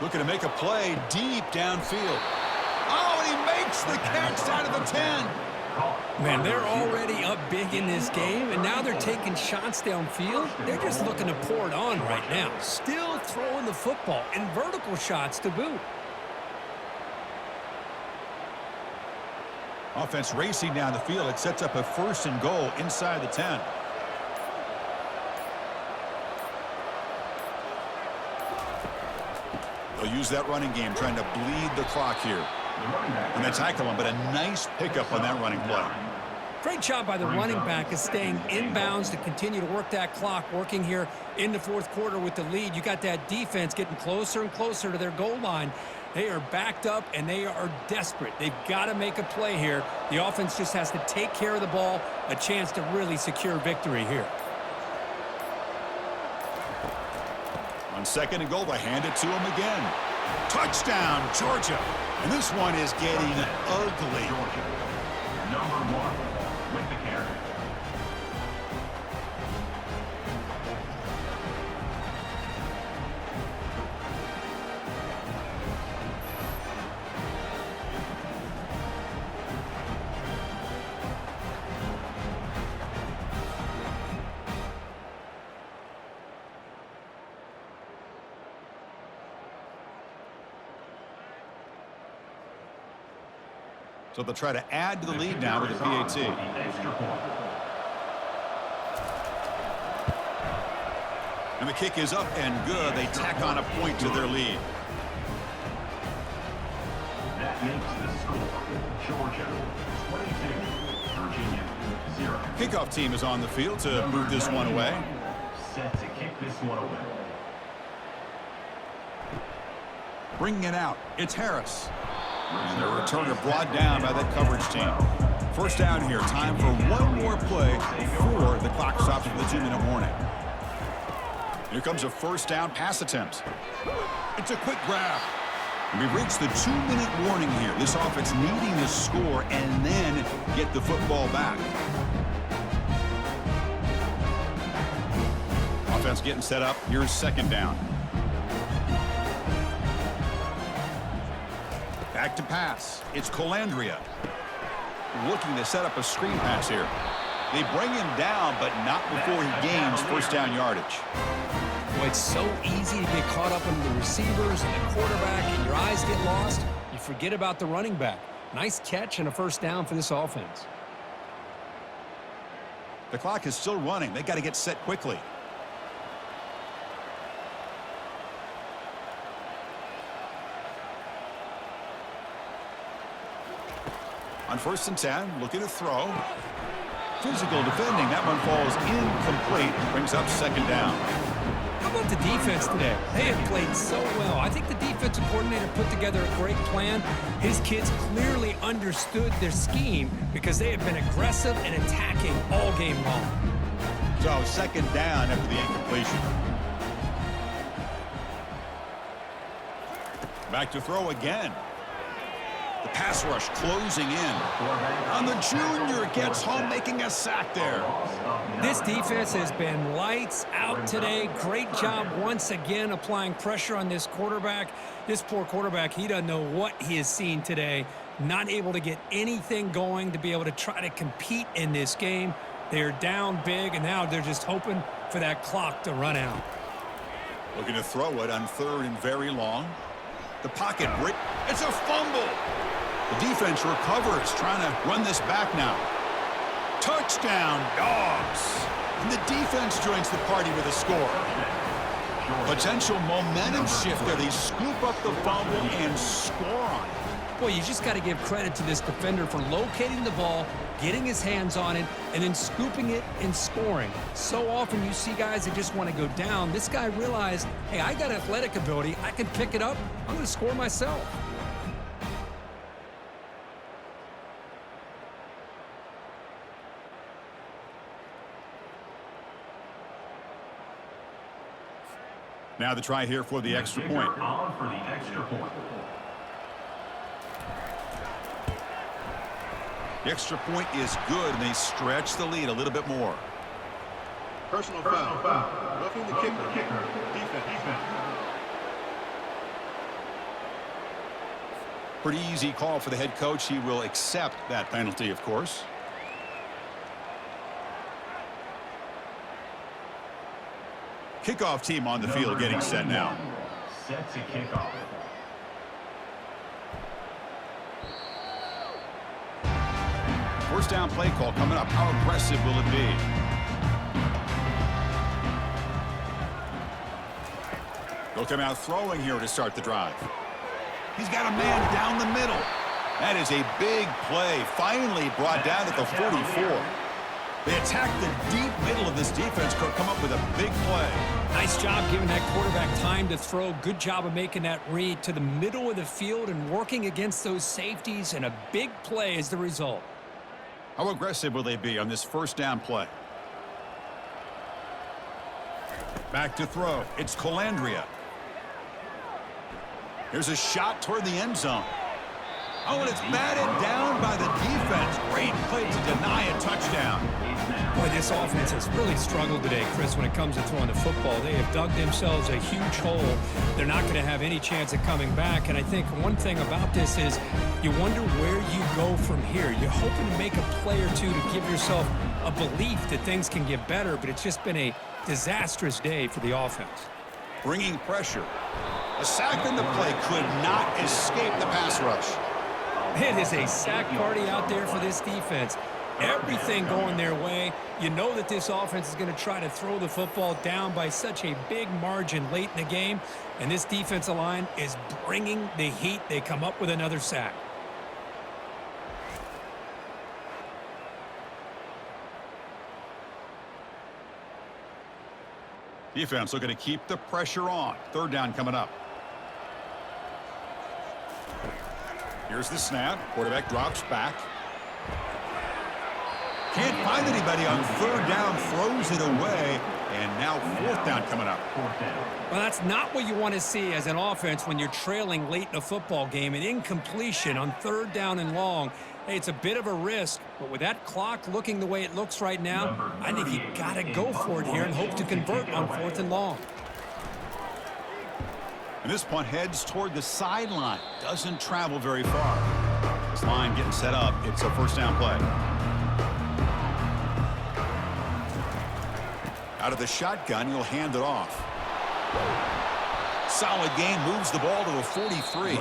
[SPEAKER 7] Looking to make a play deep downfield. Oh, and he makes the catch out of the 10.
[SPEAKER 8] Man, they're already up big in this game, and now they're taking shots downfield. They're just looking to pour it on right now. Still throwing the football, and vertical shots to boot.
[SPEAKER 7] Offense racing down the field. It sets up a 1st and goal inside the 10. They'll use that running game, trying to bleed the clock here. And they tackle him, but a nice pickup on that running play.
[SPEAKER 8] Great job by the running back is staying inbounds to continue to work that clock, working here in the 4th quarter with the lead. You got that defense getting closer and closer to their goal line. They are backed up, and they are desperate. They've got to make a play here. The offense just has to take care of the ball, a chance to really secure victory here.
[SPEAKER 7] On 2nd and goal, they hand it to him again. Touchdown, Georgia. And this one is getting ugly.
[SPEAKER 4] Number 1 with the carry.
[SPEAKER 7] So they'll try to add to the lead now with the PAT.
[SPEAKER 4] Extra point.
[SPEAKER 7] And the kick is up and good. They tack on a point to their lead.
[SPEAKER 4] That makes the score Georgia 22, Virginia 0.
[SPEAKER 7] Kickoff team is on the field to move this one away.
[SPEAKER 4] Set to kick this one away.
[SPEAKER 7] Bringing it out, it's Harris. And the returner brought down by that coverage team. 1st down here. Time for one more play before the clock stops for the 2-minute warning. Here comes a 1st down pass attempt. It's a quick grab. And we reach the 2-minute warning here. This offense needing to score and then get the football back. Offense getting set up. Here's 2nd down. Back to pass. It's Colandrea. Looking to set up a screen pass here. They bring him down, but not before he gains 1st down yardage.
[SPEAKER 8] Boy, it's so easy to get caught up in the receivers and the quarterback, and your eyes get lost. You forget about the running back. Nice catch and a 1st down for this offense.
[SPEAKER 7] The clock is still running. They got to get set quickly. On 1st and 10, looking to throw. Physical defending. That one falls incomplete. Brings up 2nd down.
[SPEAKER 8] How about the defense today? They have played so well. I think the defensive coordinator put together a great plan. His kids clearly understood their scheme because they have been aggressive and attacking all game long.
[SPEAKER 7] So 2nd down after the incompletion. Back to throw again. The pass rush closing in. On the junior, gets home, making a sack there.
[SPEAKER 8] This defense has been lights out today. Great job once again applying pressure on this quarterback. This poor quarterback, he doesn't know what he has seen today. Not able to get anything going to be able to try to compete in this game. They're down big, and now they're just hoping for that clock to run out.
[SPEAKER 7] Looking to throw it on 3rd and very long. The pocket break. It's a fumble. The defense recovers, trying to run this back now. Touchdown, Dogs. And the defense joins the party with a score. Potential momentum shift there. They scoop up the fumble and score on it.
[SPEAKER 8] Boy, you just got to give credit to this defender for locating the ball, getting his hands on it, and then scooping it and scoring. So often you see guys that just want to go down. This guy realized, hey, I got athletic ability. I can pick it up. I'm going to score myself.
[SPEAKER 7] Now the try here for the extra point.
[SPEAKER 4] On for the extra point.
[SPEAKER 7] The extra point is good, and they stretch the lead a little bit more.
[SPEAKER 9] Personal foul. Roughing the kicker. Defense.
[SPEAKER 7] Pretty easy call for the head coach. He will accept that penalty, of course. Kickoff team on the field getting set now.
[SPEAKER 4] Set to kick off.
[SPEAKER 7] First down play call coming up. How aggressive will it be? They'll come out throwing here to start the drive. He's got a man down the middle. That is a big play. Finally brought down at the 44. They attack the deep middle of this defense. Could come up with a big play.
[SPEAKER 8] Nice job giving that quarterback time to throw. Good job of making that read to the middle of the field and working against those safeties, and a big play is the result.
[SPEAKER 7] How aggressive will they be on this first down play? Back to throw. It's Colandrea. Here's a shot toward the end zone. Oh, and it's batted down by the defense. Great play to deny a touchdown.
[SPEAKER 8] Boy, this offense has really struggled today, Chris, when it comes to throwing the football. They have dug themselves a huge hole. They're not going to have any chance of coming back. And I think one thing about this is you wonder where you go from here. You're hoping to make a play or two to give yourself a belief that things can get better, but it's just been a disastrous day for the offense.
[SPEAKER 7] Bringing pressure. A sack in the play could not escape the pass rush.
[SPEAKER 8] It is a sack party out there for this defense. Everything going their way. You know that this offense is going to try to throw the football down by such a big margin late in the game, and this defensive line is bringing the heat. They come up with another sack.
[SPEAKER 7] Defense looking to keep the pressure on. Third down coming up. Here's the snap. Quarterback drops back. Can't find anybody on third down. Throws it away. And now fourth down coming up.
[SPEAKER 8] Well, that's not what you want to see as an offense when you're trailing late in a football game. An incompletion on third down and long. Hey, it's a bit of a risk, but with that clock looking the way it looks right now, I think you got to go for it here and hope to convert on fourth and long.
[SPEAKER 7] And this punt heads toward the sideline. Doesn't travel very far. This line getting set up. It's a first down play. Out of the shotgun, he'll hand it off. Solid gain, moves the ball to the 43.